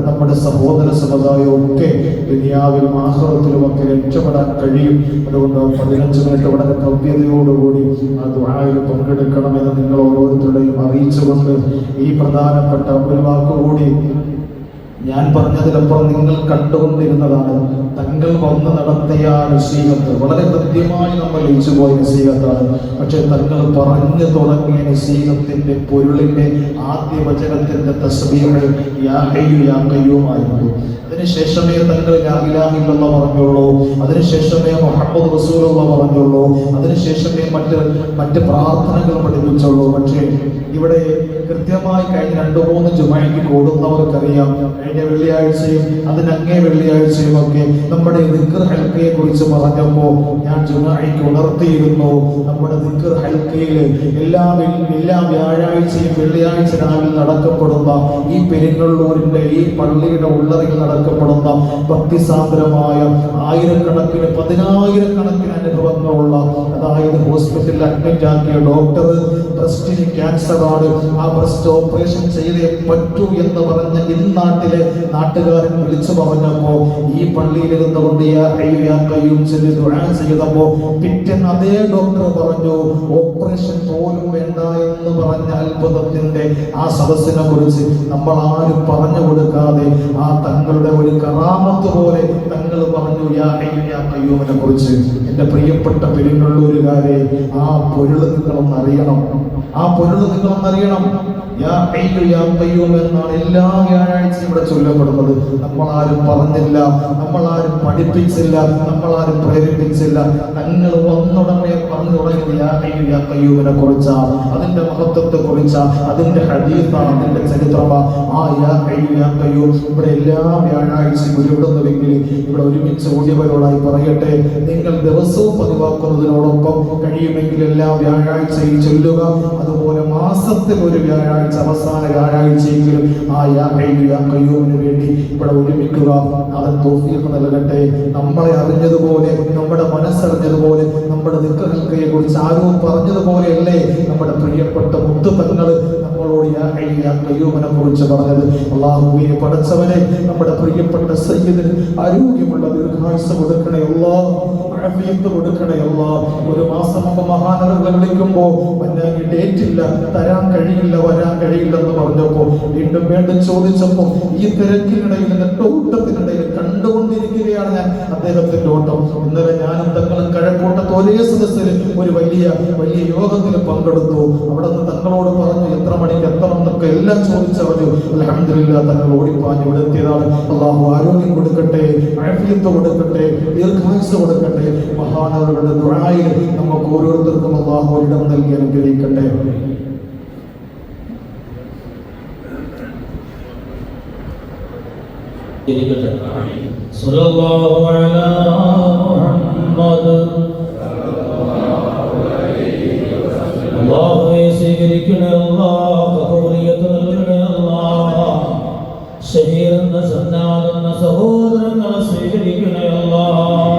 നമ്മുടെ സഹോദര സമുദായവും ഒക്കെ ദുനിയാവിലും ആഖിറത്തിലുമൊക്കെ രക്ഷപ്പെടാൻ കഴിയും. അതുകൊണ്ട് 15 മിനിറ്റ് വളരെ കവ്യതയോടുകൂടി ആ ദുആയിൽ പങ്കെടുക്കണമെന്ന് നിങ്ങൾ ഓരോരുത്തരുടെയും അറിയിച്ചുകൊണ്ട് ഈ പ്രധാനപ്പെട്ട ഒരു വാക്കുകൂടി ഞാൻ പറഞ്ഞതിലപ്പുറം നിങ്ങൾ കണ്ടുകൊണ്ടിരുന്നതാണ്. തങ്ങൾ വന്ന് നടത്തിയ നസീഹത്ത് വളരെ കൃത്യമായി നമ്മൾ ലയിച്ചുപോയ നസീഹത്താണ്. പക്ഷെ തങ്ങൾ പറഞ്ഞു തുടങ്ങിയ നസീഹത്തിന്റെ പൊരുളിന്റെ ആദ്യ വചനത്തിന്റെ തസ്ബീഹ് യാ ഹയ്യു യാ ഖയ്യൂം ആയിരുന്നു. അതിനുശേഷമേ തങ്ങൾ ലാ ഇലാഹ ഇല്ലല്ലാഹ് പറഞ്ഞുള്ളൂ. അതിനുശേഷമേ മുഹമ്മദ് റസൂലുള്ളാഹ് പറഞ്ഞുള്ളൂ. അതിനുശേഷമേ മറ്റ് പ്രാർത്ഥനകൾ പഠിപ്പിച്ചുള്ളൂ. പക്ഷേ ഇവിടെ കൃത്യമായി കഴിഞ്ഞ 2-3 ജുമഅയ്ക്ക് കൂടുന്നവർക്കറിയാം, കഴിഞ്ഞ വെള്ളിയാഴ്ചയും അതിനങ്ങേ വെള്ളിയാഴ്ചയും ഒക്കെ നമ്മുടെ ദിക്ർ ഹൽക്കയെ കുറിച്ച് പറഞ്ഞപ്പോൾ ഞാൻ ജുമഅയ്ക്ക് ഉണർത്തിയിരുന്നു. നമ്മുടെ ദിക്ർ ഹൽക്കയിൽ എല്ലാ വ്യാഴാഴ്ചയും വെള്ളിയാഴ്ച രാവിലെ നടക്കപ്പെടുന്ന ഈ പെരിങ്ങള്ളൂരിന്റെ ഈ പള്ളിയുടെ ഉള്ളറയിൽ നടക്കപ്പെടുന്ന ഭക്തിസാന്ദ്രമായ ആയിരക്കണക്കിന് 10,000-കണക്കിന് അനുഭവങ്ങളുള്ള, അതായത് ഹോസ്പിറ്റലിൽ അഡ്മിറ്റ് ആക്കിയ ഡോക്ടർ ബ്രസ്റ്റിന് ക്യാൻസർ ആണ്, ആ ബ്രസ്റ്റ് ഓപ്പറേഷൻ ചെയ്തേ പറ്റൂ എന്ന് പറഞ്ഞ നാട്ടിലെ നാട്ടുകാരൻ വിളിച്ചു പറഞ്ഞപ്പോ ഈ പള്ളിയിലിരുന്ന് കൊണ്ട് ചെയ്തപ്പോ പിറ്റേന്ന് അതേ ഡോക്ടർ പറഞ്ഞു ഓപ്പറേഷൻ പോലും വേണ്ട എന്ന് പറഞ്ഞ അത്ഭുതത്തിന്റെ ആ സദസ്സിനെ കുറിച്ച് നമ്മൾ ആരും പറഞ്ഞു കൊടുക്കാതെ ആ തങ്ങളുടെ ഒരു കറാമത്ത് പോലെ തങ്ങൾ പറഞ്ഞു യാ ഹയ്യു യാ ഖയ്യൂമിനെ കുറിച്ച്. എന്റെ പ്രിയപ്പെട്ട പെരിങ്ങള്ളൂരുകാരെ, ആ പൊരുള് നിങ്ങളൊന്ന് അറിയണം. ആ പൊരുള് നിങ്ങളൊന്നറിയണം. യാ ഹയ്യു യാ ഖയ്യൂം എന്നാണ് എല്ലാ വ്യാഴാഴ്ചയും ഇവിടെ ചൊല്ലപ്പെടുന്നത്. നമ്മളാരും പറഞ്ഞില്ല, നമ്മളാരും പഠിപ്പിച്ചില്ല, നമ്മളാരും പ്രേരിപ്പിച്ചില്ല. തങ്ങൾ വന്നുടനെ പറഞ്ഞു തുടങ്ങിയത് യാ ഹയ്യു യാ ഖയ്യൂമിനെ കുറിച്ചാണ്, അതിന്റെ മഹത്വത്തെ കുറിച്ചാണ്, അതിന്റെ ഹദീസാണ്, അതിന്റെ ചരിത്രമാണ്. ആ യാ ഹയ്യു യാ ഖയ്യൂം ഇവിടെ എല്ലാ വ്യാഴാഴ്ചയും ഉരുവിടുന്നുവെങ്കിൽ ഇവിടെ ഒരുമിച്ച് ഓടിയവരോടായി പറയട്ടെ, നിങ്ങൾ ദിവസവും പതിവാക്കുന്നതിനോടൊപ്പം കഴിയുമെങ്കിൽ എല്ലാ വ്യാഴാഴ്ചയും ചൊല്ലുക. അതുപോലെ മാസത്തിൽ ഒരു വ്യാഴാഴ്ച, അവസാന വ്യാഴാഴ്ചയെങ്കിലും ആ യാ ഹയ്യു യാ ഖയ്യൂമിന് വേണ്ടി ഇവിടെ ഒരുമിക്കുക. അവൻ തൗഫീഖ് നൽകട്ടെ. നമ്മളെ അറിഞ്ഞതുപോലെ, നമ്മുടെ മനസ്സറിഞ്ഞതുപോലെ, നമ്മുടെ ദിക്റുകളെ കുറിച്ച് ആരോ പറഞ്ഞതുപോലെയല്ലേ നമ്മുടെ പ്രിയപ്പെട്ട മുത്തുതങ്ങൾ നമ്മളോട് യാ ഹയ്യു യാ ഖയ്യൂമിനെ കുറിച്ച് പറഞ്ഞത്. അല്ലാഹുവേ, പടച്ചവനെ, നമ്മുടെ പ്രിയപ്പെട്ട സയ്യിദിന് ആരോഗ്യമുള്ള ദീർഘായുസ്സ് കൊടുക്കണേ അല്ലാഹ്, ആഫിയത്ത് കൊടുക്കണേ അല്ലാഹ്. ഒരു മാസം മുമ്പ് മഹാനവറുകളെ വിളിക്കുമ്പോൾ ഡേറ്റ് ഇല്ല, തരാൻ കഴിയില്ല, വരാൻ കഴിയില്ലെന്ന് പറഞ്ഞപ്പോൾ വീണ്ടും ചോദിച്ചപ്പോൾ ഈ തിരക്കിനിടയിൽ, നെട്ടോട്ടത്തിനിടയിൽ കണ്ടുകൊണ്ടിരിക്കുകയാണ് ഞാൻ അദ്ദേഹത്തിന്റെ ഓട്ടം. ഇന്നലെ ഞാനും തങ്ങളും കഴക്കൂട്ടത്ത് ഒരേ സദസ്സിൽ ഒരു വലിയ യോഗത്തിൽ പങ്കെടുത്തു. അവിടെ നിന്ന് തങ്ങളോട് പറഞ്ഞു എത്ര മണിക്ക് എത്തണം എന്നൊക്കെ എല്ലാം ചോദിച്ചറിഞ്ഞു. അൽഹംദുലില്ലാ, തങ്ങൾ ഓടിപ്പാഞ്ഞ് ഇവിടെ എത്തിയതാണ്. അല്ലാഹു ആരോഗ്യം കൊടുക്കട്ടെ, ആഫിയത്ത് കൊടുക്കട്ടെ, ദീർഘായുസ്സ് കൊടുക്കട്ടെ. മഹാനവറുകളുടെ ദുആയിൽ നമുക്ക് ഓരോരുത്തർക്കും അല്ലാഹു ഇടം നൽകി അനുഗ്രഹിക്കട്ടെ. സല്ലല്ലാഹു അലാ മുഹമ്മദ്. അല്ലാഹുവേ, സ്വീകരിക്കണേ അല്ലാഹ്, ഖബൂലിയത്ത് നൽകണേ അല്ലാഹ്. ഷഹീറെന്ന സന്നാദെന്ന സഹോദരങ്ങളെ സ്വീകരിക്കണേ അല്ലാഹ്.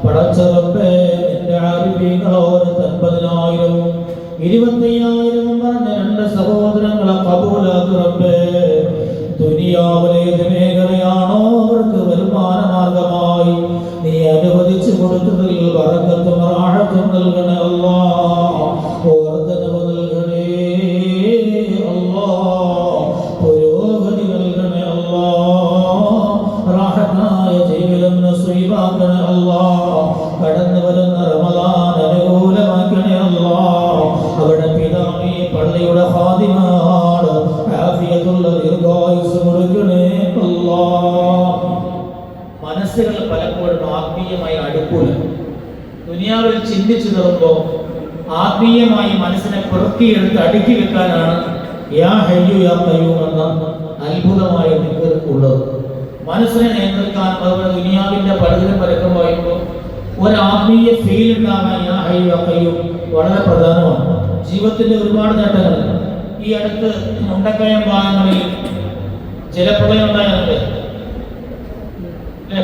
പടച്ച റബ്ബേ, നിന്റെ ആരിഫീങ്ങളോട് 50,000 25,000 പറഞ്ഞ 2 സഹോദരങ്ങളെ കബൂലാക്ക് റബ്ബേ. ദുനിയാവിലെ ഏത് മേഖലയാണോ അവർക്ക് വരുമാന മാർഗമായി നീ അനുവദിച്ചു കൊടുത്തതിൽ ബറക്കത്തും റാഹത്തും നൽകണേ അല്ലാഹ്. വർദ്ധനവ് നൽകണേ അല്ലാഹ്. പുരോഗതി നൽകണേ അല്ലാഹ്. റാഹത്തായ ജീവിതം നസീബാക്കണേ അല്ലാഹ്. കടന്നു വരുന്ന റമദാൻ അനുകൂലമാക്കണേ അല്ലാഹ്. അവിടെ പിതാവേ പള്ളിയുടെ ഖാദിമാണ്, ആഫിയത്തുള്ള ദീർഘായുസ്സ് കൊടുക്കണേ അല്ലാഹ്. മനസ്സുകൾ പലപ്പോഴും ആത്മീയമായി അടുക്കൂല. ദുനിയാവിൽ ചിന്തിച്ചു നിർത്തുമ്പോൾ ആത്മീയമായി മനസ്സിനെ പെറുക്കിയെടുത്ത് അടുക്കി വെക്കാനാണ് യാ ഹയ്യു യാ ഖയ്യൂം എന്ന അത്ഭുതമായ ദിക്ർ ഉള്ളത്. മനസ്സിനെ നിയന്ത്രിക്കാൻ അതുപോലെ ദുനിയാവിന്റെ പലതിലും പലക്കും പറയുമ്പോൾ ഒരു ആത്മീയ ഫീൽ ഉണ്ടാകാൻ യാ ഹയ്യു യാ ഖയ്യൂം വളരെ പ്രധാനമാണ്. ജീവിതത്തിന്റെ ഒരുപാട് നേട്ടങ്ങൾ. ഈ അടുത്ത് മുണ്ടക്കയം ഭാഗങ്ങളിൽ ജലപ്രളയം ഉണ്ടായിരുന്നില്ലേ?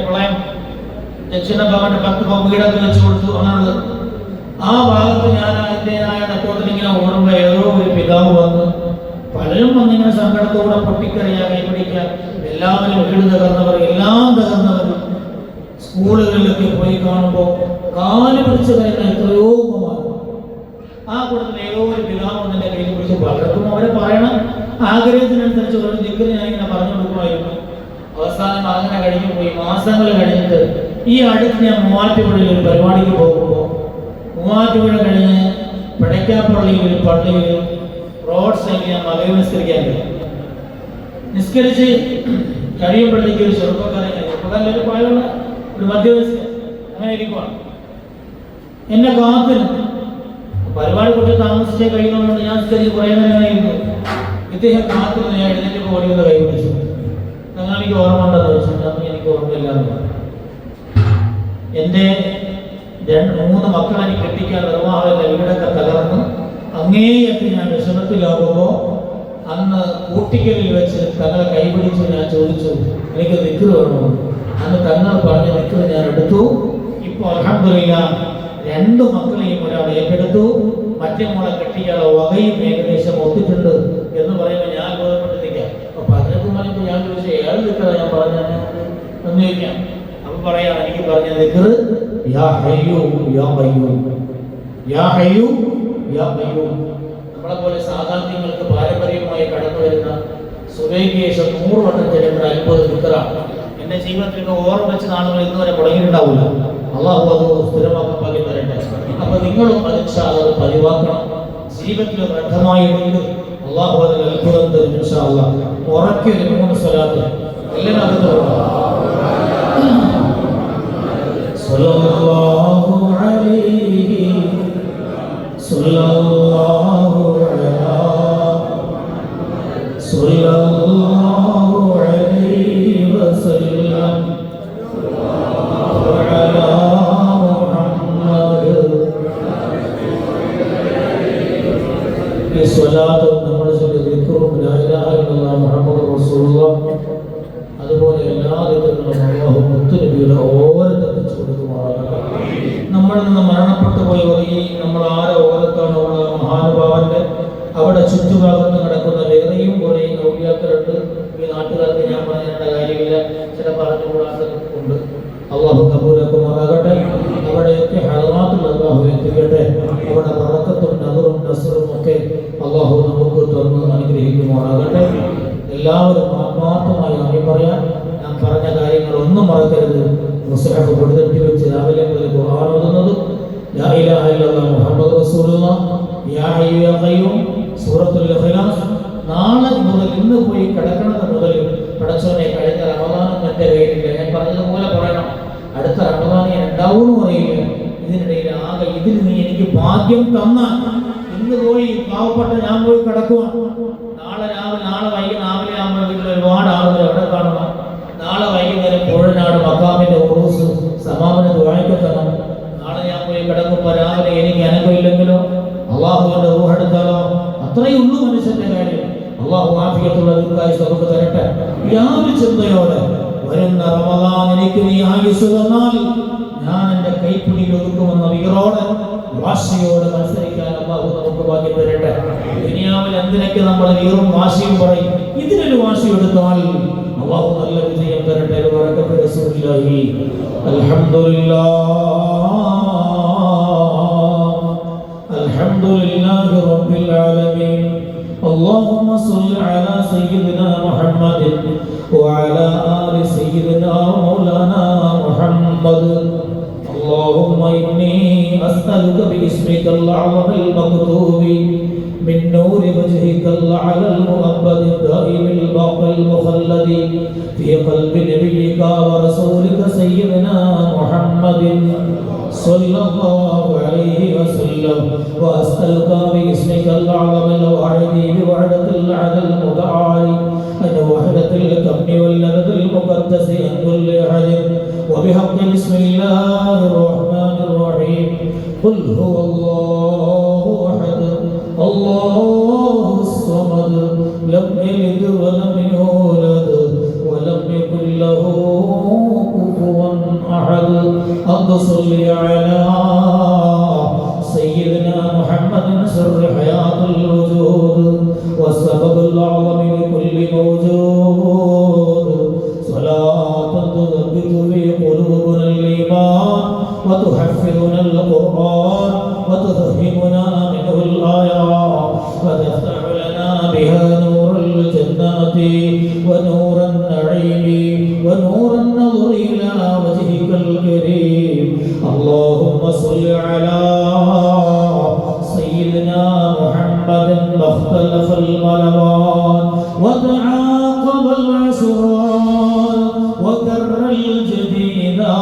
പ്രളയം ദക്ഷിണ ഭാഗത്ത് 10 വീടൊക്കെ വെച്ച് കൊടുത്തു അങ്ങനെയുള്ളത്. ആ ഭാഗത്ത് ഞാൻ അതിൻ്റെതായ തത്വത്തിൽ ഇങ്ങനെ ഓടുമ്പോൾ ഏതോ ഒരു പിതാവ് വന്ന് പലരും വന്നിങ്ങനെ സങ്കടത്തോടെ പൊട്ടിക്കറിയാൻ കൈപിടിക്കാൻ എല്ലാവരും വീട് തകർന്നവർ എല്ലാം തകർന്നവർ സ്കൂളുകളിലൊക്കെ പോയി കാണുമ്പോൾ കാല് പിടിച്ച് കയറുന്ന എത്രയോ ഉമ്മമാർ. ആ കൂട്ടത്തിൽ ഏതോ ഒരു പിതാവ് വന്നിന്റെ കയ്യിൽ പിടിച്ച് പലർക്കും അവരെ പറയണം ആഗ്രഹത്തിനനുസരിച്ച് ഒരു ദിക്ർ ഞാനിങ്ങനെ പറഞ്ഞു കൊടുക്കുമായിരുന്നു. അവസാനം അങ്ങനെ കഴിഞ്ഞു പോയി. മാസങ്ങൾ കഴിഞ്ഞിട്ട് ഈ അടുത്ത് ഞാൻ മൂവാറ്റുപുഴയിൽ ഒരു പരിപാടിക്ക് പോകുമ്പോൾ മൂവാറ്റുപുഴ കഴിഞ്ഞ് പടയ്ക്കാപ്പള്ളിയിൽ ഒരു പള്ളിയിൽ റോഡ് സൈഡിൽ ഞാൻ മകയെ നിസ്കരിക്കാൻ കഴിയും. നിസ്കരിച്ച് കഴിയുമ്പോഴത്തേക്ക് ഒരു ചെറുപ്പക്കാരൻ ചെറുപ്പക്കാരൻ ഒരു പ്രായമുള്ള ഒരു മധ്യവയസ്കൻ അങ്ങനെ ഇരിക്കുവാണ്. എന്നെ കാത്തിരുന്നു. പരിപാടി കുറച്ച് താമസിച്ചേ കഴിയുന്നതുകൊണ്ട് ഞാൻ നിസ്കരിച്ച് കുറേ നേരം ഇരുന്നു. ഇദ്ദേഹം കാത്തിരുന്നു. ഞാൻ എഴുന്നേറ്റ് ഓടി വന്ന് കൈ പിടിച്ചു. നിങ്ങൾ എനിക്ക് ഓർമ്മ ഉണ്ടെന്ന് വെച്ചിട്ട് എനിക്ക് ഓർമ്മയില്ലാന്ന് പറഞ്ഞു. എൻ്റെ 3 മക്കളെ എനിക്ക് കെട്ടിക്കാൻ നിർവാഹമില്ല. വീടൊക്കെ തകർന്ന് അങ്ങേയറ്റ് ഞാൻ വിഷമത്തിലാകുമ്പോൾ അന്ന് കൂട്ടിക്കലിൽ വെച്ച് തങ്ങളെ കൈപിടിച്ച് ഞാൻ ചോദിച്ചു എനിക്ക് ദിക്ർ വേണോ. അന്ന് തങ്ങൾ പറഞ്ഞ ദിക്ർ ഞാൻ എടുത്തു. ഇപ്പോൾ അൽഹംദുലില്ലാഹ് 2 മക്കളെയും ഒരാൾ ഏറ്റെടുത്തു. മറ്റേ മോളെ കെട്ടിക്കാനുള്ള വകയും ഏകദേശം ഒത്തിട്ടുണ്ട് എന്ന് പറയുമ്പോൾ ഞാൻ ബോധപ്പെട്ടിരിക്കാം. അപ്പൊ 18 മണിക്ക് ഞാൻ ചോദിച്ചു ഏത് ദിക്റാ ഞാൻ പറഞ്ഞത് എന്ന് ചോദിക്കാം. അപ്പൊ പറയാം എനിക്ക് പറഞ്ഞ ദിക്ർ യാ ഹയ്യു യാ ഖയ്യൂം, യാ ഹയ്യു യാ ഖയ്യൂം. നമ്മളെ പോലെ സാധാരണങ്ങൾക്ക് പാരമ്പര്യമായി കടന്നു വരുന്ന സുബൈക്ക് ശേഷം 100 വട്ടം ചെല്ലുന്ന അത്ഭുത ദിക്റാണ്. എന്റെ ജീവിതത്തിൽ ഓർമ്മ വെച്ച് നാളുകൾ ഇന്നുവരെ മുടങ്ങിയിട്ടുണ്ടാവില്ല. അള്ളാഹു അത് സ്ഥിരമാക്കാൻ ഭാഗ്യം തരട്ടെ. അപ്പൊ നിങ്ങളും അത് ഇൻഷാ അല്ലാഹ് പതിവാക്കണം. ജീവിതത്തിൽ ബന്ധമായിട്ടുണ്ട്. അള്ളാഹു അതിൽ അത്ഭുതം തരും ഇൻഷാ അല്ലാഹ്. ഉറക്കെ 3 സ്വലാത്ത് എല്ലാം അത് സ്വല്ലല്ലാഹു അലൈഹി സ്വല്ലല്ലാഹു അലാ സ്വല്ലല്ലാഹു അലൈഹി വസല്ലം വഅലാ മുഹമ്മദ്. ഈ സ്വലാത്ത് നമ്മൾ ദിക്റും ലാ ഇലാഹ ഇല്ലല്ലാഹ് മുഹമ്മദുർ റസൂലുള്ളാഹ് അതുപോലെ എല്ലാ ദിക്റുകളും അല്ലാഹു മുത്തുനബിയുടെ ഓരത്തെത്തിച്ചു കൊടുക്കുമാറാകട്ടെ. നമ്മളിൽ നിന്ന് മരണപ്പെട്ടു പോയവർ ഈ നമ്മൾ ആരെ ഓരത്താണ് ഉള്ള മഹാനുഭാവന്റെ അവിടെ ചുറ്റുഭാഗത്ത് നടക്കുന്ന വേറെയും കുറേയും ഔലിയാക്കളുണ്ട്. ഈ നാട്ടുകാർക്ക് ഞാൻ പറയേണ്ട കാര്യമില്ല, ചില പറഞ്ഞുകൂടാത്തതുണ്ട്. അള്ളാഹു കബൂലാക്കുമാറാകട്ടെ. അവിടെയൊക്കെ ഹറമാത്തുൽ അല്ലാഹു എത്തിക്കട്ടെ. അവിടെ ബറക്കത്തും നദറും നസ്റും ഒക്കെ അള്ളാഹു നമുക്ക് തന്ന് അനുഗ്രഹിക്കുമാറാകട്ടെ. എല്ലാവരും ആത്മാർത്ഥമായി ആമീൻ പറയാൻ. ഞാൻ പറഞ്ഞ കാര്യങ്ങൾ ഒന്നും മറക്കരുത്. മുസ്ഹഫ് കൊടുത്തിട്ട് വെച്ച് രാവിലെ മുതൽ ഖുർആൻ ഓതുന്നതും ലാ ഇലാഹ ഇല്ലല്ലാഹ് മുഹമ്മദ് റസൂലുള്ളാഹ് യാ ഹയ്യു യാ ഖയ്യൂം സൂറത്തുൽ ഇഖ്ലാസ് നാളെ മുതൽ ഇന്ന് പോയി കിടക്കുന്നത് മുതൽ പടച്ചവനെ കഴിഞ്ഞ റമദാനും എൻ്റെ കയ്യിലില്ല. ഞാൻ പറഞ്ഞതുപോലെ പറയണം. അടുത്ത റമദാൻ ഉണ്ടാവുമെന്ന് അറിയില്ല. ഇതിനിടയിൽ ആകെ ഇതിൽ നീ എനിക്ക് ഭാഗ്യം തന്ന ഇന്ന് പോയി പാവപ്പെട്ട ഞാൻ പോയി കിടക്കുവാണ്. നാളെ വൈകുന്നേരം ആകുമ്പോൾ വീട്ടിൽ ഒരുപാട് ആളുകൾ എവിടെ കാണണം. നാളെ വൈകുന്നേരം പുഴനാട് മക്കാമിന്റെ ഉറൂസ് സമാപന ദുആയ്ക്കെത്തണം. നാളെ ഞാൻ പോയി കിടക്കുമ്പോൾ രാവിലെ എനിക്ക് അനക്കമില്ലെങ്കിലോ അള്ളാഹുവിന്റെ റൂഹെടുത്താലോ അത്രയേ ഉള്ളൂ മനുഷ്യന്റെ കാര്യം. അള്ളാഹു ആഫിയത്തുള്ള ദീർഘായുസ്സ് നമുക്ക് തരട്ടെ. യാതൊരു ചിന്തയോടെ വരുന്ന റമദാൻ എനിക്ക് നീ ആയുസ് തന്നാൽ ഞാൻ എന്റെ കൈപ്പിടിയിൽ ഒതുക്കുമെന്ന വീറോടെ വാശിയോടെ മത്സരിക്കാൻ അള്ളാഹു നമുക്ക് ഭാഗ്യം തരട്ടെ. ദുനിയാവിൽ എന്തിനൊക്കെ നമ്മൾ ഈറും വാശിയും പറയും, ഇതിനൊരു വാശി എടുത്താൽ അല്ലാഹു നല്ല വിജയം തരട്ടെ. ബറകത്ത് റസൂലുള്ളാഹി. അൽഹംദുലില്ലാഹി റബ്ബിൽ ആലമീൻ. اللهم صل على سيدنا محمد وعلى آل سيدنا مولانا محمد. اللهم إني أسألك باسمك الأعظم المكتوب من نور وجهك الأعلى المؤبد الدائم الباقي المخلد في قلب نبيك ورسولك سيدنا محمد صلى الله عليه وسلم. وأسألك باسمك الأعظم الواحد بوحدة العدل المتعالي أن وحدة الكم واللذة المقدس عن كل أحد وبحق بسم الله الرحمن الرحيم. قل هو الله أحد الله الصمد لم يلد ولم يولد ولم يكن له كفوا أحد. اللهم صل على سيدنا محمد سر حياة الوجود والسبب الأعظم لكل موجود. صلاة تثبت في قلوبنا الإيمان وتحفظنا القرآن وتفهمنا منه الآيات وتفتح لنا بها نور الجنات ونور النعيم ونور النظر إلى وجهك الكريم. اللهم صل على سيدنا محمد فاختلف الملوان وتعاقب العسران وكر الجديدا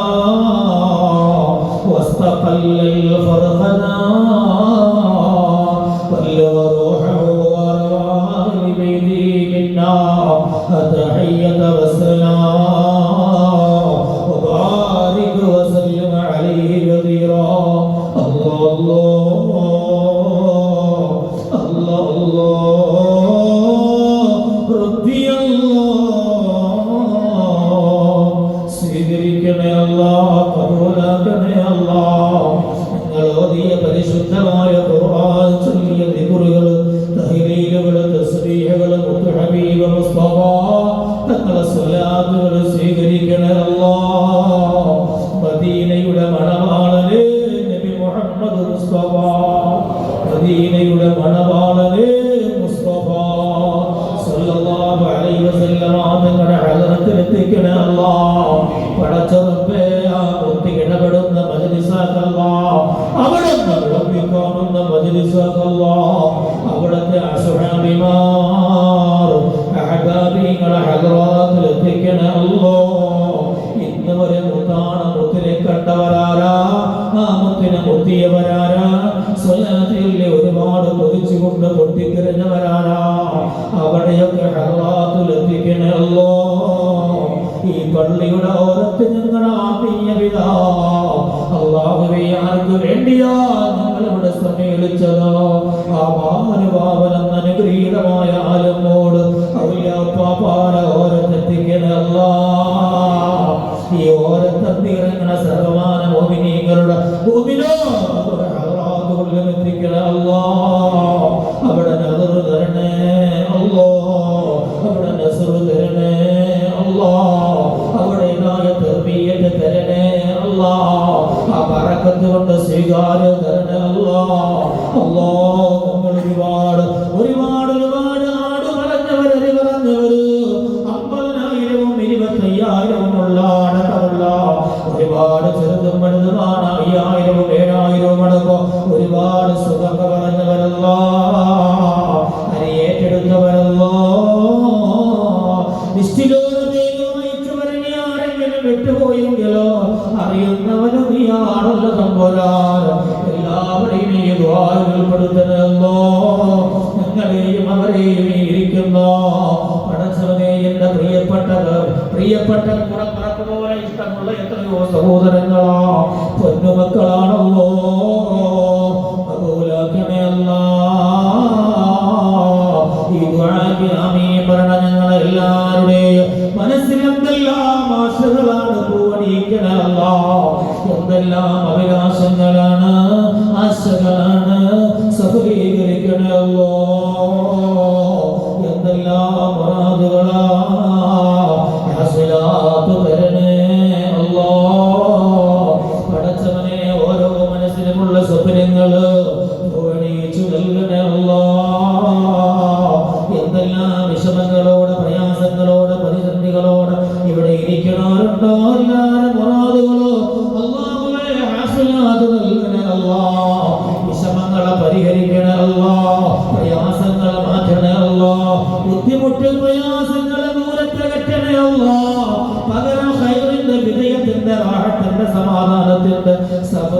واستقل الفرقدا بلغ روحه وارواح لبيته منا التحية والسلام وبارك وسلم عليه كثيرا. الله الله الله ربي الله. സ്വീകരിക്കണേ അല്ലാഹ്, കബൂലാക്കണേ അല്ലാഹ്. നിങ്ങൾ ഓതിയ പരിശുദ്ധമായ ഖുർആൻ ചൊല്ലിയ ദിക്റുകൾ, തഹ്ലീലുകൾ, തസ്ബീഹുകൾ, മുത്ത് ഹബീബ് മുസ്തഫ തങ്ങളെ സ്വലാത്തുകൾ സ്വീകരിക്കണേ അല്ലാഹ്. മദീനയുടെ മണവാളനേ നബി മുഹമ്മദ് മുസ്തഫ, മദീനയുടെ മണവാളനേ മുസ്തഫ സല്ലല്ലാഹു അലൈഹി വസല്ലം തങ്ങളുടെ ഹളറത്തിൽ എത്തിക്കണേ അല്ലാഹ്. പടച്ച റബ്ബേ, ആ മുത്തി ഇടപെടുന്ന മജ്ലിസാക്കല്ലാഹ്, അവിടുന്ന് റബ്ബിക്കാവുന്ന മജ്ലിസാക്കല്ലാഹ്, അവിടുത്തെ അസ്ഹാബിമാർ അഹബാബികളെ ഹളറത്തിൽ എത്തിക്കണേ അല്ലാഹ്. ഇന്ന് വരെ മുത്താണ്, മുത്തിനെ കണ്ടവരാരാ, ആ മുത്തിനെ മുത്തിയവരാരാ, സ്വലാത്തിൽ ഒരുപാട് കൊതിച്ചുകൊണ്ട് പൊട്ടിക്കരഞ്ഞവരാരാ, അവിടെയൊക്കെ ഹളറത്തിൽ എത്തിക്കണേ അല്ലാഹ്. ഈ പള്ളിയുടെ ഓരത്ത് ഞങ്ങൾ ആത്മീയ പിതാ അല്ലാഹുവേ, ആർക്ക് വേണ്ടിയാ ഞങ്ങൾ ഇവിടെ സമ്മേളിച്ചതോ ആ മഹാനുഭാവനം അനുഗ്രഹീതമായ ആലമോട് ഔലിയാപ്പാപ്പാര ഓരത്തെത്തിക്കണേ അല്ലാഹ്. ഈ ഓരത്തെത്തിറങ്ങണ സർവമാന മോമിനീങ്ങളുടെ എത്തിക്കണേ അല്ലാഹ്. അവിടെ നദർ തരണേ അല്ലാഹ്, അവിടെ നസ്ർ തരണേ അല്ലാഹ്, അവിടെ തർബിയത്ത് തരണേ അല്ലാഹ്. ആ ബറക്കത്ത് കൊണ്ട് സ്വീകാര്യം തരണേ അല്ലാഹ്. അല്ലാഹ്, നമ്മൾ ഒരുപാട് ഒരുപാട് ഒരുപാട് നാട് പറഞ്ഞവര് 50,000-ഉം 25,000-ഉം ഉള്ള അടക്കമുള്ള ഒരുപാട് ചെറുതും വലുതുമാണ് 5,000-ഉം 7,000-ഉം അടക്കം ഒരുപാട് സുഖം പറഞ്ഞവരല്ലാഹ്, അതിനെ ഏറ്റെടുത്തവരല്ലാഹ്. നിശ്ചിതോടെങ്കിലും വിട്ടുപോയെങ്കിലോ അറിയുന്നവനും നീയാണല്ലോ തമ്പുരാൻ. എല്ലാവരെയും ഈ ദുആയിൽ ഉൾപ്പെടുത്തണമല്ലോ. ഞങ്ങളെയും അവരെയും ഇരിക്കുന്നു പടച്ചവനെ, എന്റെ പ്രിയപ്പെട്ട കൂടപ്പിറപ്പ് പോലെ ഇഷ്ടമുള്ള എത്രയോ സഹോദരങ്ങളാ, പൊന്നുമക്കളാണല്ലോ. കബൂലാക്കണേ അല്ലാഹ്. ഈ ദുആക്ക് ആമീൻ പറയണ ഞങ്ങളെല്ലാവരുടെയും മനസ്സിൽ എന്തെല്ലാം ആശകളാണ് പൂവണിയിക്കണേ അല്ലാഹ്, എന്തെല്ലാം അഭിലാഷങ്ങളാണ് ആശകളാണ് സഫലീകരിക്കണേ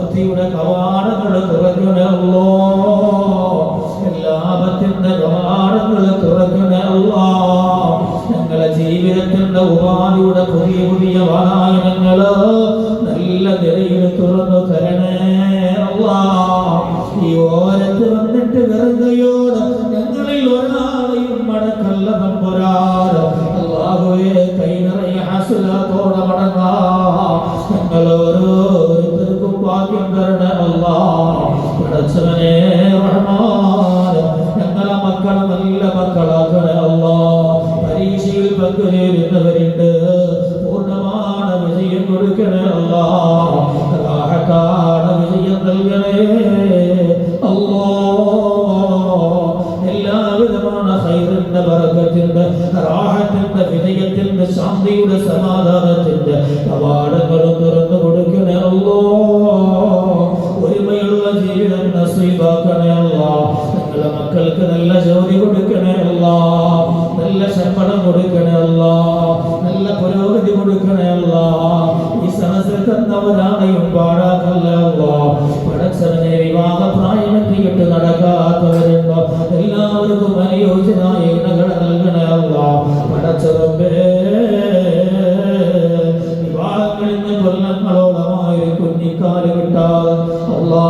സമൃദ്ധിയുടെ കവാടങ്ങൾ തുറക്കണേ അല്ലാ. ലാഭത്തിന്റെ കവാടങ്ങൾ തുറക്കണേ അല്ലാ. ഞങ്ങളെ ജീവിതത്തിന്റെ ഉപാധിയുടെ പുതിയ പുതിയ വായനങ്ങള് നല്ല നിലയിൽ തുറന്നു തരണേ അല്ലാ. ഈ ഓരത്ത് വന്നിട്ട് വെറുകയോട് ഞങ്ങളിൽ ഒരാളെയും മടക്കല്ല തമ്പുരാൻ. അല്ലാഹുവേ, കൈ നിറയെ ഹസ്നത്തോടെ മടങ്ങാ ഞങ്ങൾ ഓരോരുത്തർക്കും ഭാഗ്യം തരണേ അല്ലാ. പടച്ചവനേ റഹ്മാൻ, ഞങ്ങളെ മക്കളെ നല്ല മക്കളാക്കണേ അല്ലാ. പരീക്ഷയിൽ പങ്കുചേരുന്നവരുണ്ട്, പൂർണ്ണமான വിജയം കൊടുക്കണേ അല്ലാ. റാഹത്താണ് വിജയം നൽകണേ അല്ലാ. എല്ലാവിധமான ഖൈറിന്റെ ബറക്കത്തിന്റെ റാഹത്തിന്റെ വിജയത്തിന്റെ ശാന്തിയുടെ സമാധാനത്തിന്റെ കവാടങ്ങളും തുറന്നു കൊടുക്കണേ അല്ലാ. ഒരുമയുള്ള ജീവിതം നസീബാക്കണേ അല്ലാ. ഞങ്ങളുടെ മക്കൾക്ക് നല്ല ജോലി കൊടുക്കണേ അല്ലാ. നല്ല ശമ്പളം കൊടുക്കണേ അല്ലാ. നല്ല പുരോഗതി കൊടുക്കണേ അല്ലാ. ഈ സദസ്സിൽ തന്നവരാണെയും പാഴാക്കല്ലേ അല്ലാ. പടച്ചവനെ, വിവാഹ പ്രായമെത്തിയിട്ട് നടക്കാത്തവരുണ്ടോ എല്ലാവർക്കും അനുയോജ്യനായ ഇണകളെ നൽകണേ അല്ലാ. പടച്ചവമ്പേ, വിവാഹങ്ങളിൽ നിന്ന് കൊല്ലങ്ങളോളമായി കുഞ്ഞിക്കാല് കിട്ടാതെ അല്ലാ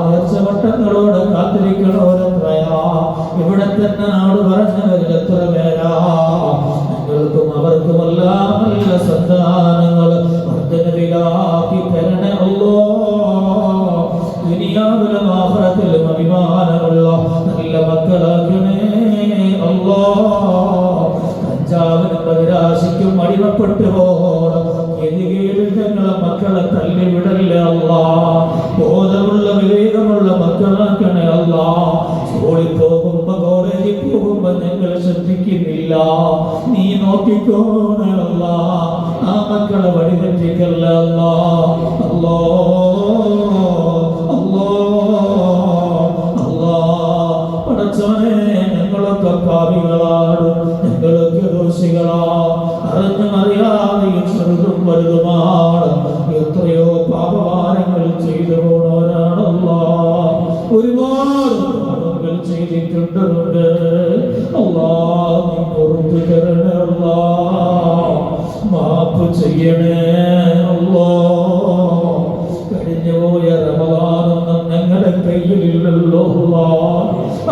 നേർച്ചവട്ടങ്ങളോട് കാത്തിരിക്കണോരെത്രയാ. ഇവിടെ തന്നെ നാട് പറഞ്ഞവരിൽ എത്ര പേരാ. ഞങ്ങൾക്കും അവർക്കുമെല്ലാം നല്ല സന്താനങ്ങൾ വർദ്ധനവിലാക്കി തരണേ അല്ലാ. ദുനിയാവിലും ആഖിറത്തിലും അഭിമാനമുള്ള നല്ല മക്കളാക്കണേ അല്ലാ. കഞ്ചാവിനും പതിരാശിക്കും അടിമപ്പെട്ടു പോകണം എതികേടിൽ ഞങ്ങളെ മക്കളെ തള്ളിവിടല്ലേ അല്ലാ. ബോധമുള്ള വിവേകമുള്ള മക്കളാക്കണേ അല്ലാ. സ്കൂളിൽ പോകുമ്പോ കോളേജിൽ പോകുമ്പോ ഞങ്ങൾ ശ്രദ്ധിക്കുന്നില്ല, നീ നോക്കിക്കോണേ അല്ലാ. ആ മക്കളെ വഴിതെറ്റിക്കല്ലേ അല്ലാ. അല്ലാ അല്ലാ അല്ലാ. പടച്ചവനെ, ഞങ്ങളൊക്കെ പാപികളാണ്, ഞങ്ങളൊക്കെ ദോഷികളാ. അറിഞ്ഞും അറിയാതെയും ചെറുതും വലുതുമാണ്. എത്രയോ പാപഭാരങ്ങൾ ചെയ്തു പോണവരാണല്ലാ. ഒരുപാട് പാപങ്ങൾ ചെയ്തിട്ടുണ്ട് അല്ലാ. നീ പുറത്തു തരണേ അല്ലാ. മാപ്പ് ചെയ്യണേ അല്ലാ. കഴിഞ്ഞുപോയ റമളാനൊന്നും ഞങ്ങളുടെ കയ്യിലില്ലല്ലോ അല്ലാ.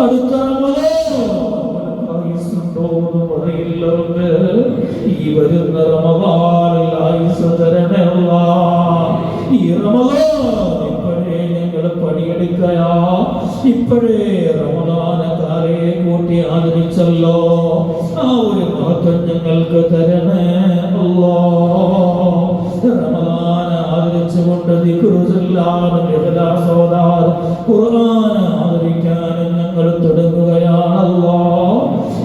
അടുത്ത റമളാനുണ്ടോന്നും അറിയില്ലവർക്ക്. ഈ വരുന്ന റമളാനിൽ ആയുസ് തരണേ അല്ലാ. ഈ റമളാൻ ഇപ്പോഴേ ഞങ്ങൾ പണിയെടുക്കയാ. ഇപ്പോഴേ റമളാന കാലേ കൂട്ടി ആദരിച്ചല്ലോ. ആ ഒരു മഹത്വം ഞങ്ങൾക്ക് തരണേ അല്ലാ. റമളാന ആദരിച്ചുകൊണ്ട് ദിക്റ് ചൊല്ലാനും ഇഖ്ലാസോടാനും ഖുർആൻ ആദരിക്കാനും ഞങ്ങൾ തുടങ്ങുകയാണല്ലോ.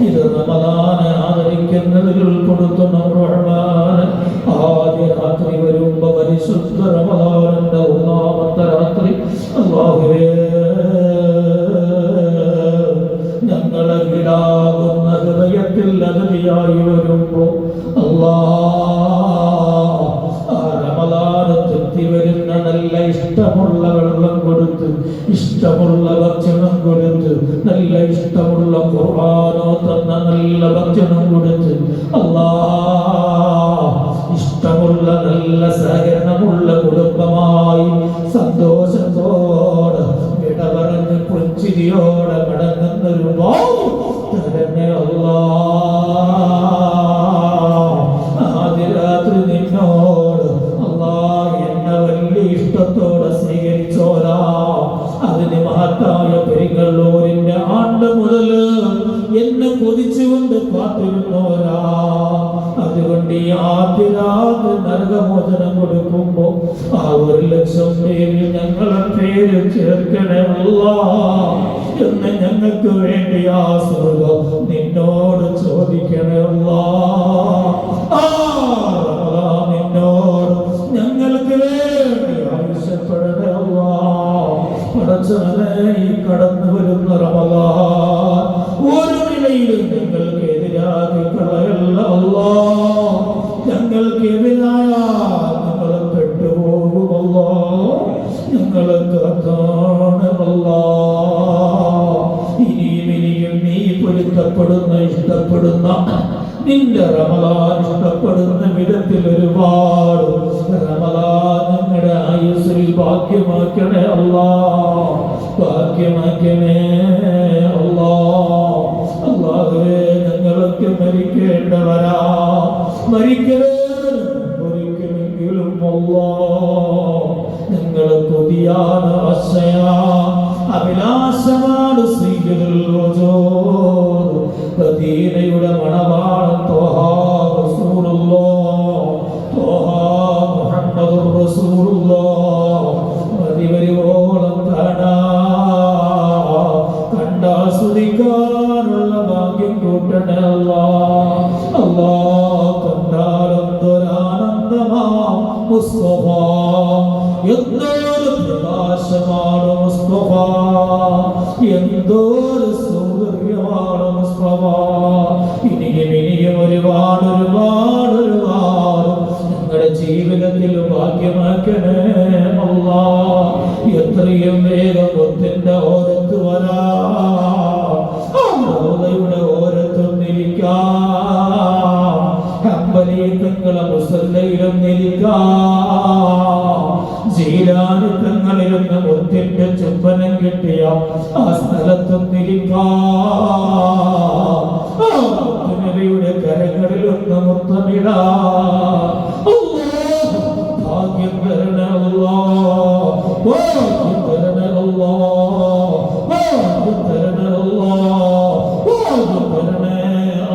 ഇത് റമളാന ആദരിക്കുന്നതിൽ ഉൾപ്പെടുത്തുന്ന റഹ്മാൻ. ആദ്യ രാത്രി വരുമ്പോ പരിശുദ്ധ റമളാനിന്റെ ഒന്നാമത്തെ രാത്രി അല്ലാഹുവേ, ഞങ്ങളെ വിടാകുന്ന ഹൃദയത്തിൽ അതിഥിയായി വരുമ്പോ അല്ലാ, വരുന്ന നല്ല ഇഷ്ടമുള്ള വെള്ളം കൊടുത്ത്, ഇഷ്ടമുള്ള ഭക്ഷണം കൊടുത്ത്, നല്ല ഇഷ്ടമുള്ള ഖുർആനോ തന്ന നല്ല ഭക്ഷണം കൊടുത്ത് അല്ലാ, ഇഷ്ടമുള്ള നല്ല സഹകരണമുള്ള കുടുംബമായി സന്തോഷത്തോടെ വിട പറഞ്ഞ് പുഞ്ചിരിയോടെ മടങ്ങുന്നൊരു തന്നെ അല്ലാ. ആദ്യ രാത്രി നിന്നോട് അല്ലാ എന്നെ വലിയ ഇഷ്ടത്തോടെ സ്വീകരിച്ചോരാ. അതിന് മഹത്തായ പെരിങ്ങള്ളൂരിന്റെ ആണ്ട് മുതൽ എന്നെ കൊതിച്ചുകൊണ്ട് കാത്തിരുന്നോരാ. അതുകൊണ്ട് ഈ ആദ്യ രാത്രി നരകമോചനം കൊടുക്കുമ്പോ ആ 1,00,000 പേരിൽ ഞങ്ങളെ പേര് ചേർക്കണേ അല്ലാ എന്ന് ഞങ്ങൾക്ക് വേണ്ടി ആ സ്വർഗ്ഗം നിന്നോട് ചോദിക്കണേ അല്ലാ. നിന്നോട് ഞങ്ങൾക്ക് വേണ്ടി ആവശ്യപ്പെടണേ അല്ലാ. പടച്ചവനെ, ഈ കടന്നു വരുന്ന റമളാൻ ഒരു നിലയിലും ഞങ്ങൾക്ക് എതിരാക്കി കളയല്ല അല്ലാ. ഞങ്ങൾക്ക് എതിരായ ഞങ്ങൾ പെട്ടുപോകുമല്ലോ. ഞങ്ങൾ ബറകത്താണ് അല്ലാഹ്. ഇനിയും നീ പൊരുത്തപ്പെടുന്ന ഇഷ്ടപ്പെടുന്ന നിന്റെ റമളാൻ ഇഷ്ടപ്പെടുന്ന വിധത്തിൽ ഒരുപാട് റമളാൻ ഞങ്ങളുടെ ആയുസ്സിൽ ഭാഗ്യമാക്കണേ അല്ലാഹ്, ഭാഗ്യമാക്കണേ അല്ലാഹ്. അല്ലാഹുവേ, ഞങ്ങളൊക്കെ മരിക്കേണ്ടവരാ, മരിക്കവേ ഒരിക്കലെങ്കിലും അല്ലാഹ് ഞങ്ങളെ കൊതിയാണ്, ആശയാ, അഭിലാഷമാണ് സയ്യിദുൽ വജൂദ് മദീനയുടെ മണവാളൻ ത്വഹ റസൂലുള്ളാഹ്, ത്വഹ മുഹമ്മദുർ റസൂലുള്ളാഹ് മതിവരുവോളം കണ്ടാസ്വദിക്കാനുള്ള ഭാഗ്യം കൂട്ടണേ അല്ലാഹ്. അല്ലാഹ് കണ്ടാലെന്തൊരാനന്ദമാ മുസ്തഫ, എന്തൊരു പ്രകാശമാണ് മുസ്തഫ, എന്തൊരു സൗന്ദര്യമാണ് മുസ്തഫ. ഇനിയും ഒരുപാട് ഒരുപാട് ഒരുപാട് ഞങ്ങളുടെ ജീവിതത്തിൽ ഭാഗ്യമാക്കണേ അല്ലാഹ്. എത്രയും വേഗം ഒത്തിന്റെ ഓരത്ത് വരാ, റൗളയുടെ ഓരത്തൊന്നിരിക്കാം, അമ്പലീയങ്ങളെ മുസല്ലയിലും നിൽക്കാം, ജീലാനിത്തങ്ങളിലൊന്ന് മുത്തിന്റെ ചുംബനം കിട്ടിയ ആ സ്ഥലത്തൊന്നിരിക്കാം, മുത്തുനബിയുടെ കരങ്ങളിലൊന്ന് മുത്തമിടാം. ഭാഗ്യം തരണേ അല്ലാഹ്, ഭാഗ്യം തരണേ അല്ലാഹ്, ഭാഗ്യം തരണേ അല്ലാഹ്, ഭാഗ്യം തരണേ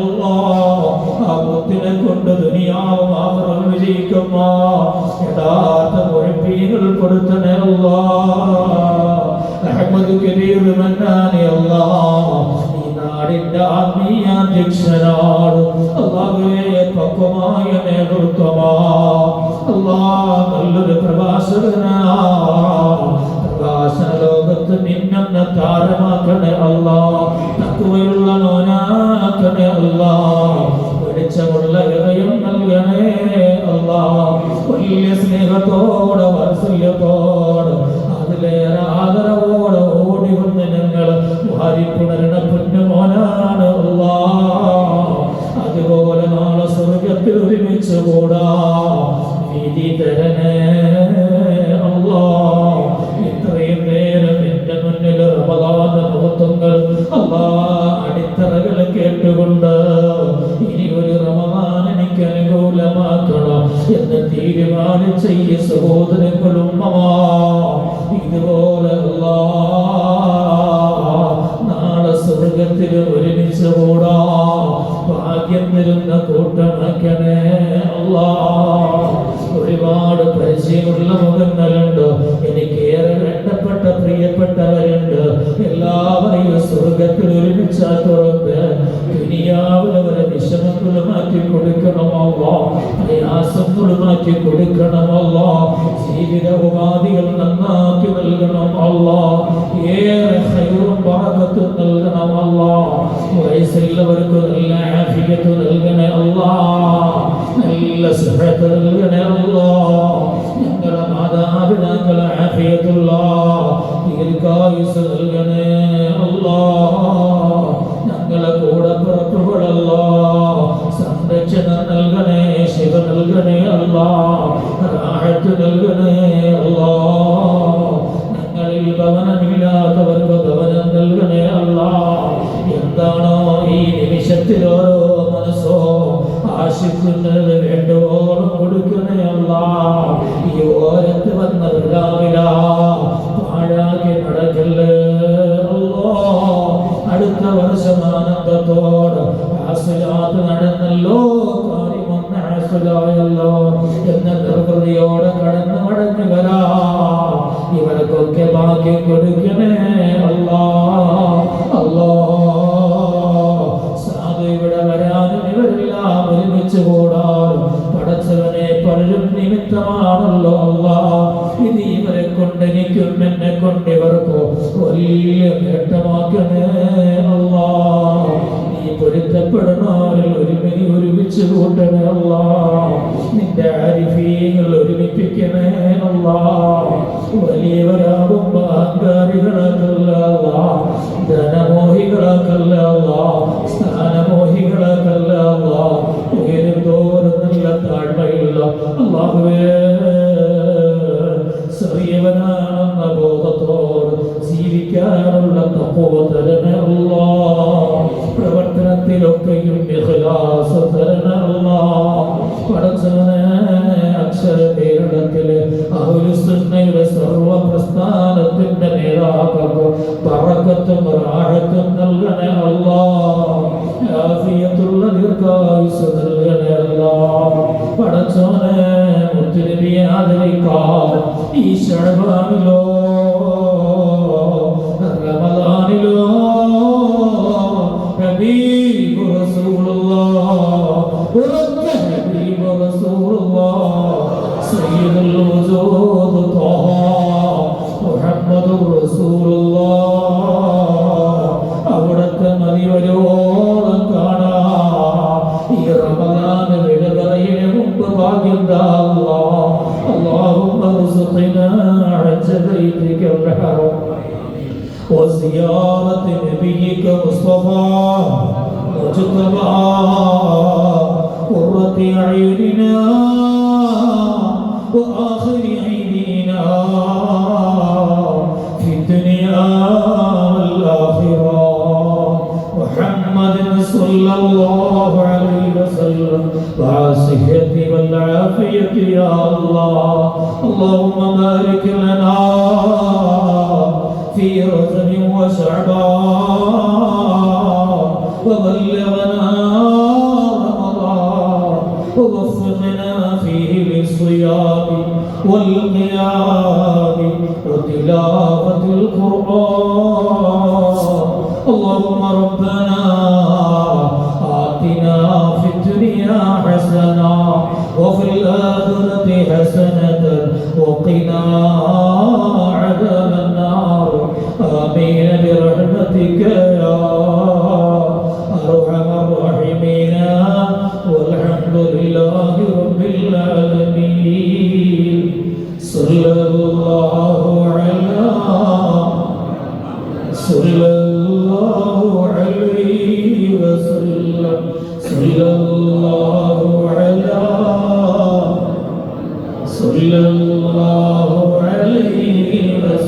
അല്ലാഹ്. ആ മുത്തിനെ കൊണ്ട് ദുനിയാവും ആഖിറവും വിജയിക്കുന്ന യഥാർത്ഥ മുഅ്മിനീങ്ങൾ കൊടുത്തണേ അല്ലാഹ്. അഹ്മദ് കബീർ മന്നാനി അല്ലാഹ്, ഈ നാടിന്റെ ആത്മീയാധ്യക്ഷനാണ് അല്ലാഹുവേ, പക്വമായ നേതൃത്വമാ അല്ലാഹ്, നല്ലൊരു പ്രഭാഷകനാ, പ്രഭാഷണ ലോകത്ത് നിന്നെന്ന താരമാക്കണേ അല്ലാഹ്, തഖ്വയുള്ള മോനാക്കണേ അല്ലാഹ്, വെളിച്ചമുള്ള ഹൃദയം നൽകണേ അല്ലാഹ്, വലിയ സ്നേഹത്തോടെ വാത്സല്യത്തോടെ അതിലേറെ ആദരവോടെ ഓടി വന്ന് ഞങ്ങൾ വാരിപ്പുണരണ പൊന്നുമോനാണ് അല്ലാഹ്. അതുപോലെ നാളെ സ്വർഗത്തിൽ ഒരുമിച്ച് കൂടാ വിധി തരണേ അല്ലാഹ്. ഇത്രയും നേരം എന്റെ മുന്നിൽ റമളാൻ മഹത്വങ്ങൾ അല്ലാഹ് അടിത്തറകൾ കേട്ടുകൊണ്ട് ഇനി ഒരു റമളാൻ എനിക്ക് അനുകൂലമാക്കണം എന്ന് തീരുമാനിച്ച ഈ സഹോദരങ്ങളും ഇതുപോലെ അല്ലാഹ് നാളെ സ്വർഗത്തിൽ ഒരുമിച്ച് കൂടാ ഭാഗ്യം തരുന്ന കൂട്ടമാക്കണേ അല്ലാഹ്. ഒരുപാട് പരിചയമുള്ള മുഖങ്ങളുണ്ട്, എനിക്ക് ഏറെ വേണ്ടപ്പെട്ട പ്രിയപ്പെട്ടവരുണ്ട്. എല്ലാവരെയും സ്വർഗത്തിൽ ഒരുമിച്ചാക്കുറപ്പ് ദുനിയാവിലവരെ വിഷമങ്ങൾ മാറ്റി കൊടുക്കണമല്ലോ, പ്രയാസങ്ങൾ മാറ്റി കൊടുക്കണമല്ലോ, ജീവിത ഉപാധികൾ നന്നാക്കി നൽകണമല്ലോ, ഏറെ ഹൈറും ബറകത്തും നൽകണമല്ലോ, വയസ്സുള്ളവർക്ക് നല്ല ആഫിയത്ത് നൽകണേ അല്ലാഹ്, നല്ല സുഹൃത്ത് നൽകണേ അല്ലാഹ്. ഞങ്ങളുടെ മാതാപിതാക്കളെ ആഫിയത്തുള്ള ദീർഘായുസ് നൽകണേ അല്ലാഹ്. ഞങ്ങളെ കൂടപ്പിറപ്പുകളല്ലോ സംരക്ഷണം നൽകണേ, ശിവ നൽകണേ അല്ലാഹ്, റാഹത്ത് നൽകണേ അല്ലാഹ്. ഞങ്ങളിൽ ഭവനമില്ലാത്തവർക്ക് ഭവനം നൽകണേ അല്ലാഹ്. എന്താണോ ഈ നിമിഷത്തിൽ ഓരോ മനസ്സോ ആശിക്കുന്നത് വേണ്ടുവോളം കൊടുക്കണേ അല്ലാഹ്. ഈ ഓരത്ത് വന്ന വൃതാവില പാഴാക്കി നടക്കല്ലേ അല്ലാഹ്. അടുത്ത വർഷം ആനന്ദത്തോട് ആസ്വലാത്ത് നടന്നല്ലോ, കാര്യമൊന്ന് ആസ്വലായല്ലോ എന്ന നിർവൃതിയോടെ കടന്നു മടങ്ങി വരാ. ഇവർക്കൊക്കെ ഭാഗ്യം കൊടുക്കണേ അല്ലാഹ്, അല്ലാഹ്. സാധു ഇവിടെ വരാനും ഇവരെല്ലാം ഒരുമിച്ച് കൂടാനും പടച്ചവനെ പലരും നിമിത്തമാണല്ലോ അല്ലാഹ്. ഇത് ഇവരെ കൊണ്ട് എനിക്കും എന്നെ കൊണ്ട് ഇവർക്കോ വലിയ നേട്ടമാക്കണേ അല്ലാഹ്. നീ പൊരുത്തപ്പെടുന്നവരിൽ ഒരുമിച്ച് കൂട്ടണേ അല്ലാഹ്. നിന്റെ ആരിഫീങ്ങൾ ഒരുമിപ്പിക്കണേ അല്ലാഹ്. വലിയവരാകുമ്പോ അഹങ്കാരികളാക്കല്ല ധനമോഹികളാക്കല്ല സ്ഥാനമോഹികളാക്കല്ല ഉയരും തോറും നല്ല താഴ്മയുള്ള അല്ലാഹുവേ ചെറിയവനാണെന്ന ബോധത്തോട് ജീവിക്കാനുള്ള തഖ്വ തരണേ അല്ലാഹ്. പ്രവർത്തനത്തിലൊക്കെയും ഇഖ്ലാസ് തരണേ അല്ലാഹ്. പടച്ചവനെ അക്ഷര കേരളത്തിലെ അഹ്ലുസുന്നയുടെ സർവ്വ പ്രസ്ഥാനത്തിന്റെ നേതാക്കൾക്ക് ബറക്കത്തും റാഹത്തും നൽകണേ അല്ലാഹ്. ആഫിയത്തുള്ള ദീർഘായുസ്സ് നൽകണേ അല്ലാഹ്. പടച്ചവനെ മുത്തുനബിയെ ആദരിക്കാൻ ഈ ശഅബാനിലോ റമദാനിലോ ഹബീബ് റസൂലുള്ളാഹ് ഹബീബ് റസൂലുള്ളാഹ് സയ്യിദുൽ വജൂദ് ത്വാഹ മുഹമ്മദുർ റസൂലുള്ളാഹ് അവിടുത്തെ മദിവരോളം കാണാം ഈ റമദാൻ വിടപറയിന് മുമ്പ് ഭാഗ്യം താ അല്ലാഹ്. اللهم ارزقنا عز بيتك الحرام وزيارة نبيك مصطفى مجتبى قرة أعيننا وآخر عيننا في الدنيا والآخرة محمد صلى الله عليه وسلم مع الصحة والعافية يا الله. اللهم بارك لنا في رجب وشعبان وبلغنا رمضان ووفقنا فيه للصيام والقيام وتلاوة القرآن. اللهم ربنا آتنا في الدنيا حسنة وفي الآخرة حسنة وقنا عذاب النار. آمين برحمتك يا أرحم الراحمين والحمد لله رب العالمين. صلى الله على صلى الله عليه وسلم صلى الله على صلى الله